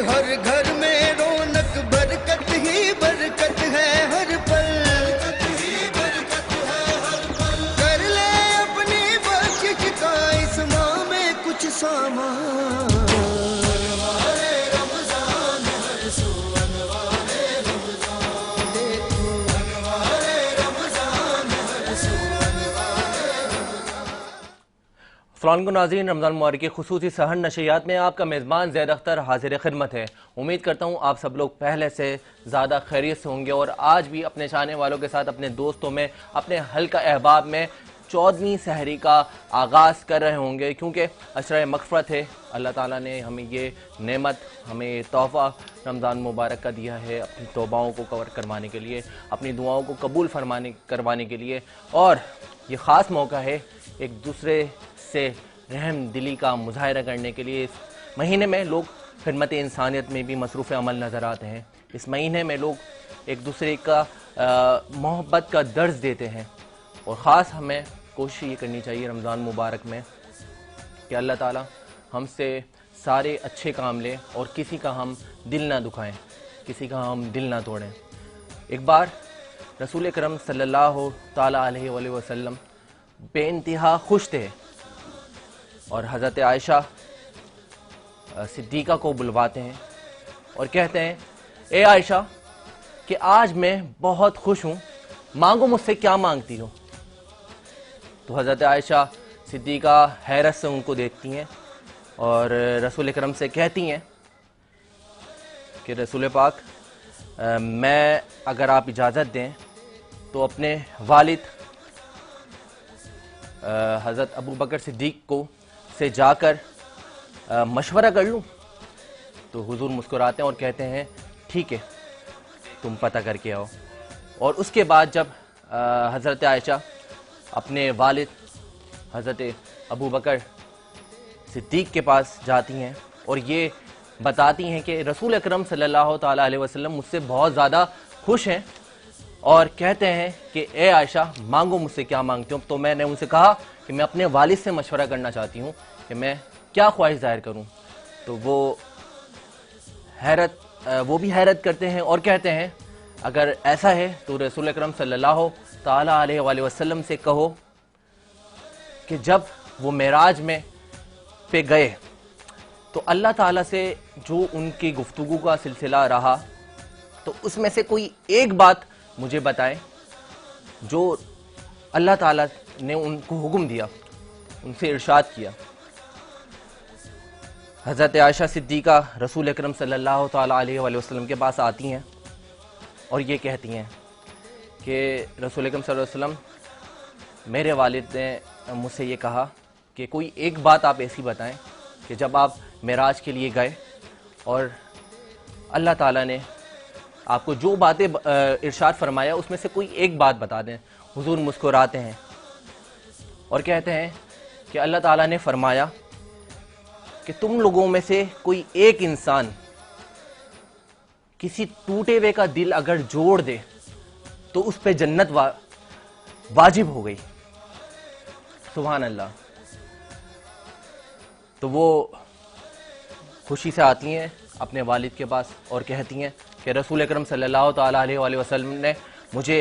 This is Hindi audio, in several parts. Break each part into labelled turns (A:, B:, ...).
A: हर घर में रौनक बरकत ही बरकत है हर पल, कर ले अपनी बख्शिश का इस माह में कुछ सामान।
B: अस्सलामुअलैकुम नाज़रीन, रमज़ान मुबारक की खुसूसी सहर नशियात में आपका मेज़बान ज़ैद अख्तर हाजिर खिदमत है। उम्मीद करता हूँ आप सब लोग पहले से ज़्यादा खैरियत से होंगे और आज भी अपने चाहने वालों के साथ, अपने दोस्तों में, अपने हल्का अहबाब में 14वीं सहरी का आगाज़ कर रहे होंगे, क्योंकि अशरा मग़फ़िरत है। अल्लाह ताला ने हमें ये नेमत, हमें तोहफ़ा रमज़ान मुबारक का दिया है अपनी तौबाओं को कवर करवाने के लिए, अपनी दुआओं को कबूल करवाने के लिए। और ये ख़ास मौका है एक दूसरे से रहम दिली का मुजाहरा करने के लिए। इस महीने में लोग खिदमत इंसानियत में भी मसरूफ़ अमल नज़र आते हैं। इस महीने में लोग एक दूसरे का मोहब्बत का दर्ज देते हैं और ख़ास हमें कोशिश ये करनी चाहिए रमज़ान मुबारक में कि अल्लाह ताला हमसे सारे अच्छे काम ले और किसी का हम दिल ना दुखाएं, किसी का हम दिल ना तोड़ें। एक बार रसूल अकरम सल्लल्लाहु ताला अलैहि वसल्लम बेइंतहा खुश थे और हज़रत आयशा सिद्दीक़ा को बुलवाते हैं और कहते हैं, ए आयशा कि आज मैं बहुत खुश हूँ, मांगो मुझसे क्या मांगती हो। तो हज़रत आयशा सिद्दीक़ा हैरत से उनको देखती हैं और रसूल अकरम से कहती हैं कि रसूल पाक, मैं अगर आप इजाज़त दें तो अपने वालिद हज़रत अबू बकर सिद्दीक़ को से जाकर मशवरा कर लूँ। तो हुजूर मुस्कुराते हैं और कहते हैं, ठीक है, तुम पता करके आओ। और उसके बाद जब हज़रत आयशा अपने वालिद हज़रत अबू बकर सिद्दीक़ के पास जाती हैं और ये बताती हैं कि रसूल अकरम सल्लल्लाहु ताला अलैहि वसल्लम मुझसे बहुत ज़्यादा खुश हैं और कहते हैं कि ए आयशा, मांगो मुझसे क्या मांगती हो। तो मैंने उनसे कहा कि मैं अपने वालिद से मशवरा करना चाहती हूँ कि मैं क्या ख्वाहिश ज़ाहिर करूँ। तो वो भी हैरत करते हैं और कहते हैं, अगर ऐसा है तो रसूल अकरम सल्लल्लाहु ताला अलैहि वसल्लम से कहो कि जब वो मेराज में पे गए तो अल्लाह ताला से जो उनकी गुफ्तगू का सिलसिला रहा, तो उसमें से कोई एक बात मुझे बताएं जो अल्लाह ताला ने उनको हुक्म दिया, उनसे इरशाद किया। हज़रत आयशा सिद्दीक़ा रसूल अकरम सल्लल्लाहु ताला अलैहि वसल्लम के पास आती हैं और ये कहती हैं कि रसूल अकरम सल्लल्लाहु अलैहि वसल्लम, मेरे वालिद ने मुझसे ये कहा कि कोई एक बात आप ऐसी बताएं कि जब आप मेराज के लिए गए और अल्लाह ताला ने आपको जो बातें इरशाद फरमाया उसमें से कोई एक बात बता दें। हुजूर मुस्कुराते हैं और कहते हैं कि अल्लाह ताला ने फरमाया कि तुम लोगों में से कोई एक इंसान किसी टूटे हुए का दिल अगर जोड़ दे तो उस पे जन्नत वाजिब हो गई। सुभान अल्लाह। तो वो खुशी से आती हैं अपने वालिद के पास और कहती हैं कि रसूल अकरम सल्लल्लाहु ताला अलैहि वसल्लम ने मुझे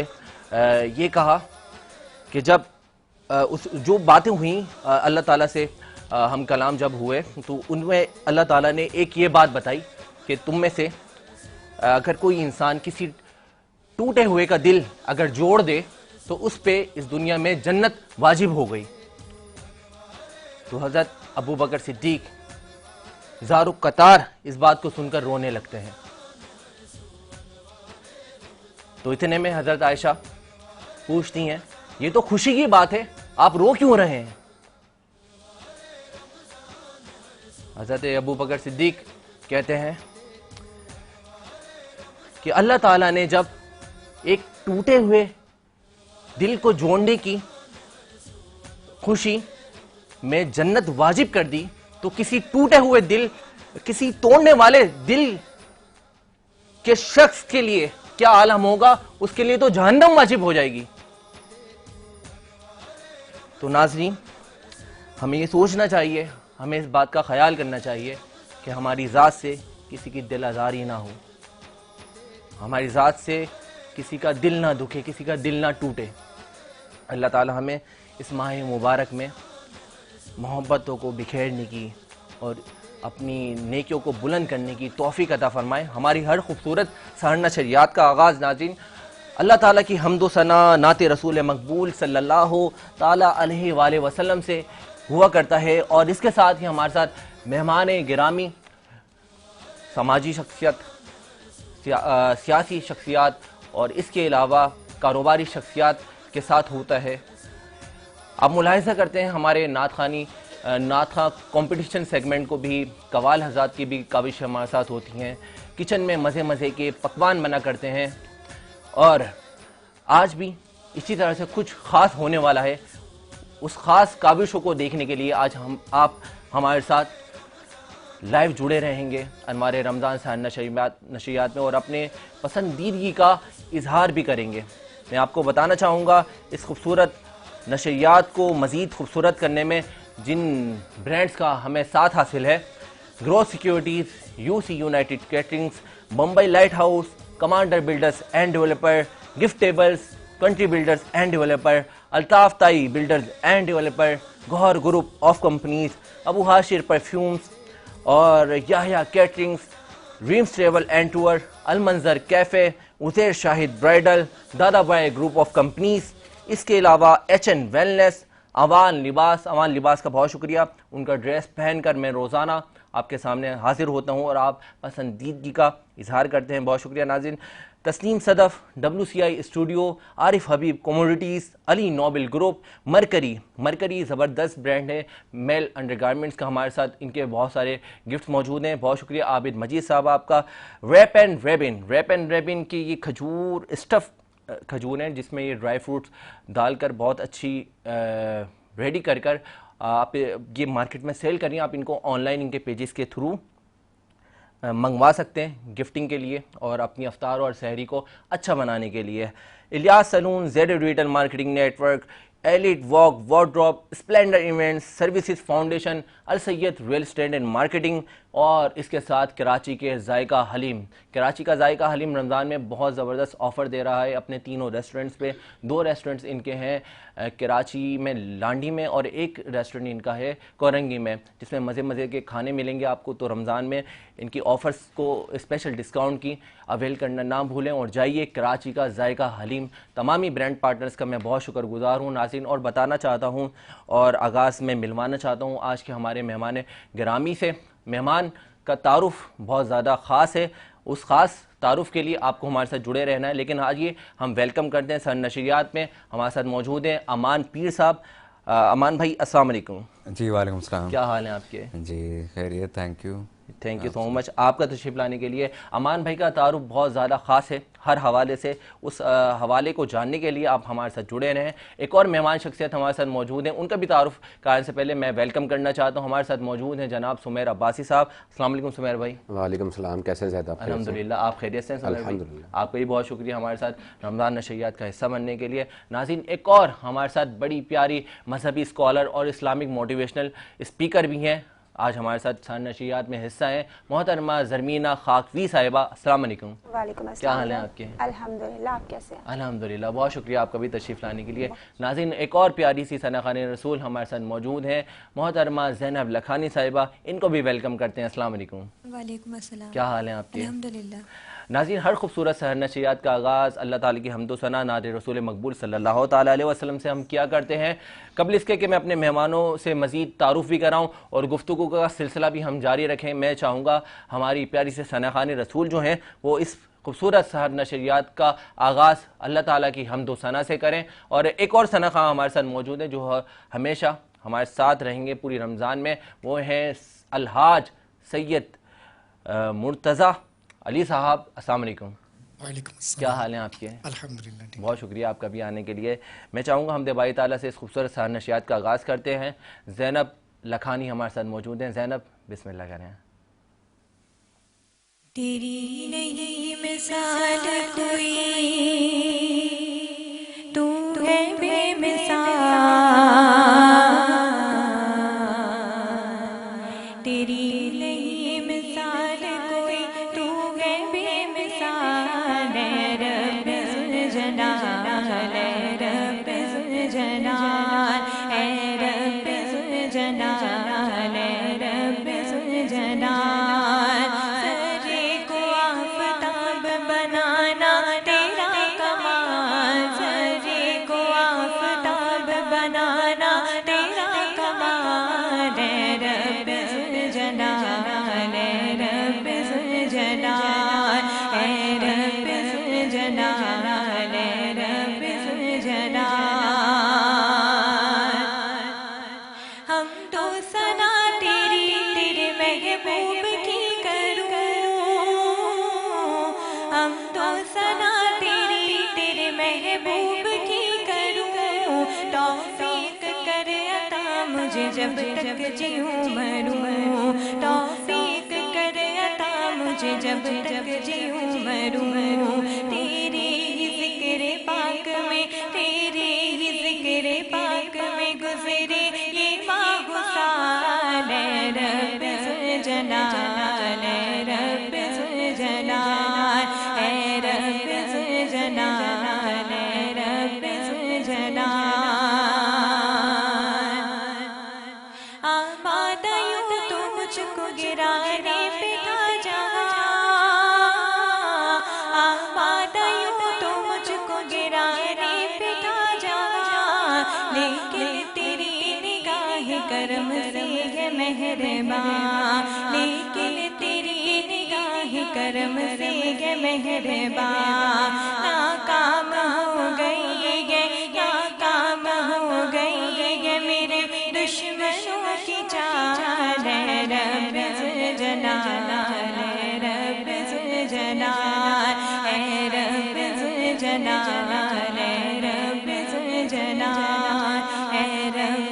B: ये कहा कि जब उस जो बातें हुई अल्लाह ताला से हम कलाम जब हुए तो उनमें अल्लाह ताला ने एक ये बात बताई कि तुम में से अगर कोई इंसान किसी टूटे हुए का दिल अगर जोड़ दे तो उस पे इस दुनिया में जन्नत वाजिब हो गई। तो हज़रत अबू बकर सिद्दीक़ ज़ारू कतार इस बात को सुनकर रोने लगते हैं। तो इतने में हज़रत आयशा पूछती हैं, ये तो खुशी की बात है, आप रो क्यों रहे हैं। हज़रत अबू बकर सिद्दीक़ कहते हैं कि अल्लाह ताला ने जब एक टूटे हुए दिल को जोड़ने की खुशी में जन्नत वाजिब कर दी तो किसी टूटे हुए दिल, किसी तोड़ने वाले दिल के शख्स के लिए क्या आलम होगा, उसके लिए तो जहन्नम वाजिब हो जाएगी। तो नाज़रीन, हमें ये सोचना चाहिए, हमें इस बात का ख्याल करना चाहिए कि हमारी ज़ात से किसी की दिल आज़ारी ना हो, हमारी ज़ात से किसी का दिल ना दुखे, किसी का दिल ना टूटे। अल्लाह ताला हमें इस माह मुबारक में मोहब्बतों को बिखेरने की और अपनी नेकियों को बुलंद करने की तौफीक अता फरमाए। हमारी हर खूबसूरत सहर नशरियात का आगाज़ नाज़रीन अल्लाह ताला की हम्दो सना नाते रसूल मकबूल सल्लल्लाहु ताला अलैहि वसल्लम से हुआ करता है। और इसके साथ ही हमारे साथ मेहमान गिरामी, समाजी शख्सियत, सियासी शख्सियात और इसके अलावा कारोबारी शख्सियात के साथ होता है। आप मुलाहिज़ा करते हैं हमारे नात खां कॉम्पिटिशन सेगमेंट को भी कवाल हज़रात की भी काविश हमारे साथ होती हैं। किचन में मज़े मज़े के पकवान बना करते हैं और आज भी इसी तरह से कुछ ख़ास होने वाला है। उस ख़ास काविशों को देखने के लिए आज आप हमारे साथ लाइव जुड़े रहेंगे हमारे रमज़ान सहर नशरियात में और अपने पसंदीदगी का इजहार भी करेंगे। मैं आपको बताना चाहूँगा इस खूबसूरत नशरियात को मज़ीद खूबसूरत करने में जिन ब्रांड्स का हमें साथ हासिल है, growth securities, UC United caterings, Mumbai light house, commander builders and developer, gift tables, country builders and developer, Altaf Tai builders and developer, Gauhar group of companies, Abu Hashir perfumes और Yahiya caterings, dreams travel and tour, Almanzar cafe, Uzair Shahid bridal, Dadabhai group of companies, इसके अलावा एचएन वेलनेस, अवान लिबास का बहुत शुक्रिया। उनका ड्रेस पहनकर मैं रोज़ाना आपके सामने हाजिर होता हूं और आप पसंदीदगी का इजहार करते हैं, बहुत शुक्रिया नाज़रीन। Tasneem Sadaf, WCI studio, Arif Habib commodities, Ali noble group, mercury ज़बरदस्त ब्रांड है मेल अंडरगारमेंट्स का, हमारे साथ इनके बहुत सारे गिफ्ट मौजूद हैं, बहुत शुक्रिया। आबिद मजीद साहब आपका। रैप एंड रेबिन की ये खजूर स्टफ़ खजूर हैं जिसमें ये ड्राई फ्रूट्स डालकर बहुत अच्छी रेडी कर आप ये मार्केट में सेल करिए। आप इनको ऑनलाइन इनके पेजेस के थ्रू मंगवा सकते हैं गिफ्टिंग के लिए और अपनी अफ्तार और सहरी को अच्छा बनाने के लिए। Ilyas salon, Z digital marketing network, elite walk wardrobe, splendour events services foundation, Al Syed real estate and marketing और इसके साथ कराची के जायका हलीम। कराची का जायका हलीम रमज़ान में बहुत ज़बरदस्त ऑफ़र दे रहा है अपने तीनों रेस्टोरेंट्स पे। 2 रेस्टोरेंट्स इनके हैं कराची में लांडी में और एक रेस्टोरेंट इनका है कोरंगी में, जिसमें मज़े के खाने मिलेंगे आपको। तो रमज़ान में इनकी ऑफ़र्स को स्पेशल डिस्काउंट की अवेल करना ना भूलें और जाइए कराची का जायका हलीम। तमामी ब्रांड पार्टनर्स का मैं बहुत शुक्रगुजार हूँ नाज़रीन और बताना चाहता हूँ और आगाज़ में मिलवाना चाहता हूँ आज के हमारे मेहमान गिरामी से। मेहमान का तारुफ बहुत ज़्यादा ख़ास है, उस ख़ास तारुफ के लिए आपको हमारे साथ जुड़े रहना है। लेकिन आज ये हम वेलकम करते हैं सहर नशरियात में हमारे साथ मौजूद हैं अमान पीर साहब। अमान भाई अस्सलाम वालेकुम।
C: जी वालेकुम सलाम।
B: क्या हाल है आपके?
C: जी खैरियत, थैंक यू
B: सो मच आपका तशरीफ़ लाने के लिए। अमान भाई का तारुफ बहुत ज़्यादा ख़ास है हर हवाले से, उस हवाले को जानने के लिए आप हमारे साथ जुड़े रहें। एक और मेहमान शख्सियत हमारे साथ मौजूद हैं, उनका भी तारुफ करने से पहले मैं वेलकम करना चाहता हूँ। हमारे साथ मौजूद हैं जनाब सुमेर अब्बासी साहब। अस्सलाम वालेकुम सुमेर भाई।
D: वालेकुम सलाम, कैसे हैं आप?
B: अल्हम्दुलिल्लाह, आप खैरियत से हैं सुमेर भाई? आपका भी बहुत शुक्रिया हमारे साथ रमज़ान नशरियात का हिस्सा बनने के लिए। नाज़रीन, एक और हमारे साथ बड़ी प्यारी मजहबी स्कॉलर और इस्लामिक मोटिवेशनल स्पीकर भी हैं, आज हमारे साथ सहर नशरियात में हिस्सा है मोहतरमा ज़रमीना खाकवी साहिबा। अस्सलाम वालेकुम।
E: वालेकुम अस्सलाम।
B: क्या हाल है आपके?
E: अल्हम्दुलिल्लाह, आप कैसे हैं?
B: अल्हम्दुलिल्लाह, बहुत शुक्रिया आपका भी तशरीफ़ लाने के लिए। नाज़रीन, एक और प्यारी सी सना खान रसूल हमारे साथ मौजूद हैं मोहतरमा ज़ैनब लखानी साहिबा, इनको भी वेलकम करते हैं। अस्सलाम वालेकुम।
F: वालेकुम अस्सलाम।
B: क्या हाल है आपके?
F: अल्हम्दुलिल्लाह।
B: नाज़रीन, हर खूबसूरत सहर नशरियात का आगाज़ अल्लाह ताला की हम्दो सना नात रसूल मकबूल सल्लल्लाहु ताला अलैहि वसल्लम से हम किया करते हैं। कबल इसके कि मैं अपने मेहमानों से मज़ीद तारुफ़ भी कराऊँ और गुफ्तगू का सिलसिला भी हम जारी रखें, मैं चाहूँगा हमारी प्यारी से सना खान रसूल जो हैं वो इस खूबसूरत सहर नशरियात का आगाज़ अल्लाह ताला की हम्दो सना से करें। और एक और सना खां हमारे साथ मौजूद हैं जो हमेशा हमारे साथ रहेंगे पूरी रमज़ान में, वो हैं अलहाज सैयद मुर्तज़ा अली साहब। अस्सलाम वालेकुम।
G: वालेकुम अस्सलाम।
B: क्या हाल है आपके?
G: अल्हम्दुलिल्लाह ठीक।
B: बहुत शुक्रिया आपका भी आने के लिए। मैं चाहूँगा हम देबाई ताला से इस खूबसूरत सहर नशरियात का आगाज़ करते हैं। ज़ैनब लखानी हमारे साथ मौजूद हैं। ज़ैनब, बिस्मिल्लाह करें।
F: तेरी नहीं मिसाल कोई, तू है बेमिसाल, तेरी नहीं मिसाल कोई, जलाल, सरे को आफताब बनाना तेरा कमाल, सरे को आफताब बनाना तेरा कमाल, ए रब ज़ुलजलाल, ए रब ज़ुलजलाल, ए रब ज़ुलजलाल, ए रब ज़ुलजलाल। हम तो सना तेरी तेरे महबूब की करूं, हम तो सना तेरी तेरे महबूब की करूं, तौफीक कर अता मुझे जब तक जीऊं मरूं, तौफीक कर अता मुझे जब तक जीऊं मरूं, तेरे ही ज़िक्र पाक में, तेरे ही ज़िक्र पाक में गुज़रे ये माह साल, ए रब ज़ुलजलाल, ए रब ज़ुलजलाल, ए रब ज़ुलजलाल, ए रब ज़ुलजलाल। आबाद यूं तो मुझको गिराने पे था जहाँ, आबाद यूं तो मुझको गिराने पे था जहाँ, लेकिन तेरी निगाह करम से है मेहरबान, लेकिन तेरी निगाह करम से है मेहरबान। नाकाम हो गई है, नाकाम हो गई है मेरे दुश्मनों की चाल, ए रब ज़ुलजलाल, ए रब ज़ुलजलाल, ए रब ज़ुलजलाल, ए रब ज़ुलजलाल, ए रब ज़ुलजलाल, ए रब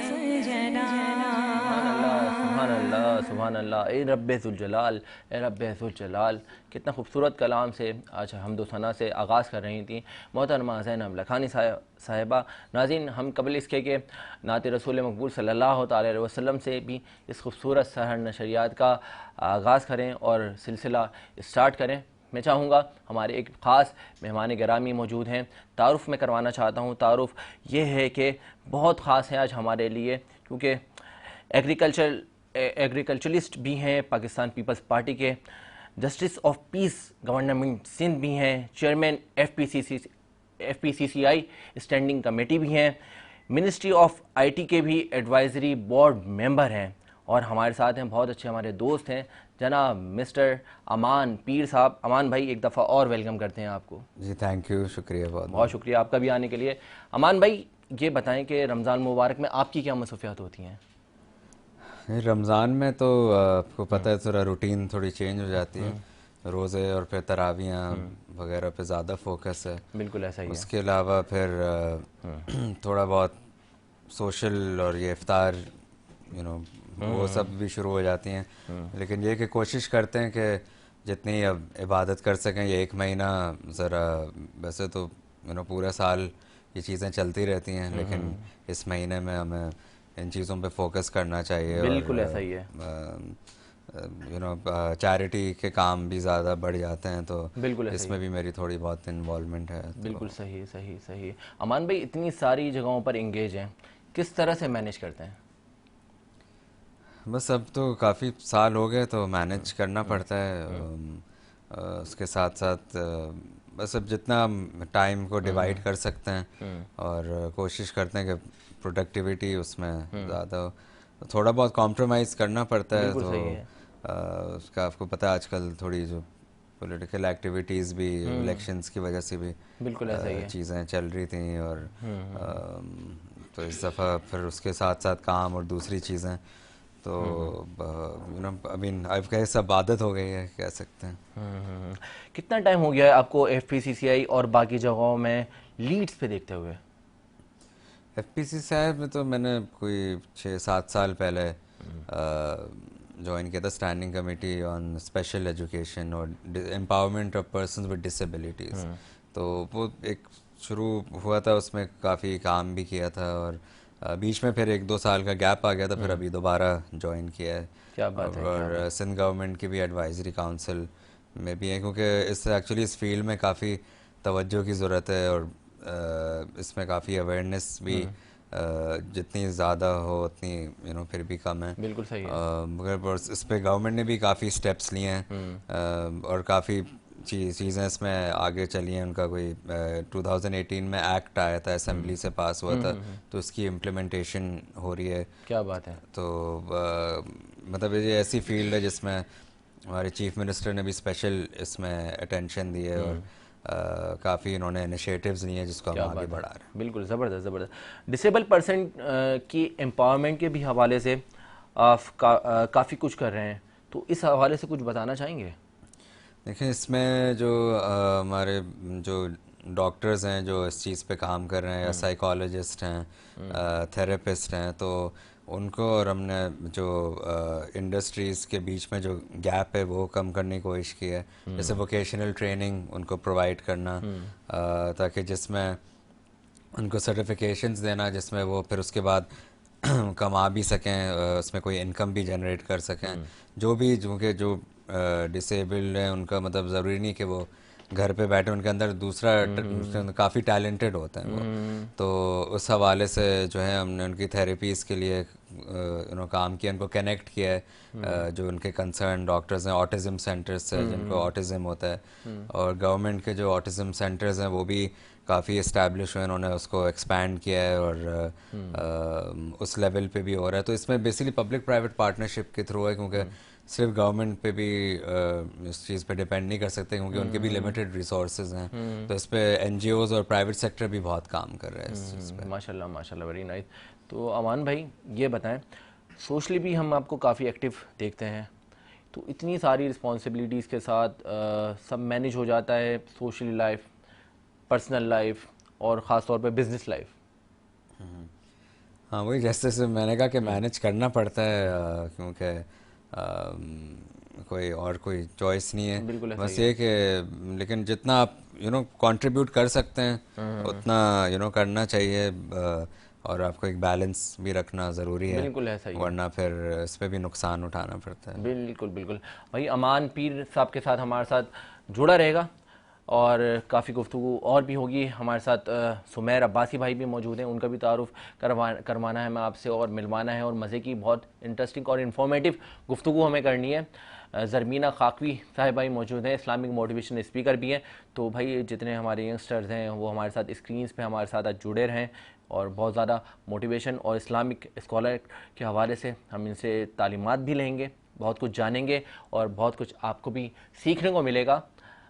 F: ज़ुलजलाल।
B: सुभान अल्लाह, सुभान अल्लाह। ए रब्बे ज़ुलजलाल, ए रब्बे ज़ुलजलाल। कितना खूबसूरत कलाम से आज हमदो सना से आगाज़ कर रही थी मोहतरमा ज़ैनब लखानी साहिबा। नाज़रीन, हम कबल इसके कि नात रसूल मकबूल सल्लल्लाहु ताला अलैहि वसल्लम से भी इस खूबसूरत सहर नशरियात का आगाज़ करें और सिलसिला स्टार्ट करें। मैं चाहूँगा हमारे एक ख़ास मेहमान गिरामी मौजूद हैं, तारुफ़ में करवाना चाहता हूँ। तारुफ़ ये है कि बहुत ख़ास है आज हमारे लिए, क्योंकि एग्रीकल्चरिस्ट भी हैं, पाकिस्तान पीपल्स पार्टी के justice of peace government Sindh भी हैं, चेयरमैन FPCCI स्टैंडिंग कमेटी भी हैं, मिनिस्ट्री ऑफ IT के भी एडवाइजरी बोर्ड मेंबर हैं, और हमारे साथ हैं बहुत अच्छे हमारे दोस्त हैं जनाब मिस्टर अमान पीर साहब। अमान भाई, एक दफ़ा और वेलकम करते हैं आपको।
C: जी थैंक यू, शुक्रिया, बहुत
B: बहुत शुक्रिया आपका भी आने के लिए। अमान भाई, ये बताएं कि रमज़ान मुबारक में आपकी क्या मसरूफियात होती हैं?
C: रमज़ान में तो आपको पता है थोड़ा रूटीन थोड़ी चेंज हो जाती है, रोज़े और फिर तरावियाँ वगैरह पे ज़्यादा फोकस है।
B: बिल्कुल ऐसा ही है।
C: उसके अलावा फिर थोड़ा बहुत सोशल और ये इफ्तार वो सब भी शुरू हो जाती हैं। लेकिन ये कि कोशिश करते हैं कि जितनी अब इबादत कर सकें ये एक महीना ज़रा, वैसे तो पूरा साल ये चीज़ें चलती रहती हैं, लेकिन इस महीने में हमें इन चीज़ों पे फोकस करना चाहिए।
B: बिल्कुल ऐसा ही है।
C: चैरिटी के काम भी ज़्यादा बढ़ जाते हैं, तो
B: बिल्कुल
C: इसमें भी मेरी थोड़ी बहुत इन्वॉल्वमेंट है।
B: बिल्कुल सही सही सही। अमान भाई, इतनी सारी जगहों पर इंगेज हैं, किस तरह से मैनेज करते हैं?
C: बस अब तो काफ़ी साल हो गए तो मैनेज करना पड़ता है। उसके साथ साथ बस अब जितना टाइम को डिवाइड कर सकते हैं और कोशिश करते हैं कि प्रोडक्टिविटी उसमें ज़्यादा हो, तो थोड़ा बहुत कॉम्प्रोमाइज़ करना पड़ता है। तो उसका आपको पता है आजकल थोड़ी जो पॉलिटिकल एक्टिविटीज़ भी इलेक्शंस की वजह से भी
B: बिल्कुल ऐसा ही है।
C: चीज़ें चल रही थी, और तो इस दफ़ा फिर उसके साथ साथ काम और दूसरी चीज़ें, तो आई मीन अब कहे सब आदत हो गई है, कह सकते हैं।
B: कितना टाइम हो गया है आपको FPCCI और बाकी जगहों में लीड्स पे देखते हुए?
C: FPCCI में तो मैंने कोई 6-7 साल पहले ज्वाइन किया था, standing committee on special education और empowerment of persons with disabilities. तो वो एक शुरू हुआ था, उसमें काफ़ी काम भी किया था, और बीच में फिर 1-2 साल का गैप आ गया था, फिर अभी दोबारा ज्वाइन किया है।
B: क्या बात है।
C: और सिंध गवर्नमेंट की भी एडवाइजरी काउंसिल में भी है, क्योंकि एक्चुअली इस फील्ड में काफ़ी तवज्जो की ज़रूरत है, और इसमें काफ़ी अवेयरनेस भी जितनी ज़्यादा हो उतनी फिर भी कम है।
B: बिल्कुल सही है।
C: मगर बस इस पे गवर्नमेंट ने भी काफ़ी स्टेप्स लिए हैं और काफ़ी चीज़ें इसमें आगे चली हैं। उनका कोई 2018 में एक्ट आया था, असेंबली से पास हुआ था, तो उसकी इम्प्लीमेंटेशन हो रही है।
B: क्या बात है।
C: तो मतलब ये ऐसी फील्ड है जिसमें हमारे चीफ मिनिस्टर ने भी स्पेशल इसमें अटेंशन दी है और काफ़ी इन्होंने इनिशिएटिव्स लिए हैं जिसको हम
B: क्या
C: आगे
B: बात
C: बढ़ा
B: है।
C: रहे हैं।
B: बिल्कुल ज़बरदस्त ज़बरदस्त। डिसेबल पर्सन की एम्पावरमेंट के भी हवाले से आप काफ़ी कुछ कर रहे हैं, तो इस हवाले से कुछ बताना चाहेंगे?
C: देखिए, इसमें जो हमारे जो डॉक्टर्स हैं जो इस चीज़ पे काम कर रहे हैं, या साइकोलॉजिस्ट हैं, थेरेपिस्ट हैं, तो उनको और हमने जो इंडस्ट्रीज़ के बीच में जो गैप है वो कम करने की कोशिश की है। जैसे वोकेशनल ट्रेनिंग उनको प्रोवाइड करना, ताकि जिसमें उनको सर्टिफिकेशंस देना जिसमें वो फिर उसके बाद कमा भी सकें, उसमें कोई इनकम भी जनरेट कर सकें। जो भी जो डिसेबल्ड हैं उनका मतलब ज़रूरी नहीं कि वो घर पे बैठे, उनके अंदर काफ़ी टैलेंटेड होते हैं वो। तो उस हवाले से जो है हमने उनकी थेरेपीज़ के लिए काम किया, उनको कनेक्ट किया है जो उनके कंसर्न डॉक्टर्स हैं ऑटिज़म सेंटर्स से, जिनको ऑटिज़म होता है। और गवर्नमेंट के जो ऑटिज़म सेंटर्स हैं वो भी काफ़ी इस्टेब्लिश हुए, उन्होंने उसको एक्सपैंड किया है और उस लेवल पे भी हो रहा है। तो इसमें बेसिकली पब्लिक प्राइवेट पार्टनरशिप के थ्रू है, क्योंकि सिर्फ गवर्नमेंट पे भी इस चीज़ पे डिपेंड नहीं कर सकते, क्योंकि उनके भी लिमिटेड रिसोर्सेज हैं। तो इस पे एनजीओज़ और प्राइवेट सेक्टर भी बहुत काम कर रहे हैं इस चीज़ पे।
B: माशाल्लाह माशाल्लाह, वेरी नाइस। तो अमान भाई ये बताएं, सोशली भी हम आपको काफ़ी एक्टिव देखते हैं, तो इतनी सारी रिस्पॉन्सिबिलिटीज़ के साथ सब मैनेज हो जाता है, सोशल लाइफ, पर्सनल लाइफ और ख़ास तौर पे बिजनेस लाइफ?
C: हाँ, वही जैसे जैसे मैंने कहा कि मैनेज करना पड़ता है, क्योंकि कोई चॉइस नहीं है।
B: बिल्कुल ऐसा
C: बस
B: ही है।
C: ये कि लेकिन जितना आप कंट्रीब्यूट कर सकते हैं उतना करना चाहिए, और आपको एक बैलेंस भी रखना ज़रूरी है,
B: बिल्कुल ऐसा ही है।
C: वरना फिर इस पे भी नुकसान उठाना पड़ता है।
B: बिल्कुल बिल्कुल भाई, अमान पीर साहब के साथ हमारे साथ जुड़ा रहेगा और काफ़ी गुफ्तगू और भी होगी। हमारे साथ सुमैर अब्बासी भाई भी मौजूद हैं, उनका भी तारुफ करवाना है मैं आपसे और मिलवाना है, और मज़े की बहुत इंटरेस्टिंग और इन्फॉर्मेटिव गुफ्तगू हमें करनी है। ज़रमीना खाकवी साहिब भाई मौजूद हैं, इस्लामिक मोटिवेशन स्पीकर भी हैं। तो भाई जितने हमारे यंगस्टर्स हैं वो हमारे साथ स्क्रीन्स पे हमारे साथ आज जुड़े रहें, और बहुत ज़्यादा मोटिवेशन और इस्लामिक स्कॉलर के हवाले से हम इनसे तालीमात भी लेंगे, बहुत कुछ जानेंगे और बहुत कुछ आपको भी सीखने को मिलेगा।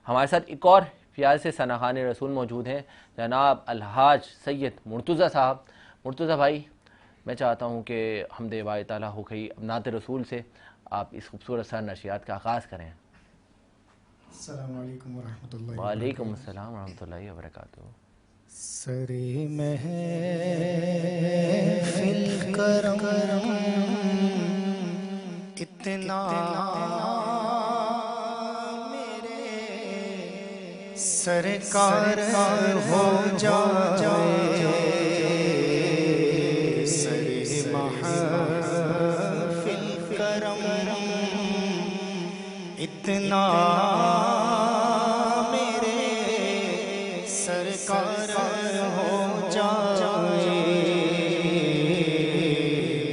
B: हमारे साथ एक और प्यार से सनाखान रसूल मौजूद हैं, जनाब अलहाज सैयद मुर्तज़ा साहब। मुर्तज़ा भाई, मैं चाहता हूँ कि हमदे वाहि ताला हो गई नात रसूल से आप इस खूबसूरत सा नशियात का आगाज़ करें।
G: अस्सलाम वालेकुम वरहमतुल्लाहि
B: वालेकुम अस्सलाम वरहमतुल्लाहि वबरकातुहू।
A: सरे महफिल करम इतना मेरे सरकार हो जाए, सरे महफिल करम इतना मेरे सरकार हो जाए,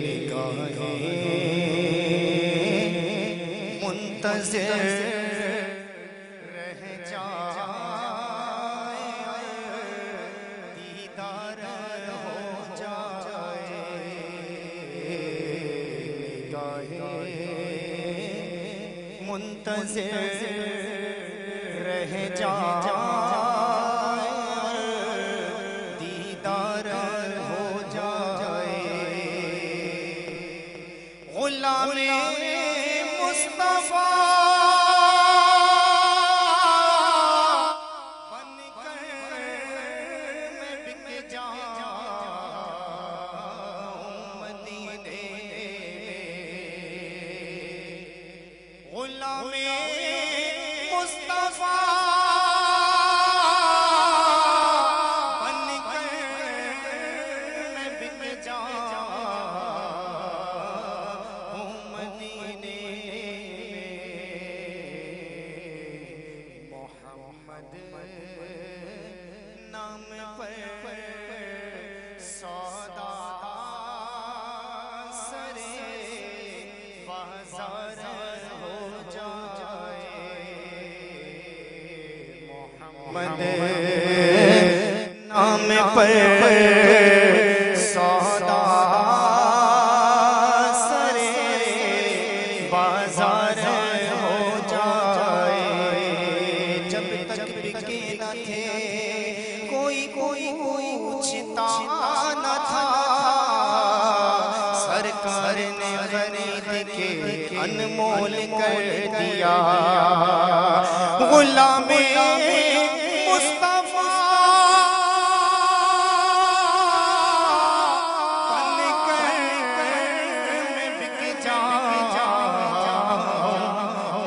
A: निगाहें मुंतज़िर रह जाए, दीदार हो जाए, निगाहें मुंतज़िर रह जाए, दीदार हो जाए, गुलामे मुस्तफा बनकर मैं बिक जाऊं मदीने, गुलामे मुस्तफा बनकर मैं बिक जाऊं मदीने, मोहम्मद नाम पर सौदा नाम पर सौदा सरे बाजार हो जाए। जब तक बिके न थे कोई पूछता न था, सरकार ने खरीद के अनमोल कर दिया। गुलामे मुस्तफा बनकर बिक जा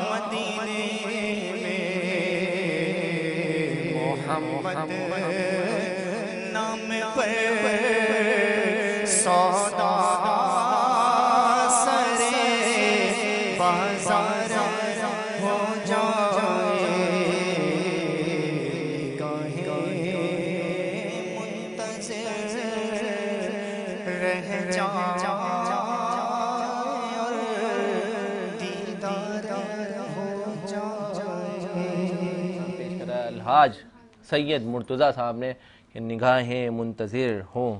A: मदीने में। मोहम्मद नाम पर सौदा सरे बाजार हो जाए। मुंतज़िर रह जाए और दीदार हो जाए।
B: पेश करा अलहाज सैयद मुर्तज़ा साहब ने कि निगाहें मुंतज़िर हों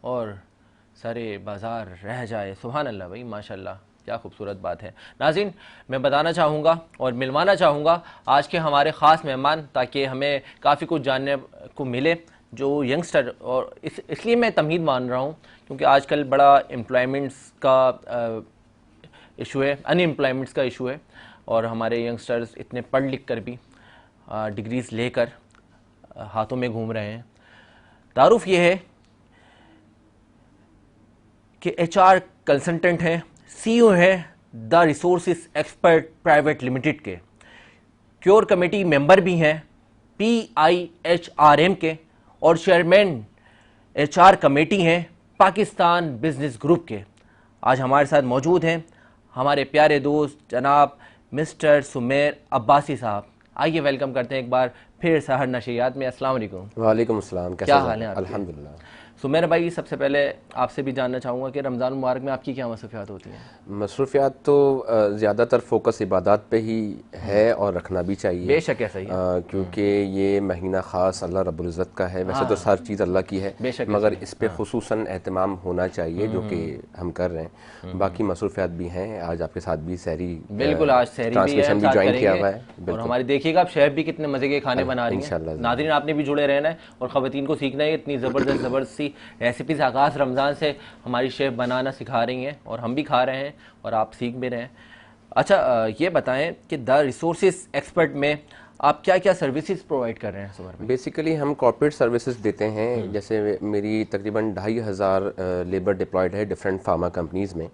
B: और सारे बाज़ार रह जाए। सुभान अल्लाह भाई, माशाल्लाह, क्या खूबसूरत बात है। नाज़रीन, मैं बताना चाहूँगा और मिलवाना चाहूँगा आज के हमारे ख़ास मेहमान, ताकि हमें काफ़ी कुछ जानने को मिले जो यंगस्टर, और इसलिए मैं तमहीद मान रहा हूँ क्योंकि आजकल बड़ा एम्प्लॉयमेंट्स का इशू है, अनएम्प्लॉयमेंट्स का इशू है, और हमारे यंगस्टर्स इतने पढ़ लिख कर भी डिग्रीज़ लेकर हाथों में घूम रहे हैं। तारुफ ये है कि HR कंसल्टेंट हैं, CEO हैं the resources expert private limited के, क्योर कमेटी मेंबर भी हैं PIHRM के, और चेयरमैन HR कमेटी हैं पाकिस्तान बिजनेस ग्रुप के। आज हमारे साथ मौजूद हैं हमारे प्यारे दोस्त जनाब मिस्टर सुमेर अब्बासी साहब। आइए वेलकम करते हैं एक बार फिर सहर नशियात में। अस्सलाम वालेकुम।
D: वालेकुम अस्सलाम।
B: क्या हाल है आपके?
D: अल्हम्दुलिल्लाह।
B: सुमेर भाई, सबसे पहले आपसे भी जानना चाहूँगा कि रमज़ान मुबारक में आपकी क्या मसरूफियात होती हैं?
D: मसरूफियात तो ज़्यादातर फोकस इबादत पे ही है और रखना भी चाहिए।
B: बेशक ऐसा ही है।
D: क्योंकि ये महीना ख़ास अल्लाह रब्बुल इज़्ज़त का है। वैसे तो हर चीज़ अल्लाह की है,
B: बेशक
D: मगर इस पे खुसूसन एहतमाम होना चाहिए, जो कि हम कर रहे हैं। बाकी मसरूफियात भी हैं। आज आपके साथ भी सहरी,
B: बिल्कुल, आज सहरी भी है,
D: ट्रांसमिशन भी ज्वाइन किया हुआ है।
B: और हमारी देखिएगा आप शेफ भी कितने मज़े के खाने बना रही हैं।
D: इंशाल्लाह।
B: नाज़रीन, आपने भी जुड़े रहना है और ख़वातीन को सीखना है। इतनी ज़बरदस्त सी रेसिपीज़ आगाज़ रमज़ान से हमारी शेफ़ बनाना सिखा रही हैं, और हम भी खा रहे हैं और आप सीख भी रहे हैं। अच्छा, ये बताएं कि द रिसोर्सेज एक्सपर्ट में आप क्या क्या सर्विसेज प्रोवाइड कर रहे हैं सुमर भाई?
D: बेसिकली हम कॉर्पोरेट सर्विसेज देते हैं। जैसे मेरी तकरीबन 2500 लेबर डिप्लॉयड है डिफरेंट फार्मा कंपनीज़ में।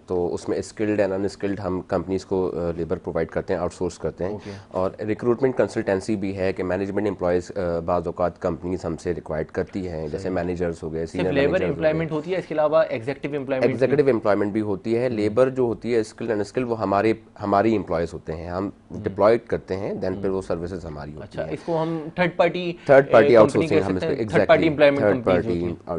D: तो उसमें स्किल्ड एंड अनस्किल्ड हम कंपनीज़ को लेबर प्रोवाइड करते हैं, आउटसोर्स करते हैं। और रिक्रूटमेंट कंसल्टेंसी भी है कि मैनेजमेंट एम्प्लॉयज़ बाज़ औक़ात कंपनीज़ हमसे रिक्वायर्ड करती हैं, जैसे मैनेजर्स हो गए, सीनियर
B: लेबर एम्प्लॉयमेंट होती है, इसके अलावा एग्जीक्यूटिव
D: एम्प्लॉयमेंट भी होती है। लेबर जो होती है स्किल्ड अनस्किल्ड, वो हमारी एम्प्लॉयज़ होते हैं, हम डिप्लॉयड करते हैं, देन फिर वो सर्विसेज हमारी होती है।
B: इसको हम थर्ड पार्टी
D: आउटसोर्सिंग, हम इसको
B: third party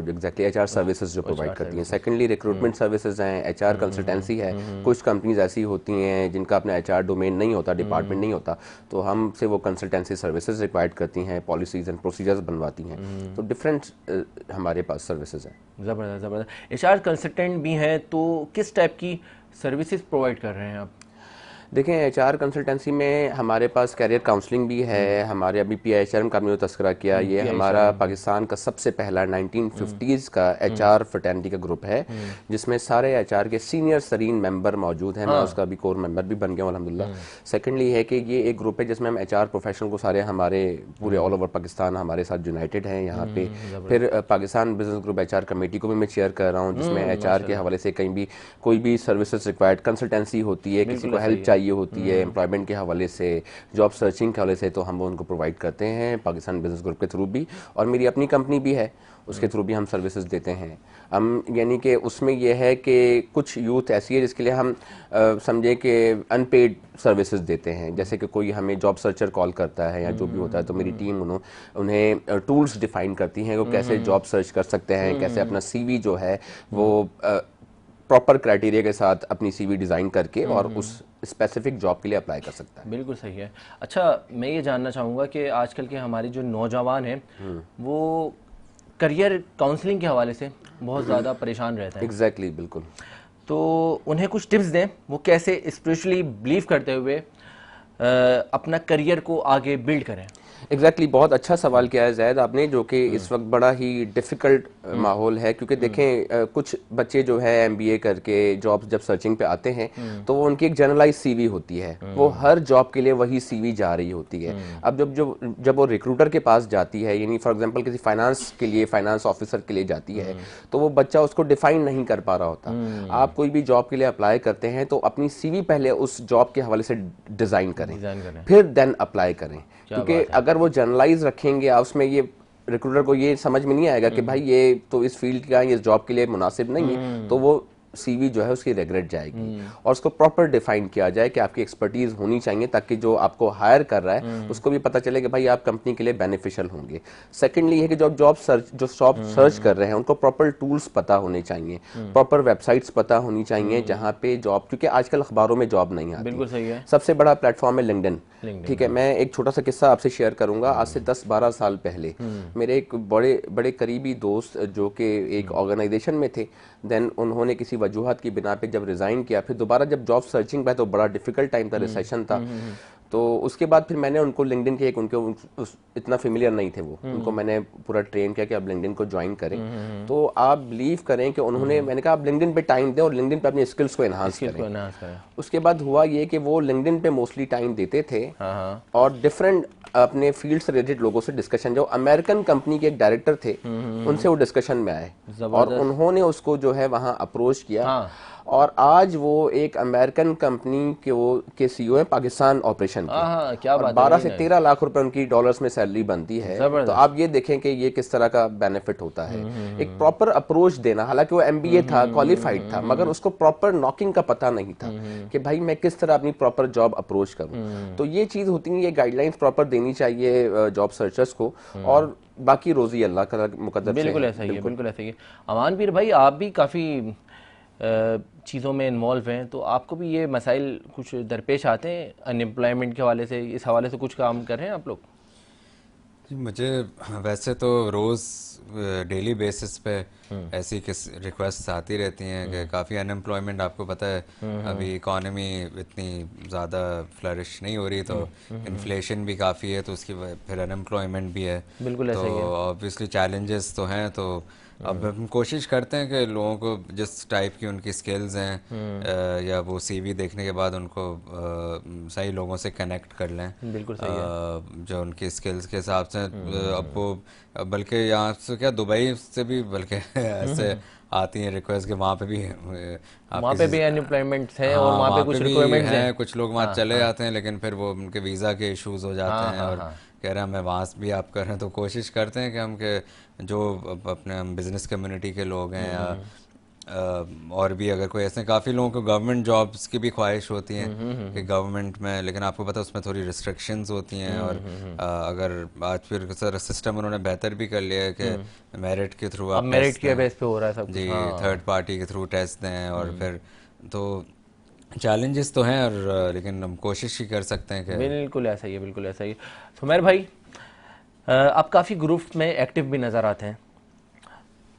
D: exactly HR services जो प्रोवाइड करती हैं। सेकेंडली रिक्रूटमेंट सर्विसेज हैं, HR कंसल्टेंसी है। कुछ कंपनीज ऐसी होती हैं जिनका अपना HR डोमेन नहीं होता, डिपार्टमेंट नहीं होता, तो हमसे वो कंसल्टेंसी सर्विसेज रिक्वायर्ड करती हैं, पॉलिसीज एंड प्रोसीजर्स बनवाती हैं। तो डिफरेंट हमारे पास सर्विसेज हैं।
B: ज़बरदस्त। HR कंसल्टेंट भी हैं, तो किस टाइप की सर्विसेज प्रोवाइड कर रहे हैं आप?
D: देखें, HR कंसल्टेंसी में हमारे पास कैरियर काउंसलिंग भी है। हमारे अभी PIHRM का हमने तस्करा किया, ये हमारा पाकिस्तान का सबसे पहला 1950s का HR फ्रेटर्निटी का ग्रुप है, जिसमें सारे HR के सीनियर तरीन मेंबर मौजूद हैं। मैं उसका भी कोर मेंबर भी बन गया हूं अल्हम्दुलिल्लाह। सेकेंडली है कि ये एक ग्रुप है जिसमें हम HR प्रोफेशनल को सारे हमारे पूरे ऑल ओवर पाकिस्तान हमारे साथ यूनाइटेड हैं यहाँ पे। फिर Pakistan business group HR committee को भी मैं चेयर कर रहा हूँ, जिसमें HR के हवाले से कहीं भी कोई भी सर्विसेज रिक्वायर्ड, कंसल्टेंसी होती है, किसी को हेल्प ये होती है एम्प्लॉयमेंट के हवाले से, जॉब सर्चिंग के हवाले से, तो हम वो उनको प्रोवाइड करते हैं पाकिस्तान बिजनेस ग्रुप के थ्रू भी। और मेरी अपनी कंपनी भी है, उसके थ्रू भी हम सर्विसेज देते हैं। हम यानी कि उसमें यह है कि कुछ यूथ ऐसी है जिसके लिए हम समझे कि अनपेड सर्विसेज देते हैं। जैसे कि कोई हमें जॉब सर्चर कॉल करता है या जो भी होता है, तो मेरी टीम उन्हें टूल्स डिफाइन करती हैं वो कैसे जॉब सर्च कर सकते हैं, कैसे अपना CV जो है वो प्रॉपर क्राइटेरिया के साथ अपनी सीवी डिज़ाइन करके और उस स्पेसिफिक जॉब के लिए अप्लाई कर सकता है।
B: बिल्कुल सही है। अच्छा, मैं ये जानना चाहूँगा कि आजकल के हमारे जो नौजवान हैं वो करियर काउंसलिंग के हवाले से बहुत ज़्यादा परेशान रहते हैं।
D: एग्जैक्टली, बिल्कुल।
B: तो उन्हें कुछ टिप्स दें, वो कैसे स्पिरिचुअली बिलीव करते हुए अपना करियर को आगे बिल्ड करें।
D: एग्जैक्टली बहुत अच्छा सवाल किया है जैद आपने, जो कि इस वक्त बड़ा ही डिफ़िकल्ट माहौल है, क्योंकि देखें कुछ बच्चे जो है एमबीए करके जॉब जब सर्चिंग पे आते हैं तो वो उनकी एक जनरलाइज सीवी होती है, वो हर जॉब के लिए वही सीवी जा रही होती है। अब जब वो रिक्रूटर के पास जाती है, यानी फॉर एग्जांपल किसी फाइनेंस के लिए, फाइनेंस ऑफिसर के लिए जाती है, तो वो बच्चा उसको डिफाइन नहीं कर पा रहा होता। आप कोई भी जॉब के लिए अप्लाई करते हैं तो अपनी सीवी पहले उस जॉब के हवाले से डिज़ाइन करें, फिर देन अप्लाई करें, क्योंकि अगर वो जनरलाइज रखेंगे उसमें ये रिक्रूटर को ये समझ में नहीं आएगा कि भाई ये तो इस फील्ड का, ये जॉब के लिए मुनासिब नहीं है, तो वो सीवी जो है उसकी रिग्रेट जाएगी। और उसको प्रॉपर डिफाइन किया जाए कि आपकी एक्सपर्टीज होनी चाहिए, ताकि जो आपको हायर कर रहा है उसको भी पता चले कि भाई आप कंपनी के लिए बेनिफिशियल होंगे। सेकेंडली है कि जो जॉब सर्च कर रहे हैं उनको प्रॉपर टूल्स पता होने चाहिए, प्रॉपर वेबसाइट्स पता होनी चाहिए जहाँ पे जॉब, क्योंकि आजकल अखबारों में जॉब नहीं आती।
B: बिल्कुल सही है।
D: सबसे बड़ा प्लेटफॉर्म है लिंक्डइन। ठीक है, मैं एक छोटा सा किस्सा आपसे शेयर करूंगा। आज से 10-12 साल पहले मेरे एक बड़े करीबी दोस्त जो कि एक ऑर्गेनाइजेशन में थे, देन उन्होंने किसी वजूहत की बिना पे जब रिज़ाइन किया, फिर दोबारा जब जॉब सर्चिंग पे, तो बड़ा डिफिकल्ट टाइम था, रिसेशन था, तो उसके बाद फिर मैंने उनको लिंक्डइन के इतना फेमिलियर नहीं थे वो, उनको मैंने पूरा ट्रेन किया कि आप लिंक्डइन को ज्वाइन करें। तो आप बिलीव करें कि उन्होंने, मैंने कहा आप लिंक्डइन पे टाइम दें और लिंक्डइन पे अपनी स्किल्स को एनहांस करें। उसके बाद हुआ ये कि वो लिंक्डइन पे मोस्टली टाइम देते थे और डिफरेंट अपने फील्ड से रिलेटेड लोगों से डिस्कशन, जो अमेरिकन कंपनी के एक डायरेक्टर थे उनसे वो डिस्कशन में आए और उन्होंने उसको जो है वहाँ अप्रोच किया। और आज वो एक अमेरिकन कंपनी के सीईओ हैं पाकिस्तान ऑपरेशन के।
B: क्या बात है।
D: 12 से 13 लाख रुपए उनकी डॉलर्स में सैलरी बनती है। तो आप ये देखें कि ये किस तरह का बेनिफिट होता है। एक प्रॉपर अप्रोच देना, हालांकि वो एमबीए था, क्वालिफाइड था, मगर उसको प्रॉपर नॉकिंग का पता नहीं था कि भाई मैं किस तरह अपनी प्रॉपर जॉब अप्रोच करूं। तो ये चीज होती है, ये गाइडलाइंस प्रॉपर देनी चाहिए जॉब सर्चर्स को, और बाकी रोजी अल्लाह का मुकद्दर से।
B: बिल्कुल ऐसा ही है, बिल्कुल ऐसा ही है। अमान पीर भाई, आप भी काफ़ी चीज़ों में इन्वॉल्व हैं, तो आपको भी ये मसाइल कुछ दरपेश आते हैं अनएम्प्लॉयमेंट के हवाले से, इस हवाले से कुछ काम कर रहे हैं आप लोग?
C: मुझे वैसे तो रोज़ डेली बेसिस पे ऐसी रिक्वेस्ट आती रहती हैं कि काफ़ी अनएम्प्लॉयमेंट, आपको पता है अभी इकॉनमी इतनी ज़्यादा फ्लरिश नहीं हो रही, तो इन्फ्लेशन भी काफ़ी है, तो उसकी फिर अनएम्प्लॉयमेंट भी है।
B: बिल्कुल ऐसा ही है।
C: तो ऑब्वियसली चैलेंजेस तो हैं, तो अब हम कोशिश करते हैं कि लोगों को जिस टाइप की उनकी स्किल्स हैं या वो सीवी देखने के बाद उनको सही लोगों से कनेक्ट कर लें।
B: बिल्कुल सही है।
C: जो उनकी स्किल्स के हिसाब से अब वो, बल्कि यहाँ से क्या, दुबई से भी बल्कि ऐसे आती हैं रिक्वेस्ट कि वहाँ पे भी
B: अनएम्प्लॉयमेंट है और वहाँ पे कुछ रिक्वायरमेंट्स हैं।
C: कुछ लोग वहाँ चले जाते हैं, लेकिन फिर वो उनके वीज़ा के इश्यूज हो जाते हैं और कह रहे हैं हमें वहाँ भी आप कर रहे हैं। तो कोशिश करते हैं कि हम के जो अपने बिजनेस कम्युनिटी के लोग हैं या और भी अगर कोई ऐसे, काफ़ी लोगों को गवर्नमेंट जॉब्स की भी ख्वाहिश होती है कि गवर्नमेंट में, लेकिन आपको पता है उसमें थोड़ी रिस्ट्रिक्शंस होती हैं। और अगर आज फिर सर सिस्टम उन्होंने बेहतर भी कर लिया है कि मेरिट के थ्रू आप
B: मेरिट के बेस पे हो रहा है सब
C: जी, थर्ड पार्टी के थ्रू टेस्ट दें और फिर, तो चैलेंजेस तो हैं, और लेकिन हम कोशिश ही कर सकते हैं कि।
B: बिल्कुल ऐसा ही है, बिल्कुल ऐसा ही है। सुमेर भाई, आप काफ़ी ग्रुप में एक्टिव भी नज़र आते हैं,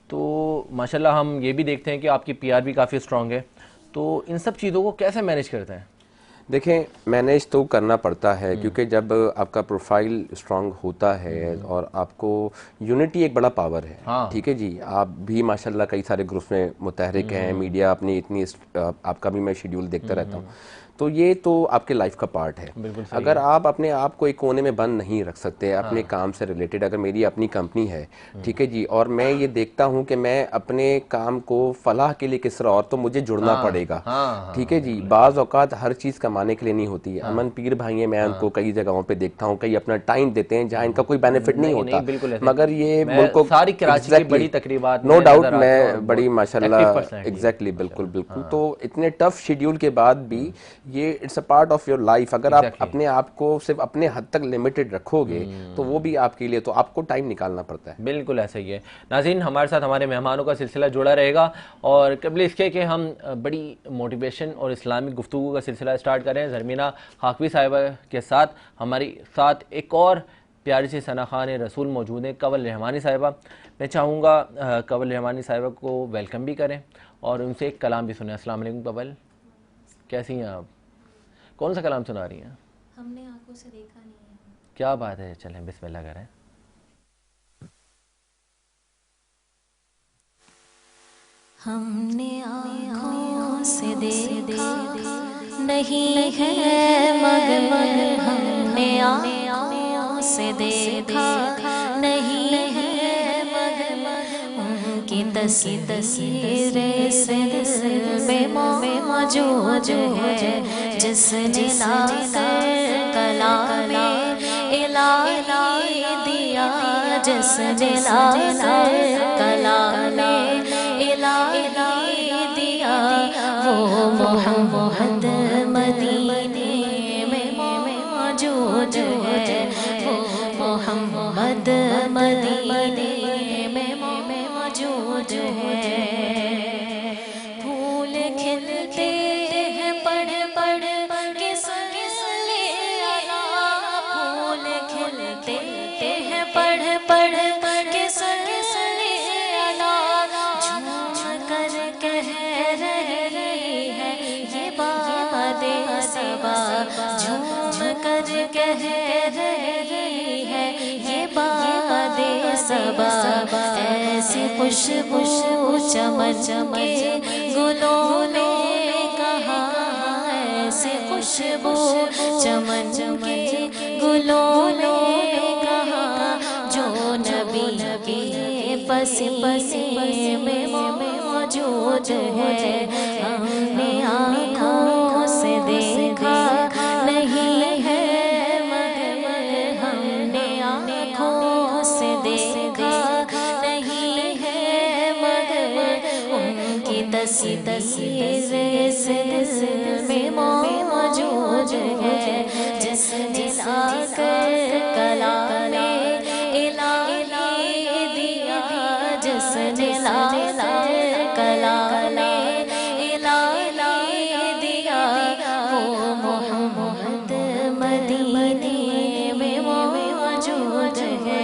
B: तो माशाल्लाह हम ये भी देखते हैं कि आपकी पीआर भी काफ़ी स्ट्रांग है, तो इन सब चीज़ों को कैसे मैनेज करते हैं?
D: देखें, मैनेज तो करना पड़ता है, क्योंकि जब आपका प्रोफाइल स्ट्रांग होता है और आपको, यूनिटी एक बड़ा पावर है। ठीक है जी, आप भी माशाल्लाह कई सारे ग्रुप्स में मुतहरिक हैं, मीडिया अपनी इतनी, आपका भी मैं शेड्यूल देखता रहता हूँ, तो ये तो आपके लाइफ का पार्ट है। अगर आप अपने आप को एक कोने में बंद नहीं रख सकते अपने काम से रिलेटेड, अगर मेरी अपनी कंपनी है, ठीक है जी, और मैं ये देखता हूँ कि मैं अपने काम को फलाह के लिए किस तरह, और तो मुझे जुड़ना पड़ेगा। ठीक है जी, बाज़ औक़ात हर चीज़ कमाने के लिए नहीं होती है। अमन पीर भाई हैं, मैं उनको कई जगहों पे देखता हूँ, कई अपना टाइम देते हैं जहाँ इनका कोई बेनिफिट नहीं होता, मगर ये मुल्क को
B: सारी कराची की बड़ी तकरीबात,
D: नो डाउट, मैं बड़ी माशाल्लाह, एग्जैक्टली, बिल्कुल बिल्कुल। तो इतने टफ शेड्यूल के बाद भी ये it's a part of your life. अगर आप
B: Exactly.
D: अपने आप को सिर्फ अपने हद तक लिमिटेड रखोगे तो वो भी आपके लिए, तो आपको टाइम निकालना पड़ता है।
B: बिल्कुल ऐसा ही है। नाज़रीन, हमारे साथ हमारे मेहमानों का सिलसिला जुड़ा रहेगा और कबल इसके कि हम बड़ी मोटिवेशन और इस्लामिक गुफ्तगू का सिलसिला स्टार्ट करें ज़रमीना खाकवी साहिबा के साथ, हमारी साथ एक और प्यारी सी सना खान रसूल मौजूद हैं, कंवल रहमानी साहिबा। मैं चाहूँगा कंवल रहमानी साहिबा को वेलकम भी करें और उनसे एक कलाम भी सुने। अस्सलाम वालेकुम कंवल, कैसी हैं आप? कौन सा कलाम सुना रही हैं?
E: हमने आंखों से देखा नहीं है।
B: क्या बात है, चलें बिस्मिल्लाह करें।
E: हमने आँखों से देखा नहीं है मगर हमने आँखों से देखा नहीं है मगर उनकी तस्वीरें से दिल में मौजूद है जिसने लाकर कलाम इलाही दिया, जिसने लाकर कलाम इलाही दिया, वो मोहम्मद मदीने में मौजूद है, वो मोहम्मद मदीने में मौजूद है। फूल खिलते हैं पढ़ पढ़ किस ले आला, फूल खिलते हैं पढ़ पढ़ किस ले आला, झूम कर कह रही है ये बादे सबा, झूम कर कह रही है ये बादे सबा, ऐसी खुशबू चमन के गुलों ने कहा, ऐसे खुशबू चमन के गुलों ने कहा, जो नबी के पसीने में मौजूद है। हमने आँखों से देखा नहीं है मगर हमने आँखों से देखा नहीं है मगर उनकी तस्वीरें से दिल में मौजूद है, जिसने लाकर कलाम इलाही दिया, जिसने लाकर कलाम इलाही दिया, वो मोहम्मद मदीने में मौजूद है।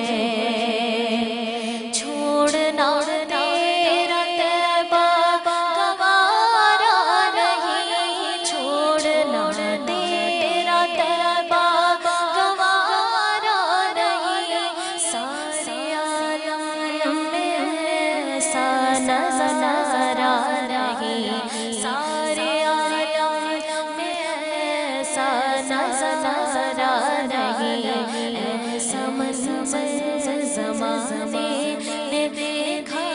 E: छोड़ना तेरा तैबा गवारा नहीं, छोड़ना तेरा तैबा गवारा नहीं, सारे आलम में सा नज़ारा नहीं, सारे आलम में सा नज़ारा नहीं, ऐसा मंज़र ज़माने ने देखा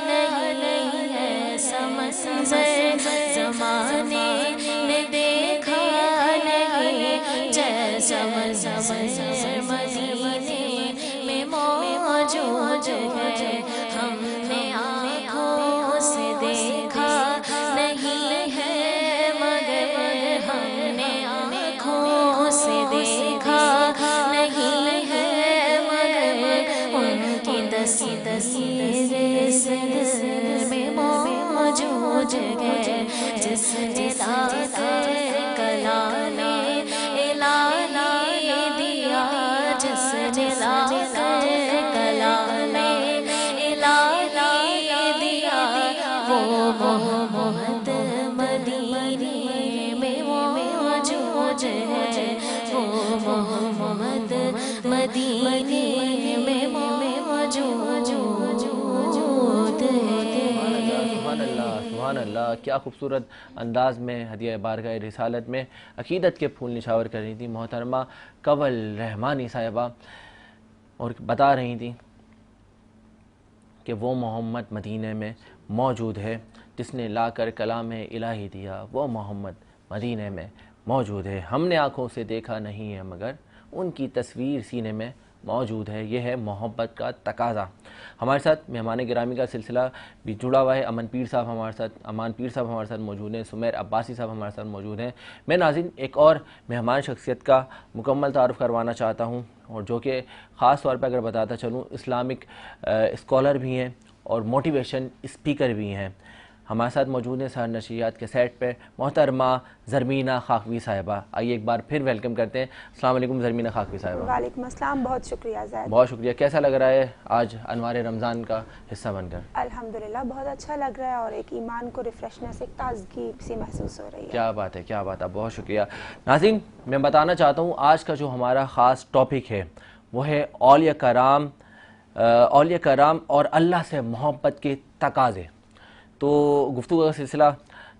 E: नहीं, ऐसा मंज़र ज़माने ने देखा नहीं, जैसा मंज़र मदीने में मौजूद है। हमने आँखों से देखा नहीं है मगर हमने आँखों से देखा नहीं है मगर उनकी तस्वीरें से दिल में मौजूद है, जिसने लाकर कलाम इलाही दिया, जिसने लाकर कलाम इलाही दिया, वो मोहम्मद मदीने में मौजूद है, वो मोहम्मद मदीने में मौजूद है।
B: सुभान अल्लाह, क्या खूबसूरत अंदाज में हदिया बारगाह रिसालत में अकीदत के फूल निछावर कर रही थी मोहतरमा कंवल रहमानी साहिबा, और बता रही थी कि वो मोहम्मद मदीने में मौजूद है, जिसने लाकर कलाम इलाही दिया, वो मोहम्मद मदीने में मौजूद है। हमने आँखों से देखा नहीं है मगर उनकी तस्वीर सीने में मौजूद है, ये है मोहब्बत का तकाज़ा। हमारे साथ मेहमान गिरामी का सिलसिला भी जुड़ा हुआ है। अमान पीर साहब हमारे साथ मौजूद हैं, सुमेर अब्बासी साहब हमारे साथ मौजूद हैं। मैं नाज़रीन एक और मेहमान शख्सियत का मुकम्मल तारुफ़ करवाना चाहता हूँ, और जो कि ख़ास तौर पर अगर बताता चलूँ इस्लामिक स्कॉलर भी हैं और मोटिवेशन स्पीकर भी हैं। हमारे साथ मौजूद हैं सहर नशियात के सेट पर मोहतरमा ज़रमीना खाकवी साहिबा। आइए एक बार फिर वेलकम करते हैं। अस्सलाम वालेकुम ज़रमीना खाकवी साहिबा।
H: वालेकुम अस्सलाम, बहुत शुक्रिया ज़ैद।
B: बहुत शुक्रिया। कैसा लग रहा है आज अनवार रमज़ान का हिस्सा बनकर?
H: अल्हम्दुलिल्लाह बहुत अच्छा लग रहा है और एक ईमान को रिफ्रेशनेस, एक ताजगी सी महसूस हो रही है।
B: क्या बात है, क्या बात है, बहुत शुक्रिया। नाज़रीन मैं बताना चाहता हूँ आज का जो हमारा ख़ास टॉपिक है वो है औलिया कराम और अल्लाह से मोहब्बत के तकाज़े। तो गुफ्तगू का सिलसिला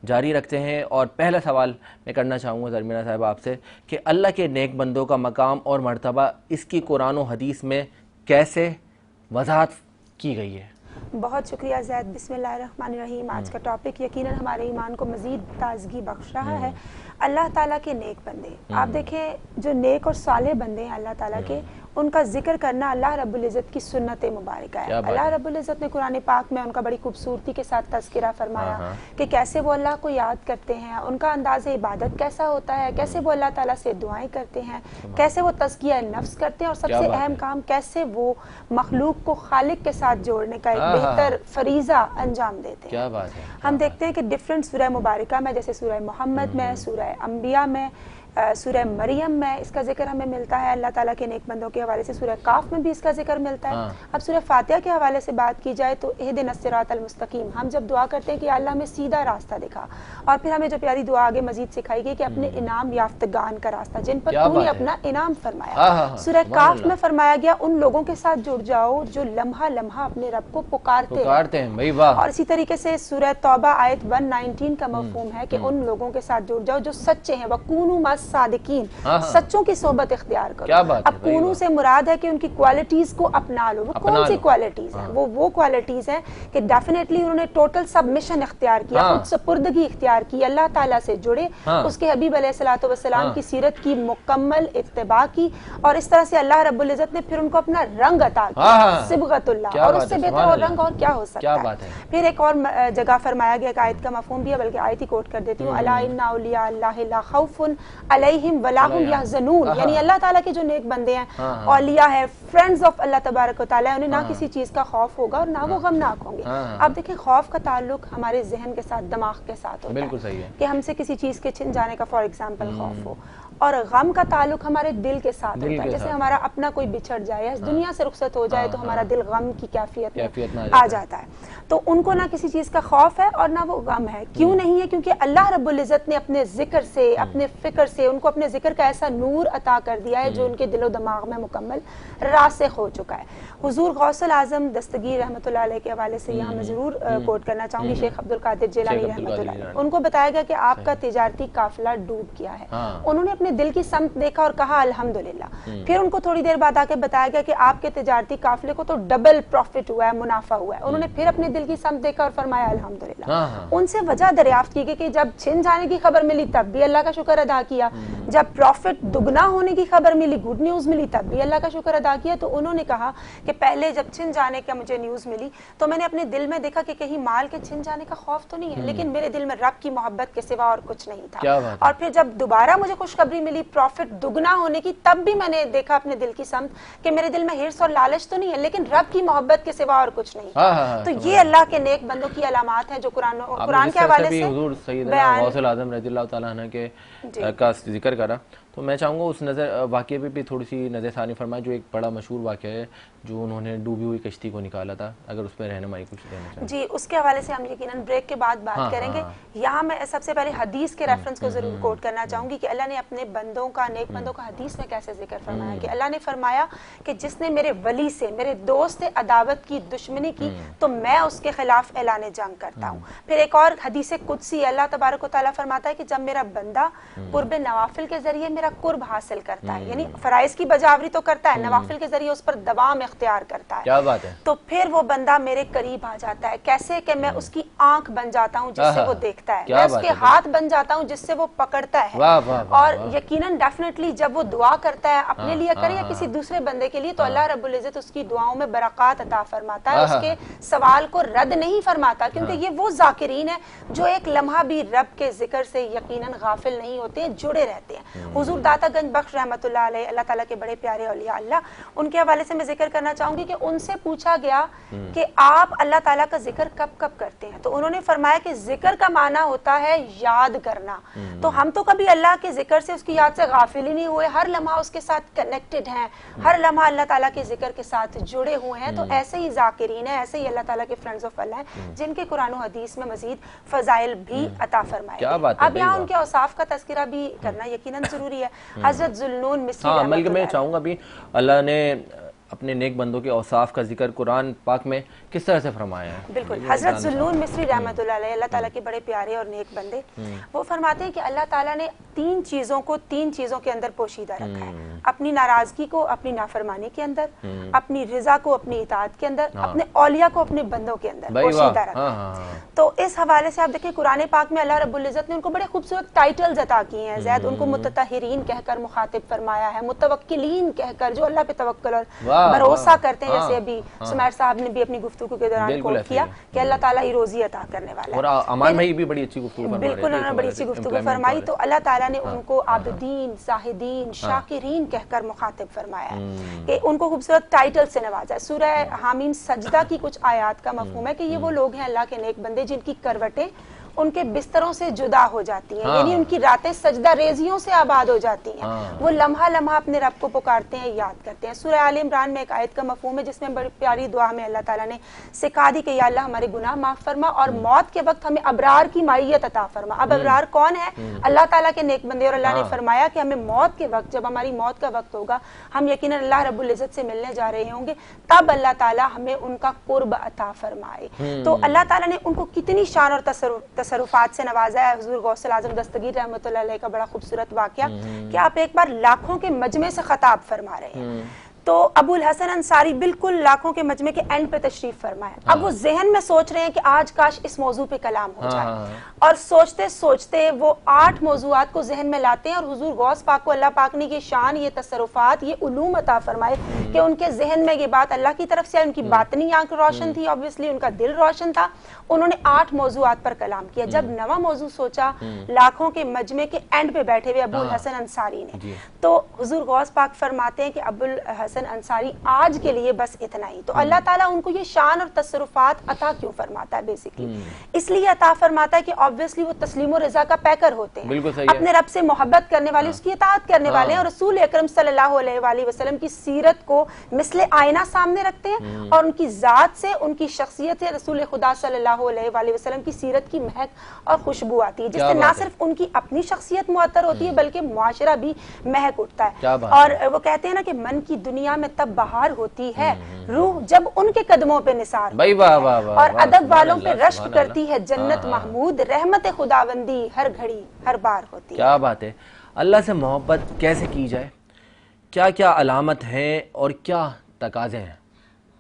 B: जारी रखते हैं और पहला सवाल मैं करना चाहूँगा ज़रमीना साहब आपसे कि अल्लाह के नेक बंदों का मकाम और मर्तबा इसकी कुरान और हदीस में कैसे वजाहत की गई है?
H: बहुत शुक्रिया ज़ैद। बिस्मिल्लाहिर्रहमानिर्रहीम। आज का टॉपिक यकीनन हमारे ईमान को मज़ीद ताजगी बख्श रहा है। अल्लाह ताला के नेक बंदे, आप देखें जो नेक और साले बंदे हैं अल्लाह ताला के, उनका जिक्र करना अल्लाह रब्बुल इज़्ज़त की सुन्नत मुबारक है। अल्लाह रब्बुल इज़्ज़त ने कुरान पाक में उनका बड़ी खूबसूरती के साथ तज़किरा फरमाया कि कैसे वो अल्लाह को याद करते हैं, उनका अंदाज़ इबादत कैसा होता है, कैसे वो अल्लाह ताला से दुआएं करते हैं, कैसे वो तज़किया नफ्स करते हैं, और सबसे अहम काम कैसे वो मखलूक को खालिक के साथ जोड़ने का एक बेहतर फरीज़ा अंजाम देते हैं।
B: क्या बात है।
H: हम देखते हैं कि डिफरेंट सूरह मुबारका में, जैसे सूरह मोहम्मद में, सूरह अंबिया में, सूरह मरियम में इसका जिक्र हमें मिलता है अल्लाह ताला के नेक बंदों के हवाले से। सूरह काफ में भी इसका जिक्र मिलता है। अब सूरह फातिहा के हवाले से बात की जाए तो इहदिनस सिरातल मुस्तकीम, हम जब दुआ करते हैं कि अल्लाह हमें सीधा रास्ता दिखा, और फिर हमें जो प्यारी दुआ आगे मजीद सिखाई गई कि अपने इनाम याफ्तगान का रास्ता, जिन पर तूने अपना इनाम फरमाया। सूरह काफ में फरमाया गया उन लोगों के साथ जुड़ जाओ जो लम्हा लम्हा अपने रब को पुकारते हैं। और इसी तरीके से सूरह तौबा आयत 119 का मफहूम है कि उन लोगों के साथ जुड़ जाओ जो सच्चे हैं, वकूनु मस सादिकीन, सच्चों की सोबत इख्तियार करो। अब कूनू से मुराद है कि उनकी क्वालिटीज को अपना लो। वो कौन सी क्वालिटीज हैं? वो क्वालिटीज हैं कि डेफिनेटली उन्होंने टोटल सबमिशन इख्तियार किया, सपुर्दगी इख्तियार की, अल्लाह ताला से जुड़े, उसके हबीब अलैहिस्सलातु वस्सलाम की सीरत की मुकम्मल इत्तिबा की, और इस तरह से अल्लाह रब्बुल इज़्ज़त ने फिर उनको अपना रंग अता किया, सिबगतुल्लाह, और उससे बेहतर और रंग और क्या हो सकता है। फिर एक और जगह फरमाया गया, एक आयत का मफहूम भी है, बल्कि आयत ही कोट कर देती हूँ, अला इन्ना औलिया अल्लाहि ला खौफुन अलैहिम वला हुम यहज़नून, यानी अल्लाह ताला के जो नेक बंदे हैं, औलिया है, फ्रेंड्स ऑफ अल्लाह तबारक व तआला, उन्हें ना किसी चीज का खौफ होगा और ना वो गमनाक होंगे। अब देखिए खौफ का ताल्लुक हमारे जहन के साथ, दिमाग के साथ होता है।
B: बिल्कुल सही है
H: कि हमसे किसी चीज के छिन जाने का फॉर एग्जांपल खौफ हो, और गम का ताल्लुक हमारे दिल के साथ होता है। जैसे हमारा अपना कोई बिछड़ जाए या इस दुनिया से रुखसत हो जाए तो हमारा दिल गम की कैफियत में आ जाता है। तो उनको ना किसी चीज का खौफ है और ना वो गम है। क्यों नहीं है? क्योंकि अल्लाह रब्बुल इज़्ज़त ने अपने जिक्र से, अपने फिक्र से उनको अपने जिक्र का ऐसा नूर अता कर दिया है जो उनके दिलो दिमाग में मुकम्मल रासिख हो चुका है। हुजूर गौसुल आजम दस्तगीर रहमतुल्लाह अलैह के हवाले से यहाँ मैं जरूर कोट करना चाहूंगी, शेख अब्दुल कादिर जिलानी रहमतुल्लाह अलैह, उनको बताया गया कि आपका तिजारती काफिला डूब गया है। उन्होंने अपने दिल की समत देखा और कहा अल्हम्दुलिल्लाह। फिर उनको थोड़ी देर बाद आके बताया गया कि आपके तिजारती काफिले को तो डबल प्रॉफिट हुआ है, मुनाफा हुआ है। उन्होंने फिर अपने दिल की समत देखा और फरमाया अल्हम्दुलिल्लाह। उनसे वजह दरियाफ्त की गई कि जब छिन जाने की खबर मिली तब भी अल्लाह का शुक्र अदा किया, जब प्रॉफिट दुगना होने की खबर मिली, गुड न्यूज मिली, तब भी अल्लाह का शुक्र अदा किया। तो उन्होंने कहा कि पहले जब छिन जाने का मुझे न्यूज मिली तो मैंने अपने दिल में देखा कि कहीं माल के छिन जाने का खौफ तो नहीं है, लेकिन मेरे दिल में रब की मोहब्बत के सिवा और कुछ नहीं था। और फिर जब दोबारा मुझे खुशखबरी मिली प्रॉफिट दुगना होने की, तब भी मैंने देखा अपने दिल की समत कि मेरे दिल में हिर्स और लालच तो नहीं है, लेकिन रब की मोहब्बत के सिवा और कुछ नहीं। तो ये अल्लाह के नेक बंदों की अलामात है जो कुरान के हवाले से
B: हुजूर सैयदना गौसुल आज़म रज़ियल्लाहु तआला अन्हु के का जिक्र करा। तो मैं चाहूँगा उस नज़र वाक़े पे भी थोड़ी सी नज़र सानी फरमाए, जो एक बड़ा मशहूर वाक़या है जो उन्होंने डूबी हुई कश्ती को निकाला था, अगर उस पर रहनुमाई कुछ देना चाहें।
H: जी, उसके हवाले से हम यकीनन ब्रेक के बाद बात करेंगे। यहाँ मैं सबसे पहले हदीस के रेफरेंस को जरूर कोट करना चाहूँगी कि अल्लाह ने अपने बंदों का, नेक बंदों का हदीस में कैसे जिक्र फरमाया कि अल्लाह ने फरमाया कि जिसने मेरे वली से, मेरे दोस्त से अदावत की, दुश्मनी की, तो मैं उसके खिलाफ ऐलान जंग करता हूँ। फिर एक और हदीस कुदसी, अल्लाह तबारक व तआला फरमाता है कि जब मेरा बंदा कुर्ब नवाफिल के जरिए मेरा हमारा कुर्ब हासिल करता है, यानी फराइज की बजावरी तो करता है, नवाफिल के जरिए उस पर दवाम इख्तियार करता है।
B: क्या बात है।
H: तो फिर वो बंदा मेरे करीब आ जाता है। कैसे कि मैं उसकी आंख बन जाता हूँ जिससे वो देखता है, मैं उसके हाथ बन जाता हूँ जिससे वो पकड़ता है।
B: वाह, वाह, वाह,
H: और यकीनन डेफिनेटली जब वो दुआ करता है अपने लिए करे या किसी दूसरे बंदे के लिए, तो अल्लाह रब्बुल इज्जत उसकी दुआओं में बरकत अता फरमाता है, उसके सवाल को रद्द नहीं फरमाता, क्योंकि ये वो जाकिरीन है जो एक लम्हा भी रब के जिक्र से यकीनन गाफिल नहीं होते हैं, जुड़े रहते हैं। हुजूर दाता गंज बख्श रहमतुल्लाह अलैह, अल्लाह ताला के बड़े प्यारे औलिया अल्लाह, उनके हवाले से मैं जिक्र करना चाहूंगी कि उनसे पूछा गया कि आप अल्लाह ताला का जिक्र कब कब करते हैं, तो उन्होंने फरमाया कि जिक्र का माना होता है याद करना। तो हम तो कभी अल्लाह के जिक्र से, उसकी याद से गाफिल ही नहीं हुए, हर लम्हा उसके साथ कनेक्टेड हैं, हर लम्हा अल्लाह ताला के जिक्र के साथ जुड़े हुए हैं। तो ऐसे ही जाकिरीन है, ऐसे ही अल्लाह ताला के फ्रेंड्स ऑफ अल्लाह हैं जिनके कुरान और हदीस में मजीद फजाइल भी अता फरमाए।
B: क्या बात है,
H: अब यहाँ उनके औसाफ का तस्करा भी करना यकीनन जरूरी है। हजरत जुल्नून मिस्री
B: हाँ, बल्कि मैं
H: रहमतुल्लाह
B: चाहूँगा अभी अल्लाह ने अपने नेक बंदों के औसाफ का जिक्र कुरान पाक में किस तरह से फरमाया है।
H: बिल्कुल, हजरत जुल्नून मिस्री रहमतुल्लाह अलैह, अल्लाह ताला के बड़े प्यारे और नेक बंदे, वो फरमाते हैं कि अल्लाह ताला ने तीन चीजों को तीन चीजों के अंदर पोशीदा रखा है, अपनी नाराजगी को अपनी नाफरमानी के अंदर, अपनी रिजा को अपनी इताअत के अंदर, अपने औलिया को अपने बंदों के अंदर पोशीदा रखा है। तो इस हवाले से आप देखिए कुरान पाक में अल्लाह रब्बुल इज्जत ने उनको बड़े खूबसूरत टाइटल्स अता किए हैं। ज़ैद उनको मुततहिरीन कहकर मुखातिब फरमाया है, मुतवक्किलीन कहकर जो अल्लाह पे तवक्कुल और भरोसा करते हैं, जैसे अभी सुमैर साहब ने भी अपनी गुफ्तगू के दौरान कोट किया कि अल्लाह ताला ही रोजी अता करने वाला है।
B: और अमान भाई भी बड़ी अच्छी गुफ्तगू फरमा रहे थे,
H: बिल्कुल, उन्होंने बड़ी अच्छी गुफ्तगू फरमाई। तो अल्लाह ताला ने उनको आबिदीन, साहिदीन, शाकिरीन कहकर मुखातिब फरमाया है कि उनको खूबसूरत टाइटल से नवाजा है। सूरह हामीम सजदा की कुछ आयात का मफहूम है कि ये वो लोग हैं अल्लाह के नेक बंदे जिनकी करवटें उनके बिस्तरों से जुदा हो जाती हैं, यानी उनकी रातें सजदा रेजियों से आबाद हो जाती हैं। वो लम्हा लम्हा अपने रब को पुकारते हैं, याद करते हैं। सूरह आल इमरान में एक आयत का मफहूम है जिसमें बड़ी प्यारी दुआ में अल्लाह ताला ने सिखा दी कि या अल्लाह हमारे गुनाह माफ फरमा और मौत के वक्त हमें अबरार की माइयत अता फरमा। अब अबरार कौन है? अल्लाह ताला के नेक बंदे। और अल्लाह ने फरमाया कि हमें मौत के वक्त, जब हमारी मौत का वक्त होगा, हम यकीनन अल्लाह रब्बुल इज्जत से मिलने जा रहे होंगे, तब अल्लाह ताला हमें उनका कुर्ब अता फरमाए। तो अल्लाह ताला ने उनको कितनी शान और तसरुफात से नवाजा है। हुजूर गौसल आजम दस्तगीर रहमतुल्लाह अलैह का बड़ा खूबसूरत वाकया कि आप एक बार लाखों के मजमे से खताब फरमा रहे हैं, तो अबुल हसन अंसारी बिल्कुल लाखों के मजमे के एंड पे तशरीफ फरमाए। अब वो जहन में सोच रहे हैं कि आज काश इस मौजू पे कलाम हो जाए, और सोचते सोचते वो 8 मौजूआत को जहन में लाते हैं। और हुजूर गौस पाक को अल्लाह पाक ने ये शान, ये तसरुफात, ये उलूम अता फरमाए कि उनके जहन में ये बात अल्लाह की तरफ से, उनकी बातनी आंख रोशन थी, ऑब्वियसली उनका दिल रोशन था। उन्होंने 8 मौजूआत पर कलाम किया। जब नवा मौजू सोचा, लाखों के मजमे के एंड पे बैठे हुए अबुल हसन अंसारी ने, तो हुजूर गौस पाक फरमाते हैं कि अबुल हसन अंसारी आज के लिए बस इतना ही। तो अल्लाह ताला उनको ये शान और तसरुफात अता क्यों फरमाता है? बेसिकली इसलिए अता फरमाता है कि ऑब्वियसली वो तस्लीम और रजा का पैकर होते हैं, अपने रब से मोहब्बत करने वाले, उसकी इताअत करने वाले हैं, और रसूल अकरम सल्लल्लाहु अलैहि वसल्लम की सीरत को मिसले आईना सामने रखते हैं, और उनकी जात से, उनकी शख्सियत से रसूल खुदा सल्लल्लाहु अलैहि वसल्लम की सीरत की महक और खुशबू आती है, जिससे ना सिर्फ उनकी अपनी शख्सियत मुअत्तर होती है बल्कि मुआशरा भी महक उठता है। और वो कहते हैं ना कि मन की दुनिया में तब बहार होती है रूह जब उनके कदमों पे निसार होती है, और अदब वालों पे रश्क करती है जन्नत महमूद, रहमत खुदावंदी हर घड़ी हर बार होती है।
B: क्या बात है। अल्लाह से मोहब्बत कैसे की जाए, क्या क्या अलामत है और क्या तकाजे हैं?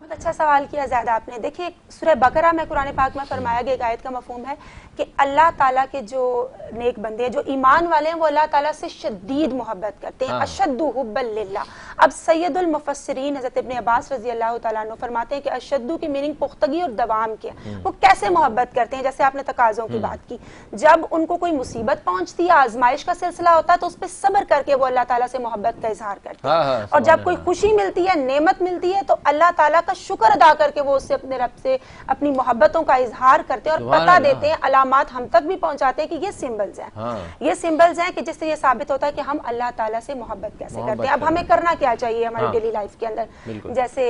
H: बहुत अच्छा सवाल किया ज़्यादा आपने। देखिए सूरह बकरा में कुरान पाक में फरमाया गया एक आयत का मफहूम है कि अल्लाह ताला के जो नेक बंदे हैं, जो ईमान वाले हैं, वो अल्लाह ताला से शदीद मोहब्बत करते हैं, अशद्दु हुब्बन लिल्लाह। अब सैयदुल मुफस्सिरीन हज़रत इब्न अब्बास रज़ी अल्लाह तआला अन्हु फरमाते हैं कि अशद्दु की मीनिंग पुख्तगी और दवाम की है। वो कैसे मोहब्बत करते हैं? जैसे आपने तकाज़ों की बात की, जब उनको कोई मुसीबत पहुंचती है, आजमाइश का सिलसिला होता है, तो उस पर सब्र करके वो अल्लाह ताला से मोहब्बत का इजहार करते हैं। और जब कोई खुशी मिलती है, नेमत मिलती है, तो अल्लाह ताला का शुक्र अदा करके वो उससे अपने रब से अपनी मोहब्बतों का इजहार करते हैं और पता देते हैं, अलामात हम तक भी पहुंचाते हैं कि ये सिंबल्स हैं, ये सिंबल्स हैं कि जिससे ये साबित होता है कि हम अल्लाह ताला से मोहब्बत कैसे करते हैं। अब हमें करना क्या चाहिए हमारी डेली लाइफ के अंदर? जैसे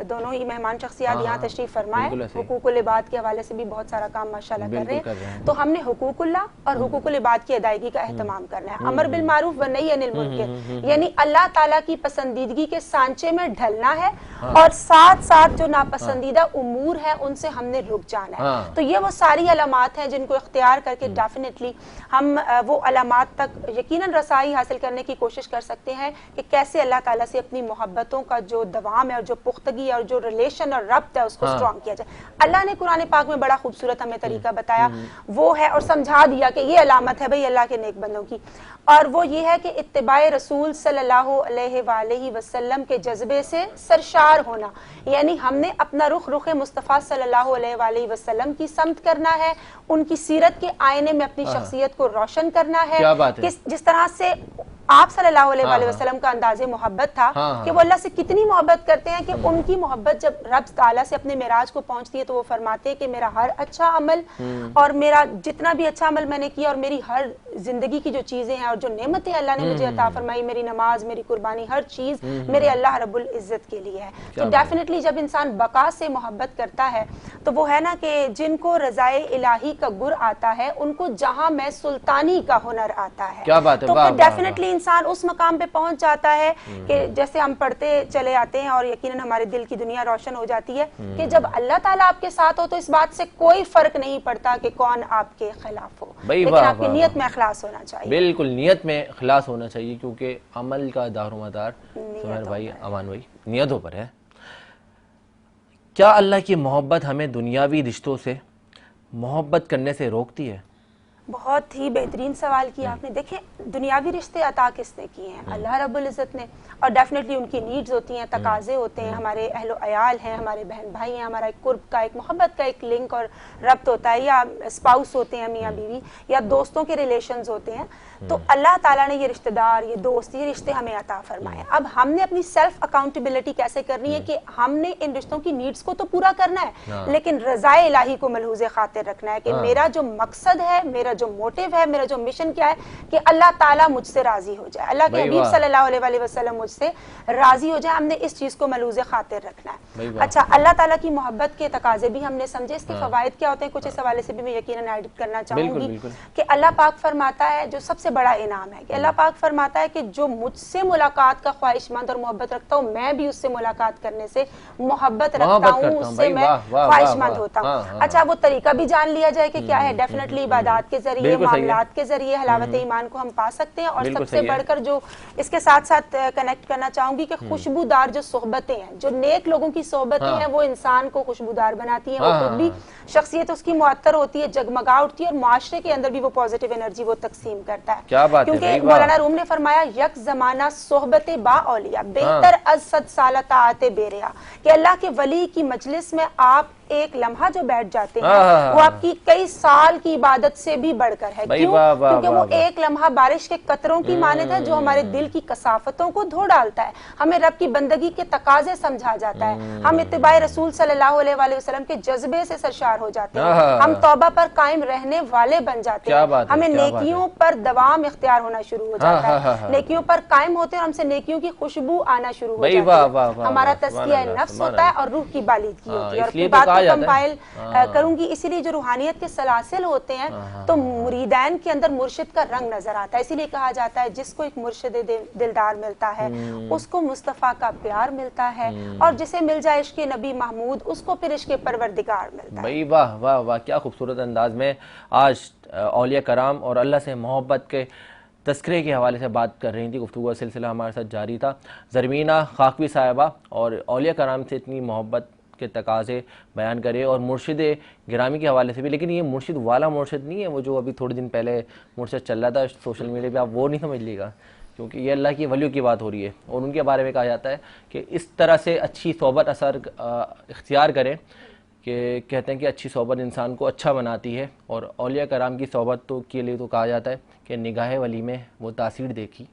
H: दोनों ही मेहमान शख्सियात यहाँ तशरीफ फरमाए, हुकूकुल इबाद के हवाले से भी बहुत सारा काम माशाल्लाह कर रहे हैं। तो हमने हुकूकुल्लाह और हुकूकुल इबाद की अदायगी का एहतमाम करना है, अमर बिल मारूफ व नही अनिल मुनकर, यानी अल्लाह ताला की पसंदीदगी के सांचे में ढलना है, और साथ साथ जो नापसंदीदा उमूर है उनसे हमने रुक जाना है। तो ये वो सारी अलामात हैं जिनको इख्तियार करके डेफिनेटली हम वो अलामात तक यकीनन रसाई हासिल करने की कोशिश कर सकते हैं कि कैसे अल्लाह ताला से अपनी मोहब्बतों का जो दवाम है और जो पुख्तगी है और जो रिलेशन और रब्त है उसको स्ट्रॉन्ग किया जाए। अल्लाह ने कुरान पाक में बड़ा खूबसूरत हमें तरीका बताया, वो है और समझा दिया कि ये अलामत है भाई अल्लाह के नेक बंदों की, और वो ये है कि इत्तिबाए रसूल सल्लल्लाहु अलैहि वसल्लम के जज्बे से सरशार होना, यानी हमने अपना रुख मुस्तफ़ा सल्लल्लाहु अलैहि वसल्लम की समत करना है, उनकी सीरत के आईने में अपनी शख्सियत को रोशन करना है।
B: क्या बात है?
H: जिस तरह से आप सल्लल्लाहु अलैहि वसल्लम का अंदाज़े मोहब्बत था कि वो अल्लाह से कितनी मोहब्बत करते हैं कि उनकी मोहब्बत जब रब ताला से अपने मेराज को पहुंचती है तो वो फरमाते हैं कि मेरा हर अच्छा अमल और मेरा जितना भी अच्छा अमल मैंने किया और मेरी हर जिंदगी की जो चीजें हैं और जो नेमतें अल्लाह ने मुझे अता फरमाई, मेरी नमाज, मेरी कुर्बानी, हर चीज मेरे अल्लाह रब्बुल इज्जत के लिए है। तो डेफिनेटली जब इंसान बका से मोहब्बत करता है तो वो है ना कि जिनको रज़ाए इलाही का गुर आता है उनको जहां में सुल्तानी का हुनर आता है।
B: क्या बात है,
H: तो
B: वाह,
H: फिर
B: वाह,
H: डेफिनेटली इंसान उस मकाम पे पहुंच जाता है कि जैसे हम पढ़ते चले आते हैं और यकीनन हमारे दिल की दुनिया रोशन हो जाती है कि जब अल्लाह ताला आपके साथ हो तो इस बात से कोई फर्क नहीं पड़ता कि कौन आपके खिलाफ हो, लेकिन आपकी नीयत में इखलास होना चाहिए।
B: बिल्कुल, नीयत में इखलास होना चाहिए, क्योंकि अमल का दारोमदार सुमेर भाई, अमान भाई, नीयतों पर है। क्या अल्लाह की मोहब्बत हमें दुनियावी रिश्तों से मोहब्बत करने से रोकती है?
H: बहुत ही बेहतरीन सवाल किया आपने। देखिए, दुनियावी रिश्ते अता किसने किए हैं? अल्लाह रब्बुल इज़्ज़त ने, और डेफिनेटली उनकी नीड्स होती हैं, तकाजे होते हैं, हमारे अहलो अयाल हैं, हमारे बहन भाई हैं, हमारा एक कुर्ब का, एक मोहब्बत का एक लिंक और रब्त होता है, या स्पाउस होते हैं, मियाँ बीवी, या दोस्तों के रिलेशंस होते हैं। तो अल्लाह ताला ने ये रिश्तेदार, ये दोस्त, ये रिश्ते हमें अता फरमाए। अब हमने अपनी सेल्फ अकाउंटेबिलिटी कैसे करनी है कि हमने इन रिश्तों की नीड्स को तो पूरा करना है, लेकिन रज़ाए इलाही को मलहूज़े खातिर रखना है कि मेरा जो मकसद है, मेरा जो मोटिव है, मेरा जो मिशन क्या है कि अल्लाह ताला मुझसे राजी हो जाए, अल्लाह के हबीब सल्लल्लाहु अलैहि वसल्लम मुझसे राजी हो जाए। हमने इस चीज को मलूज़े खातिर रखना है। अच्छा, अल्लाह ताला की मोहब्बत के तकाजे भी हमने समझे, इसके फवायद क्या होते हैं, कुछ इस हवाले से भी मैं यकीनन ऐड करना चाहूंगी कि अल्लाह पाक फरमाता है, जो सबसे बड़ा इनाम है कि अल्लाह पाक फरमाता है कि जो मुझसे मुलाकात का ख्वाहिशमंद और मोहब्बत रखता हूँ, मैं भी उससे मुलाकात करने से मोहब्बत रखता हूँ, उससे मैं ख्वाहिशमंद होता हूँ। अच्छा, वो तरीका भी जान लिया जाए कि क्या है। डेफिनेटली इबादत के जरिए, मामलात के जरिए हलावत ईमान को हम पा सकते हैं। और सबसे बढ़कर जो इसके साथ साथ कनेक्ट करना चाहूंगी कि खुशबूदार जो सोहबतें हैं, जो नेक लोगों की सोहबतें हैं, वो इंसान को खुशबूदार बनाती हैं, वो खुद भी शख्सियत उसकी मुअत्तर होती है, जगमगा उठती है, और माशरे के अंदर भी वो पॉजिटिव एनर्जी वो तकसीम करता है।
B: क्या बात
H: क्योंकि
B: है,
H: मौलाना रूम ने फरमाया, यक जमाना सोहबत बा औलिया बेहतर अज सद साल ताअते बेरिया, कि अल्लाह के वली की मजलिस में आप एक लम्हा जो बैठ जाते हैं वो आपकी कई साल की इबादत से भी बढ़कर है। क्यों? क्योंकि वो एक लम्हा बारिश के कतरों की मानद है जो हमारे दिल की कसाफतों को धो डालता है, हमें रब की बंदगी के तकाजे समझा जाता है, हम इत्तिबाए रसूल सल्लल्लाहु अलैहि वसल्लम के जज्बे से सरशार हो जाते हैं, हम तौबा पर कायम रहने वाले बन जाते हैं, हमें नेकियों पर दवाम इख्तियार होना शुरू हो जाता है, नेकियों पर कायम होते हैं और हमसे नेकियों की खुशबू आना शुरू हो जाती है, हमारा तज़किया नफ्स होता है और रूह की बालिदगी होती है। और अपनी बात को कंपाइल करूंगी, इसीलिए जो रूहानियत के सलासिल होते हैं तो मुरीदैन के अंदर मुर्शिद का रंग नजर आता है। इसीलिए कहा जाता है जिसको एक मुर्शिद दिलदार मिलता है उसको मुस्तफ़ा का प्यार मिलता है, और जिसे मिल जाए इश्क़ नबी महमूद उसको फिर इश्क़ परवरदिगार मिलता है।
B: भाई वाह वाह वाह, क्या खूबसूरत अंदाज में आज औलिया कराम और अल्लाह से मोहब्बत के तस्करे के हवाले से बात कर रही थी। गुफ्तगू का सिलसिला हमारे साथ जारी था। ज़रमीना खाकवी साहिबा और औलिया कराम से इतनी मोहब्बत के तकाजे बयान करे और मुर्शिद गिरामी के हवाले से भी, लेकिन ये मुर्शिद वाला मुर्शिद नहीं है, वो जो अभी थोड़े दिन पहले मुर्शिद चल रहा था सोशल मीडिया पे, आप वो नहीं समझ लीजिएगा, क्योंकि ये अल्लाह की वलियों की बात हो रही है और उनके बारे में कहा जाता है कि इस तरह से अच्छी सोहबत असर इख्तियार करें कि कहते हैं कि अच्छी सोहबत इंसान को अच्छा बनाती है। और औलिया कराम की सोहबत तो के लिए तो कहा जाता है कि निगाह वली में वो तासीर देखी,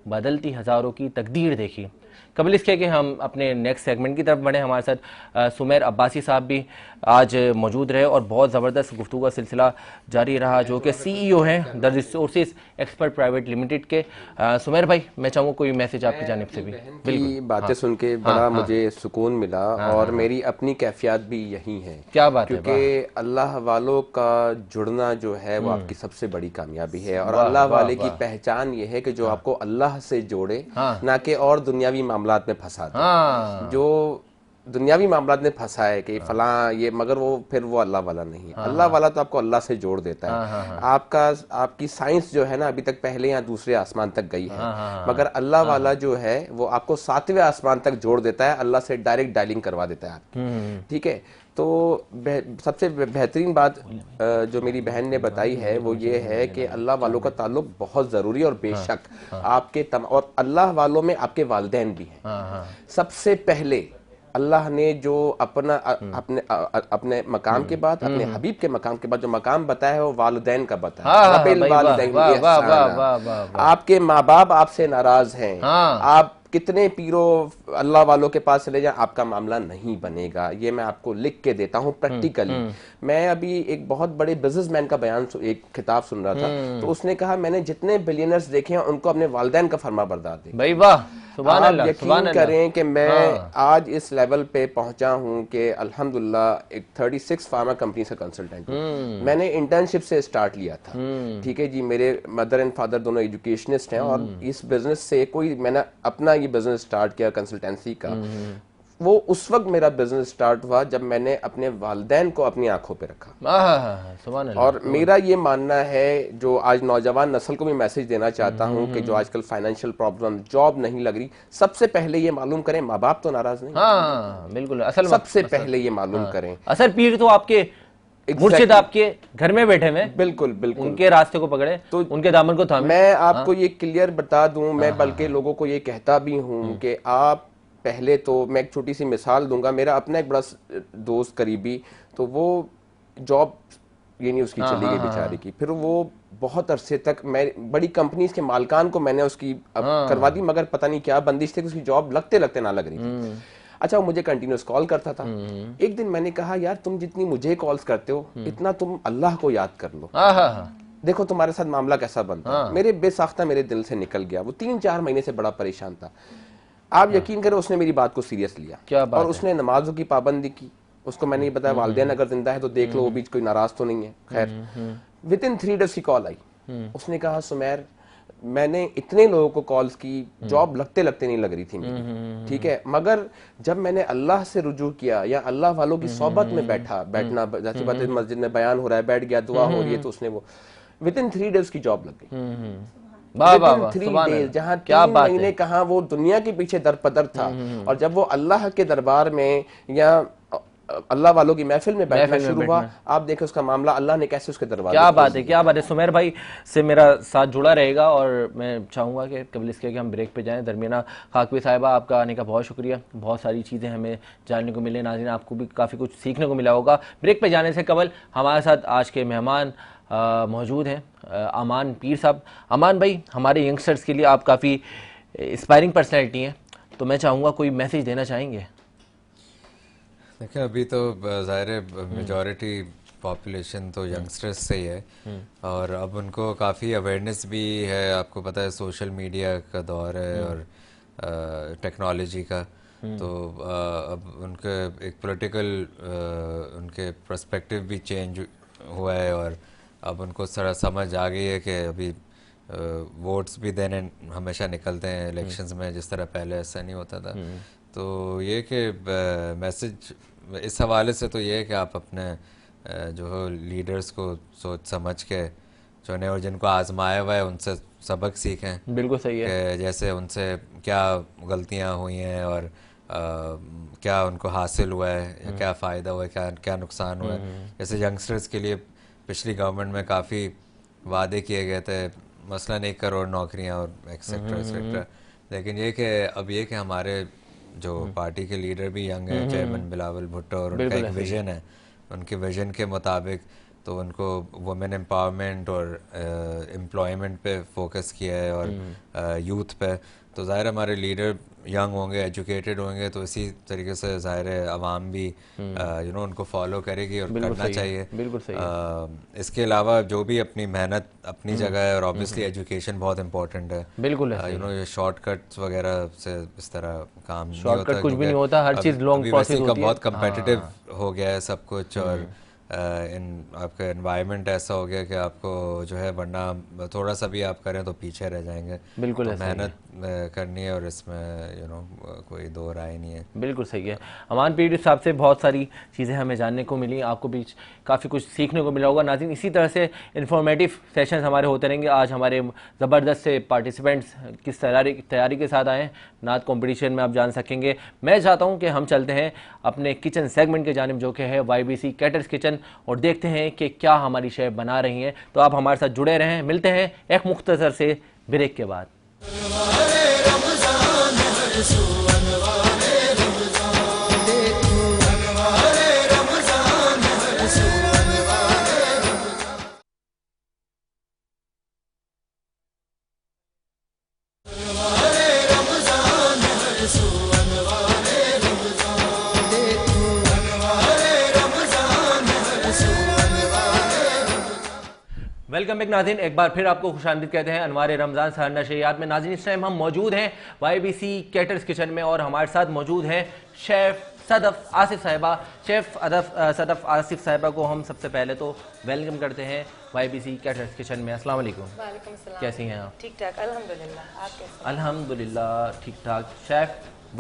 B: बदलती हज़ारों की तकदीर देखी। कबल इसके कि हम अपने नेक्स्ट सेगमेंट की तरफ बढ़े, हमारे साथ सुमेर अब्बासी साहब भी आज मौजूद रहे और बहुत ज़बरदस्त गुफ्तगू का सिलसिला जारी रहा, जो कि CEO हैं the resources expert private limited के। सुमेर भाई, मैं चाहूँगा कोई मैसेज आपकी जानिब से भी।
D: बिल्कुल, बातें सुन के बड़ा मुझे सुकून मिला और मेरी अपनी कैफियत भी यही है।
B: क्या बात है,
D: क्योंकि अल्लाह वालों का जुड़ना जो है वो आपकी सबसे बड़ी कामयाबी है, और अल्लाह वाले की पहचान ये है कि जो आपको अल्लाह से जोड़े, ना कि और दुनियावी मामलात में फंसा दे। जो दुनियावी मामलात में फंसा है कि फलां ये, मगर वो फिर वो अल्लाह वाला नहीं है। अल्लाह वाला तो आपको अल्लाह से जोड़ देता है। आपकी साइंस जो है ना अभी तक पहले या दूसरे आसमान तक गई है, मगर अल्लाह वाला जो है वो आपको 7वें आसमान तक जोड़ देता है, अल्लाह से डायरेक्ट डायलिंग करवा देता है आपकी। ठीक है, तो सबसे बेहतरीन बात जो मेरी बहन ने बताई है वो ये है कि अल्लाह वालों का ताल्लुक बहुत ज़रूरी है, और बेशक आपके और अल्लाह वालों में आपके वालिदैन भी हैं। सबसे पहले अल्लाह ने जो अपने मकाम के बाद, अपने हबीब के मकाम के बाद जो मकाम बताया है वो वालिदैन का बताया। रब्बिल वालिदैन इहसाना। आपके माँ बाप आपसे नाराज हैं, आप कितने पीरो अल्लाह वालों के पास चले जाएं, आपका मामला नहीं बनेगा। ये मैं आपको लिख के देता हूँ प्रैक्टिकली। मैं अभी एक बहुत बड़े बिजनेसमैन का बयान, एक खिताब सुन रहा था, तो उसने कहा मैंने जितने बिलियनर्स देखे हैं उनको अपने वालिदैन का फरमा बरदार दे।
B: भाई वाह, सुभान
D: आप
B: अल्लाह,
D: यकीन करें कि मैं आज इस लेवल पे पहुंचा हूं कि अल्हम्दुलिल्लाह एक 36 फार्मा कंपनी से कंसल्टेंट हूं। मैंने इंटर्नशिप से स्टार्ट लिया था। ठीक है जी, मेरे मदर एंड फादर दोनों एजुकेशनिस्ट हैं, और इस बिजनेस से मैंने अपना ये बिजनेस स्टार्ट किया कंसल्टेंसी का। वो उस वक्त मेरा बिजनेस स्टार्ट हुआ जब मैंने अपने वालिदैन को अपनी आंखों पे रखा।
B: सुभान अल्लाह।
D: और मेरा ये मानना है, जो आज नौजवान नस्ल को भी मैसेज देना चाहता हूँ कि जो आजकल फाइनेंशियल प्रॉब्लम, जॉब नहीं लग रही, सबसे पहले ये मालूम करें माँ बाप तो नाराज नहीं।
B: हाँ बिल्कुल, असल
D: सबसे पहले ये मालूम करें।
B: असल पीर तो आपके मुर्शिद आपके घर में बैठे हुए,
D: बिल्कुल बिल्कुल,
B: उनके रास्ते को पकड़े तो उनके दामन को थामे।
D: मैं आपको ये क्लियर बता दूं, मैं बल्कि लोगों को ये कहता भी हूँ कि आप पहले तो, मैं एक छोटी सी मिसाल दूंगा। मेरा अपना एक बड़ा दोस्त करीबी, तो वो जॉब ये नहीं उसकी चली गई बेचारी की। फिर वो बहुत अरसे तक, मैं बड़ी कंपनीज के मालकान को मैंने उसकी करवा दी, मगर पता नहीं क्या बंदिश थी कि उसकी जॉब लगते लगते ना लग रही थी। अच्छा, वो मुझे कंटिन्यूस कॉल करता था। एक दिन मैंने कहा यार तुम जितनी मुझे कॉल्स करते हो इतना तुम अल्लाह को याद कर लो, देखो तुम्हारे साथ मामला कैसा बनता है। मेरे बेसाख्ता मेरे दिल से निकल गया। वो 3-4 महीने से बड़ा परेशान था। आप यकीन करें उसने मेरी बात को सीरियस लिया,
B: क्या बात
D: और उसने नमाजों की पाबंदी की। उसको मैंने ये बताया वालिदैन अगर जिंदा है तो देख लो, वो बीच कोई नाराज तो नहीं है। खैर विदिन 3 डेज की कॉल आई। उसने कहा सुमैर, मैंने इतने लोगों को कॉल्स की, जॉब लगते लगते नहीं लग रही थी मेरी। ठीक है, मगर जब मैंने अल्लाह से रुजू किया या अल्लाह वालों की सोबत में बैठना, जैसी बात मस्जिद में बयान हो रहा है, बैठ गया, दुआ हो रही है, तो उसने वो विदिन 3 डेज की जॉब लग गई। जहाँ 3 महीने कहा वो दुनिया के पीछे दरपदर था, और जब वो अल्लाह के दरबार में या अल्लाह वालों की महफिल में बैठना शुरू हुआ, आप देखें उसका मामला अल्लाह ने कैसे उसके दरबार।
B: क्या बात है, क्या बात है। सुमेर भाई से मेरा साथ जुड़ा रहेगा, और मैं चाहूँगा कि कबल इसके कि हम ब्रेक पे जाएं। दरमियाना खाकवी साहिबा, आपका आने का बहुत शुक्रिया। बहुत सारी चीज़ें हमें जानने को मिले, नाज़रीन आपको भी काफ़ी कुछ सीखने को मिला होगा। ब्रेक पे जाने से कबल हमारे साथ आज के मेहमान मौजूद हैं, अमान पीर साहब। अमान भाई, हमारे यंगस्टर्स के लिए आप काफ़ी इंस्पायरिंग पर्सनैलिटी हैं, तो मैं चाहूँगा कोई मैसेज देना चाहेंगे?
C: देखिए, अभी तो ज़ाहिर है मेजॉरिटी पॉपुलेशन तो यंगस्टर्स से ही है, और अब उनको काफ़ी अवेयरनेस भी है। आपको पता है सोशल मीडिया का दौर है और टेक्नोलॉजी का, तो अब उनके एक पॉलिटिकल उनके पर्सपेक्टिव भी चेंज हुआ है, और अब उनको सारा समझ आ गई है कि अभी वोट्स भी देने हमेशा निकलते हैं इलेक्शंस में, जिस तरह पहले ऐसा नहीं होता था। तो ये कि मैसेज इस हवाले से तो ये है कि आप अपने जो लीडर्स को सोच समझ के चुने, और जिनको आजमाया हुआ है उनसे सबक सीखें।
B: बिल्कुल सही है।
C: जैसे उनसे क्या गलतियां हुई हैं, और क्या उनको हासिल हुआ है, या क्या फ़ायदा हुआ है, क्या नुकसान हुआ है। जैसे यंगस्टर्स के लिए पिछली गवर्नमेंट में काफ़ी वादे किए गए थे, मसलन 1 करोड़ नौकरियां और एक्सेट्रा एक्सेट्रा, लेकिन ये कि अब ये कि हमारे जो पार्टी के लीडर भी यंग हैं, चेयरमैन बिलावल भुट्टो, और उनका एक विजन है, उनके विजन के मुताबिक तो उनको वुमेन एम्पावरमेंट और एम्प्लॉयमेंट पे फोकस किया है, और यूथ पे। तो ज़ाहिर हमारे लीडर यंग होंगे, एजुकेटेड होंगे, तो इसी तरीके से ज़ाहिर है आवाम भी उनको फॉलो करेगी, और करना चाहिए।
B: बिल्कुल सही।
C: इसके अलावा जो भी अपनी मेहनत अपनी जगह है, और ऑब्वियसली एजुकेशन बहुत इंपॉर्टेंट है।
B: बिल्कुल
C: ये शॉर्टकट्स वगैरह से इस तरह काम नहीं
B: होता, कुछ भी नहीं होता, हर चीज़ लॉन्ग प्रोसेस होती है।
C: बहुत कम्पिटिटिव हो गया है सब कुछ, और आपका एनवायरनमेंट ऐसा हो गया कि आपको जो है, वरना थोड़ा सा भी आप करें तो पीछे रह जाएंगे।
B: बिल्कुल
C: तो
B: ऐसा ही है।
C: मेहनत करनी है और इसमें कोई दो राय नहीं है।
B: बिल्कुल सही है। अमान पीर साहब से बहुत सारी चीज़ें हमें जानने को मिली, आपको भी काफ़ी कुछ सीखने को मिला होगा। नाज़रीन, इसी तरह से इन्फॉर्मेटिव सेशंस हमारे होते रहेंगे। आज हमारे ज़बरदस्त से पार्टिसिपेंट्स किस तैयारी के साथ आए नात कंपटीशन में आप जान सकेंगे। मैं चाहता हूं कि हम चलते हैं अपने किचन सेगमेंट के जानिब, जो कि है YBC कैटर्स किचन, और देखते हैं कि क्या हमारी शेफ बना रही हैं। तो आप हमारे साथ जुड़े रहें। मिलते हैं एक मुख्तसर से ब्रेक के बाद। वेलकम बैक नाज़रीन, एक बार फिर आपको खुशामदीद कहते हैं अनवार रमज़ान सहर नशरियात में। नाज़रीन, इस टाइम हम मौजूद हैं YBC कैटर्स किचन में और हमारे साथ मौजूद हैं शेफ़ सदफ़ आसिफ साहिबा। शेफ़ सदफ़ आसिफ साहिबा को हम सबसे पहले तो वेलकम करते हैं YBC कैटर्स किचन में। अस्सलाम वालेकुम।
I: वालेकुम सलाम।
B: कैसी हैं आप?
I: ठीक ठाक अल्हम्दुलिल्लाह, आप कैसे हैं?
B: अल्हम्दुलिल्लाह ठीक ठाक। शेफ़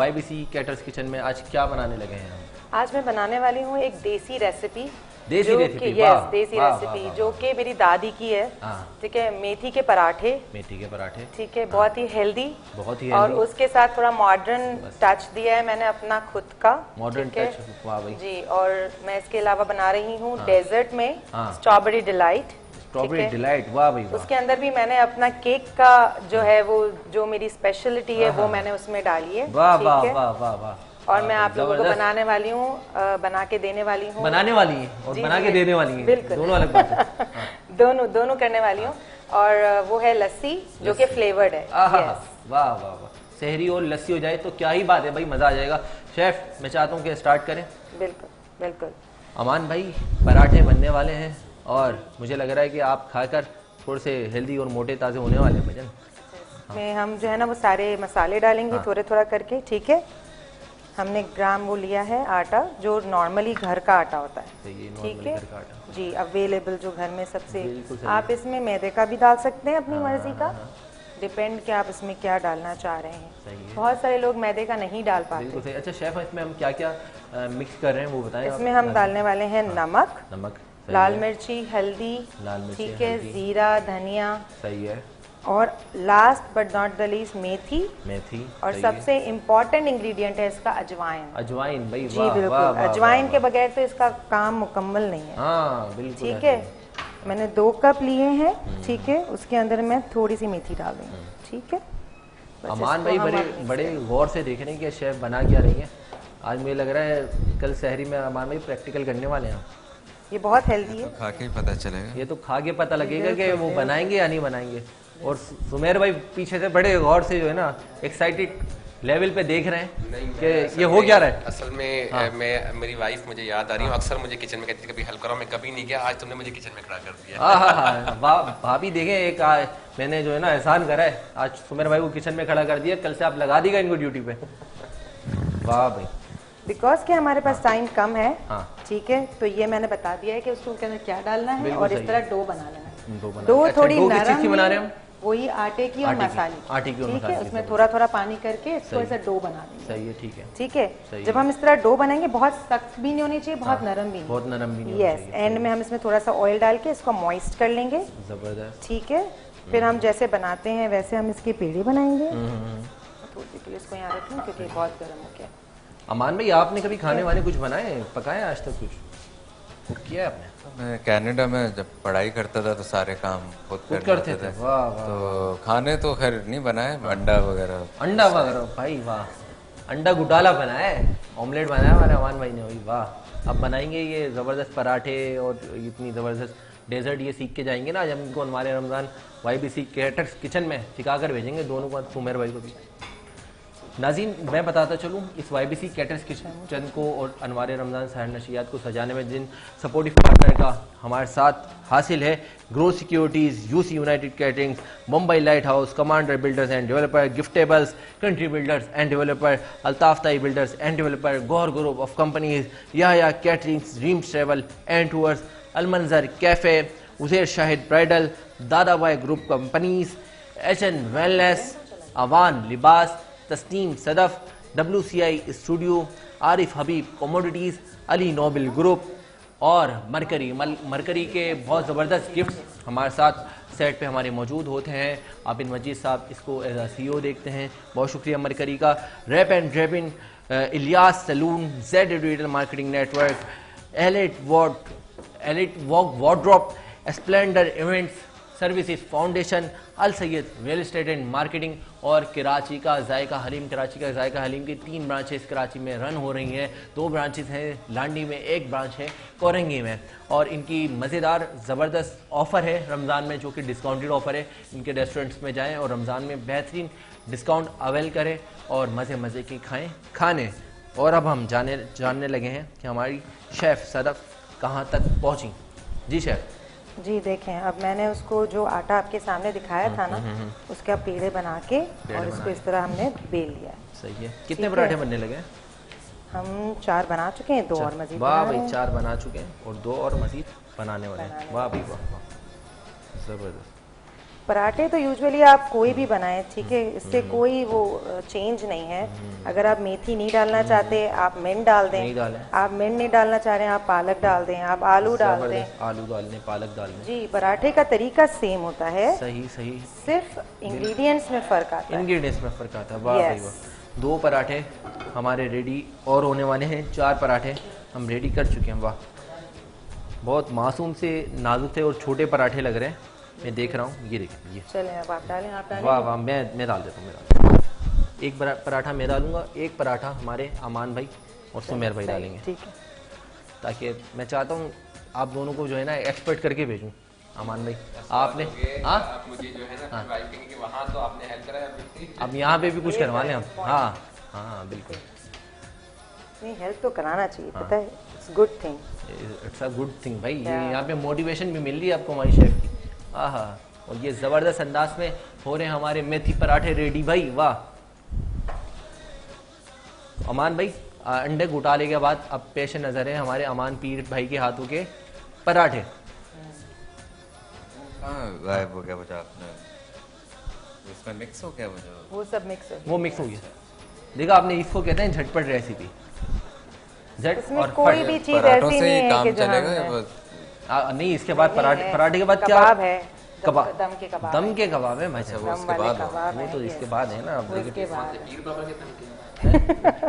B: YBC कैटर्स किचन में आज क्या बनाने लगे हैं हम?
I: आज मैं बनाने वाली हूँ एक देसी रेसिपी।
B: देसी रेसिपी?
I: यस, देसी
B: वाह,
I: रेसिपी
B: वाह, वाह,
I: जो कि मेरी दादी की है।
B: हाँ।
I: ठीक है, मेथी के पराठे।
B: मेथी के पराठे,
I: ठीक है, बहुत ही हेल्दी।
B: बहुत ही
I: और
B: healthy।
I: उसके साथ थोड़ा मॉडर्न टच दिया है मैंने अपना खुद का।
B: मॉडर्न
I: ठीक है?
B: टच, वाह भाई।
I: जी, और मैं इसके अलावा बना रही हूँ डेजर्ट में
B: हाँ।
I: Strawberry delight.
B: स्ट्रॉबेरी डिलाइट, वाह भाई वाह।
I: उसके अंदर भी मैंने अपना केक का जो है वो जो मेरी स्पेशलिटी है वो मैंने उसमें डाली है।
B: वाह
I: ठीक
B: वाह
I: है?
B: वाह वाह वाह।
I: और मैं आप लोगों को
B: जबरदस्त।
I: बनाने वाली हूँ, बना के देने वाली हूँ।
B: बनाने वाली है और
I: जी,
B: बना
I: जी,
B: के देने वाली है,
I: बिल्कुल।
B: दोनों अलग बात है।
I: दोनों करने वाली हूँ। और वो है लस्सी जो कि फ्लेवर्ड है।
B: आहा,
I: Yes।
B: वाह वाह वाह। सहरी और लस्सी हो जाए तो क्या ही बात है भाई, मजा आ जाएगा। शेफ, मैं चाहता हूँ कि स्टार्ट करें।
I: बिल्कुल बिल्कुल।
B: अमान भाई, पराठे बनने वाले हैं और मुझे लग रहा है कि आप खाकर थोड़े से हेल्दी और मोटे ताज़े होने वाले हैं भजन।
I: में हम जो है ना वो सारे मसाले डालेंगे थोड़े थोड़ा करके। ठीक है, हमने ग्राम वो लिया है आटा जो नॉर्मली घर का आटा होता है। ठीक है जी, अवेलेबल जो घर में सबसे। आप इसमें मैदे का भी डाल सकते हैं अपनी मर्जी का, डिपेंड कि आप इसमें क्या डालना चाह रहे हैं। बहुत सारे लोग मैदे का नहीं डाल पाते।
B: अच्छा शेफ, इसमें हम क्या क्या मिक्स कर रहे हैं वो बताएं।
I: इसमें हम डालने वाले हैं नमक, लाल मिर्ची, हल्दी, ठीक है, जीरा, धनिया,
B: सही है,
I: और last but not the least मेथी। और सबसे इम्पोर्टेंट इंग्रेडिएंट है इसका अजवाइन।
B: अजवाइन भाई,
I: जी बिल्कुल, अजवाइन के बगैर तो इसका काम मुकम्मल नहीं है।
B: हाँ बिल्कुल।
I: ठीक है, मैंने 2 कप लिए हैं। ठीक है, उसके अंदर मैं थोड़ी सी मेथी डाल रही हूँ। ठीक है,
B: अमान भाई बड़े गौर से देख रहे हैं कि शेफ बना क्या रही है। आज मुझे लग रहा है कल सहरी में अमान भाई प्रैक्टिकल करने वाले हैं।
I: ये बहुत हेल्दी है।
C: खा के ही पता चलेगा।
B: ये तो खा के पता लगेगा कि वो बनाएंगे या नहीं बनाएंगे। और सुमेर भाई पीछे से बड़े गौर से जो है ना एक्साइटेड लेवल पे देख रहे हैं कि ये हो क्या रहा है।
J: असल में मेरी वाइफ मुझे याद आ रही है, अक्सर मुझे किचन में कहती थी कभी हेल्प करो, मैं कभी नहीं किया, आज तुमने मुझे किचन में खड़ा कर दिया।
B: हाँ, भाभी देखें, एक मैंने जो है ना एहसान करा है, आज सुमेर भाई को किचन में खड़ा कर दिया, कल से आप लगा दीगा इनको ड्यूटी पे। वाह भाई।
I: बिकॉज के हमारे पास टाइम कम है।
B: हाँ।
I: ठीक है, तो ये मैंने बता दिया है कि उसको के अंदर क्या डालना है और इस तरह डो बना लेना है। डो थोड़ी नरम
B: बना रहे हैं हम,
I: वही आटे की और मसाले की।
B: आटे की और
I: ठीक है, उसमें थोड़ा थोड़ा पानी करके इसको ऐसा डो बना देंगे।
B: सही है, ठीक है।
I: ठीक है, जब हम इस तरह डो बनाएंगे बहुत सख्त भी नहीं होनी चाहिए, बहुत नरम भी नहीं।
B: बहुत नरम भी नहीं।
I: यस, एंड में हम इसमें थोड़ा सा ऑयल डाल के इसको मॉइस्ट कर लेंगे।
B: जबरदस्त।
I: ठीक है, फिर हम जैसे बनाते हैं वैसे हम इसके पेड़े बनाएंगे। थोड़ी देर के लिए इसको यहाँ रख लूँ क्योंकि बहुत गर्म हो गया।
B: अमान भाई, आपने कभी खाने वाने कुछ बनाए, पकाए आज तक कुछ कुक किया आपने?
C: मैं कनाडा में जब पढ़ाई करता था तो सारे काम खुद
B: करते थे। वाह वाह।
C: तो खाने तो खैर नहीं बनाए, अंडा वगैरह
B: भाई वाह, अंडा गुटाला बनाया है, ऑमलेट बनाया हमारे अमान भाई ने भाई, वाह। अब बनाएंगे ये ज़बरदस्त पराठे और इतनी ज़बरदस्त डेजर्ट, ये सीख के जाएंगे ना आज हम इनको हमारे रमज़ान YBC कैटर्स किचन में सिखा कर भेजेंगे दोनों को, सुमेर भाई को भी। नाज़रीन, मैं बताता चलूँ इस YBC कैटर्स किचन को और अनवार रमज़ान सहर नशियात को सजाने में जिन सपोर्टिव पार्टनर का हमारे साथ हासिल है, grow securities, UC United caterings, Mumbai light house, commander builders and developer, giftables, country builders and developer, Altaf Tai builders and developer, Gaur group of companies, या caterings, dreams travel and tours, Almanzar cafe, Uzair Shahid bridal, Dadabhai group companies, HN wellness, Awan Libas, Tasneem Sadaf, WCI studio, Arif Habib commodities, Ali noble group और मरकरी के बहुत ज़बरदस्त गिफ्ट हमारे साथ सेट पे हमारे मौजूद होते हैं। आबिद मजीद साहब इसको एज आ CEO देखते हैं, बहुत शुक्रिया मरकरी का। रैप एंड ड्रेबिन, Ilyas salon, Z digital marketing network, elite walk wardrobe, splendour events services foundation, Al Syed real estate and marketing और कराची का जायका हलीम की 3 ब्रांचेस कराची में रन हो रही हैं। 2 ब्रांचेस हैं लांडी में, 1 ब्रांच है कोरंगी में, और इनकी मज़ेदार ज़बरदस्त ऑफ़र है रमज़ान में, जो कि डिस्काउंटेड ऑफ़र है। इनके रेस्टोरेंट्स में जाएं और रमज़ान में बेहतरीन डिस्काउंट अवेल करें और मज़े की खाएँ खाने। और अब हम जानने लगे हैं कि हमारी शेफ़ सदफ कहाँ तक पहुँची। जी शेफ़।
I: जी देखें, अब मैंने उसको जो आटा आपके सामने दिखाया था ना, उसके अब पेड़े बना के और इसको इस तरह हमने बेल लिया है।
B: सही है। कितने पराठे बनने लगे?
I: हम 4 बना चुके हैं, 2 और मजीद।
B: वाह भाई, 4 बना चुके हैं और 2 और मजीद बनाने वाले हैं। वाह भाई वाह, जबरदस्त।
I: पराठे तो यूजुअली आप कोई भी बनाएं, ठीक है, इससे कोई वो चेंज नहीं है। अगर आप मेथी नहीं डालना चाहते आप मिंट डाल दें, आप मिंट नहीं डालना चाह रहे हैं आप पालक डाल दें, आप आलू डाल दें,
B: आलू डाल दें, पालक डाल दें।
I: जी, पराठे का तरीका सेम होता है।
B: सही,
I: सिर्फ इंग्रेडिएंट्स में फ़र्क आता है।
B: वाह भाई वाह। 2 पराठे हमारे रेडी और होने वाले हैं। 4 पराठे हम रेडी कर चुके हैं। वाह, बहुत मासूम से नाजुक थे और छोटे पराठे लग रहे हैं। मैं देख रहा हूँ, ये देखिए, ये
I: चलें अब आप डालें।
B: वाह वाह, मैं डाल देता हूँ। एक पराठा मैं डालूंगा, एक पराठा हमारे अमान भाई और सुमेर भाई डालेंगे,
I: ठीक है,
B: ताकि मैं चाहता हूँ आप दोनों को जो है ना एक्सपर्ट करके भेजूँ। अमान भाई आपने
J: आप मुझे जो है ना वाइफ कहेंगे कि वहाँ तो आपने हेल्प करा,
B: अब यहाँ पे भी कुछ करवा लें हम। हाँ बिल्कुल,
I: नहीं हेल्प तो कराना चाहिए, पता है, it's good thing,
B: it's a good thing भाई। यहाँ पे मोटिवेशन भी मिल रही है आपको हमारी शेफ की। आहा, और ये ज़बरदस्त अंदाज में हो रहे हैं हमारे मेथी पराठे रेडी भाई। वाह अमान भाई, अंडे घुटाले के बाद अब पेश नज़र है हमारे अमान पीर भाई के हाथों के पराठे।
C: गायब हो गया बचा आपने, उसमें मिक्स हो गया
I: वो सब मिक्स हो गया।
B: वो मिक्स हो गया। देखा आपने, इसको कहते हैं झटपट रेसिपी। झट और
I: कोई भी चीज़ ऐसी नहीं है कि
B: नहीं, इसके बाद पराठे के बाद क्या
I: है?
B: कबाब,
I: दम के
B: कबाब है भाई साहब, उसके बाद वो तो इसके बाद है ना।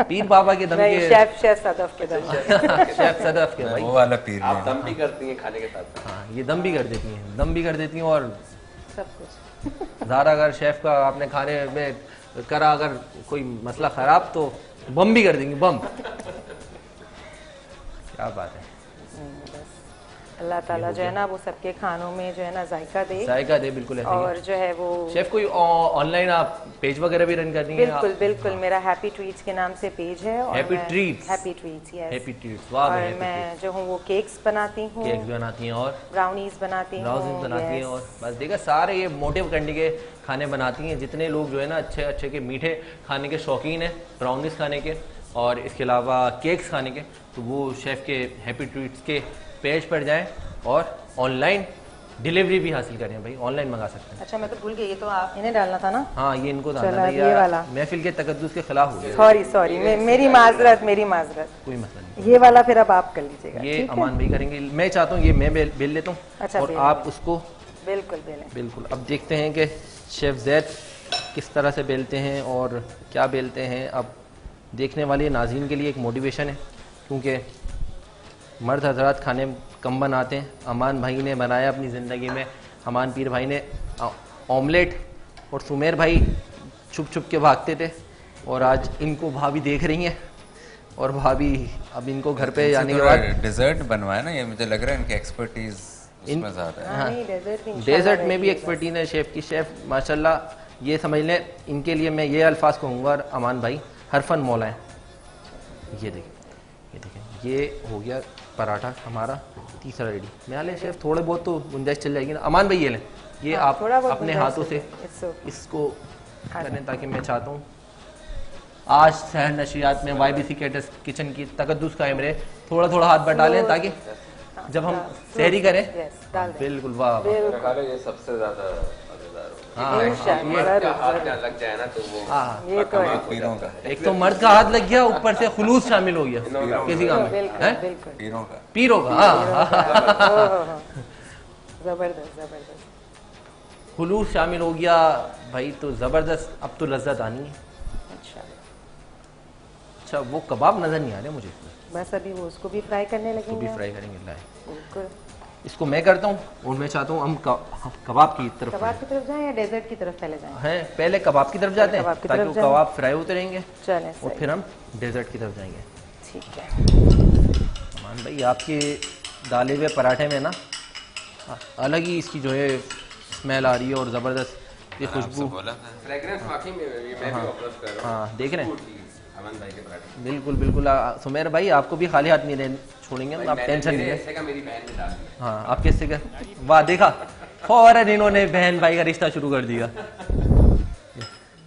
B: पीर बाबा के दम के,
I: शेफ सदफ के दम
B: शेफ सदफ के भाई,
C: वो वाला पीर।
J: आप दम भी करती हैं खाने के साथ?
B: हाँ, ये दम भी कर देती हैं और
I: सब कुछ।
B: ज़ारा अगर शेफ का आपने खाने में करा अगर कोई मसला ख़राब तो बम भी कर देंगी, बम। क्या बात है।
I: अल्लाह ताला जो है ना वो सबके खानों में जो है ना जायका दे,
B: बिल्कुल ऐसे
I: और जो है वो
B: शेफ कोई ऑनलाइन आप पेज वगैरह भी रन कर रही हैं?
I: बिल्कुल मेरा हैप्पी ट्वीट्स के नाम से पेज है। और
B: हैप्पी ट्वीट्स, वाह।
I: और मैं जो हूँ वो केक्स बनाती हूँ,
B: और
I: ब्राउनीज बनाती हूँ
B: और बस देखा सारे ये मोटिव करने के खाने बनाती हैं। जितने लोग जो है ना अच्छे के मीठे खाने के शौकीन हैं, ब्राउनीज खाने के और इसके अलावा केक्स खाने के, तो वो शेफ के हैप्पी ट्वीट्स के पेज पर जाएं और ऑनलाइन डिलीवरी भी हासिल करें भाई, ऑनलाइन मंगा सकते हैं।
I: अच्छा मैं तो भूल गई, ये तो आप इन्हें डालना था ना।
B: हाँ, ये इनको डालना था,
I: ये वाला
B: महफिल के तकद्दुस के खिलाफ हो गया।
I: सॉरी मेरी माजरत, कोई
B: मसला नहीं।
I: ये वाला फिर अब आप कर लीजिएगा।
B: ये अमान भाई करेंगे, मैं चाहता हूँ ये मैं बेल लेता हूँ।
I: अच्छा,
B: और आप उसको
I: बिल्कुल।
B: अब देखते हैं कि शेफ जैद किस तरह से बेलते हैं और क्या बेलते हैं। अब देखने वाले नाज़रीन के लिए एक मोटिवेशन है, क्योंकि मर्द हजरात खाने कम बनाते हैं। अमान भाई ने बनाया अपनी ज़िंदगी में, अमान पीर भाई ने ऑमलेट, और सुमेर भाई छुप के भागते थे, और आज इनको भाभी देख रही हैं और भाभी अब इनको घर पे जाने के बाद
C: डेजर्ट बनवाया ना, ये मुझे लग रहा है इनकी एक्सपर्टीज इसमें ज़्यादा है।
B: डेजर्ट में भी एक्सपर्टीज है शेफ़ की। शेफ़ माशाल्लाह ये समझ लें, इनके लिए मैं ये अल्फाज कहूँगा अमान भाई, हरफन मौला है। ये देखें, ये हो गया पराठा हमारा तीसरा रेडी। मैं ले शेफ थोड़े बहुत तो गुंजाइश चल जाएगी ना। अमान भाई ये लें, ये आप अपने हाथों से इसको करें, ताकि मैं चाहता हूँ आज शहर नशियात में YBC कैटर्स किचन की तकद्दुस कायम रहे। थोड़ा थोड़ा हाथ बढ़ा लें ताकि जब हम सहरी करें, बिल्कुल वाह
J: ये सबसे ज्यादा लग जाए ना तो वो
I: ये तो है।
C: पीरों का,
B: एक तो मर्द का हाथ लग गया, ऊपर से खुलूस शामिल हो गया किसी काम में, हैं? पीरों का
I: जबरदस्त जबरदस्त
B: खुलूस शामिल हो गया भाई, तो जबरदस्त। अब तो लज्जत आनी है। अच्छा वो कबाब नजर नहीं आ रहे मुझे,
I: बस अभी वो उसको भी फ्राई करने लगेंगे।
B: तो भी फ्राई करेंगे। लाए
I: बिल्कुल,
B: इसको मैं करता हूँ और मैं चाहता हूँ हम कबाब की तरफ
I: जाएं या डेजर्ट की तरफ पहले जाएं?
B: हैं, पहले कबाब की तरफ जाते हैं ताकि वो कबाब फ्राई होते रहेंगे।
I: चलें,
B: और फिर हम डेजर्ट की तरफ जाएंगे।
I: ठीक है।
B: अमान भाई आपके डाले हुए पराठे में ना अलग ही इसकी जो है स्मेल आ रही है और ज़बरदस्त ये खुशबू।
J: फ्रेग्रेंस वाकई में मैं भी ऑब्जर्व कर रहा हूं।
B: हाँ देख रहे हैं,
J: अमन भाई के पराठे
B: बिल्कुल बिल्कुल। सुमेर भाई आपको भी खाली हाथ नहीं छोड़ेंगे, आप टेंशन नहीं है।
J: मेरी बहन ने डाल दिया।
B: हाँ आप किससे कर, वाह देखा फौरन इन्होंने बहन भाई का रिश्ता शुरू कर दिया।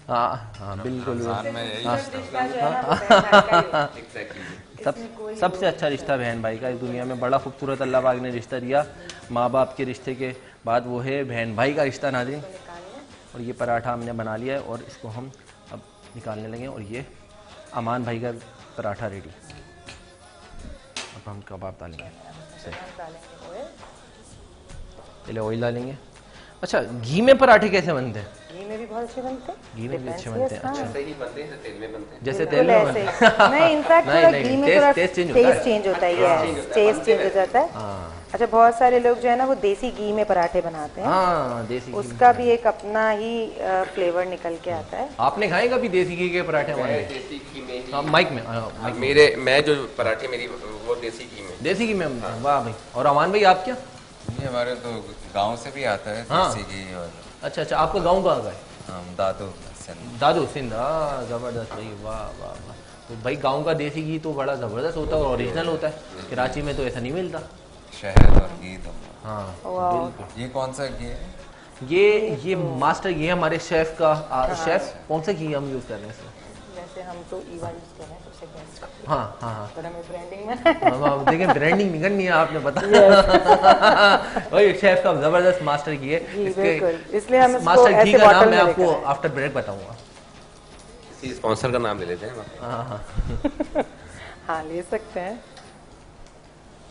B: हाँ हाँ बिल्कुल, सबसे अच्छा रिश्ता बहन भाई का इस दुनिया में। बड़ा खूबसूरत अल्लाह पाक ने रिश्ता दिया। माँ बाप के रिश्ते के बाद वो है बहन भाई का रिश्ता नाज़रीन। और ये पराठा हमने बना लिया है और इसको हम अब निकालने लगे। और ये अमान भाई का पराठा रेडी। अब हम कबाब डालेंगे, पहले ऑयल डालेंगे। अच्छा घी में पराठे कैसे बनते हैं?
I: घी में भी बहुत अच्छे बनते हैं,
B: घी में भी अच्छे बनते हैं। अच्छा
J: ऐसे ही बनते हैं तेल में बनते हैं।
B: जैसे तेल में बनते हैं।
I: नहीं, इनफैक्ट थोड़ा घी में थोड़ा टेस्ट चेंज होता है, टेस्ट चेंज हो जाता है। अच्छा बहुत सारे लोग जो है ना वो देसी घी में पराठे बनाते हैं।
B: हाँ देसी घी,
I: उसका भी एक अपना ही फ्लेवर निकल के आता है।
B: आपने खाए कभी देसी घी के पराठे हमारे?
J: देसी घी में
B: हाँ माइक में,
J: मैं जो पराठे मेरी वो देसी घी में।
B: देसी घी में। वाह भाई। और अमान भाई आप क्या?
C: ये हमारे तो गांव से भी आता है देसी घी। और
B: अच्छा अच्छा, आपका गांव कहाँ का है?
C: दादू
B: सिंध। हाँ ज़बरदस्त भाई, वाह वाह वाह। तो भाई गांव का देसी घी तो बड़ा ज़बरदस्त होता है और ओरिजिनल होता है। कराची में तो ऐसा नहीं मिलता।
C: शहद और घी तो।
B: हाँ
C: बिल्कुल। ये कौन सा घी है?
B: ये मास्टर घी है हमारे शेफ का। शेफ कौन सा घी हम यूज़ कर रहे हैं इसमें?
I: जैसे हम तो ईवा यूज कर रहे हैं सबसे बेस्ट।
B: हाँ हाँ हाँ,
I: पर हमें ब्रांडिंग में
B: देखें ब्रांडिंग नहीं करनी है आपने, पता वही शेफ का जबरदस्त मास्टर घी है।
I: इसलिए हम
B: मास्टर घी का नाम मैं आपको आफ्टर ब्रेक बताऊंगा।
J: इसी स्पॉन्सर का नाम ले लेते हैं।
B: हाँ
I: हाँ ले सकते हैं।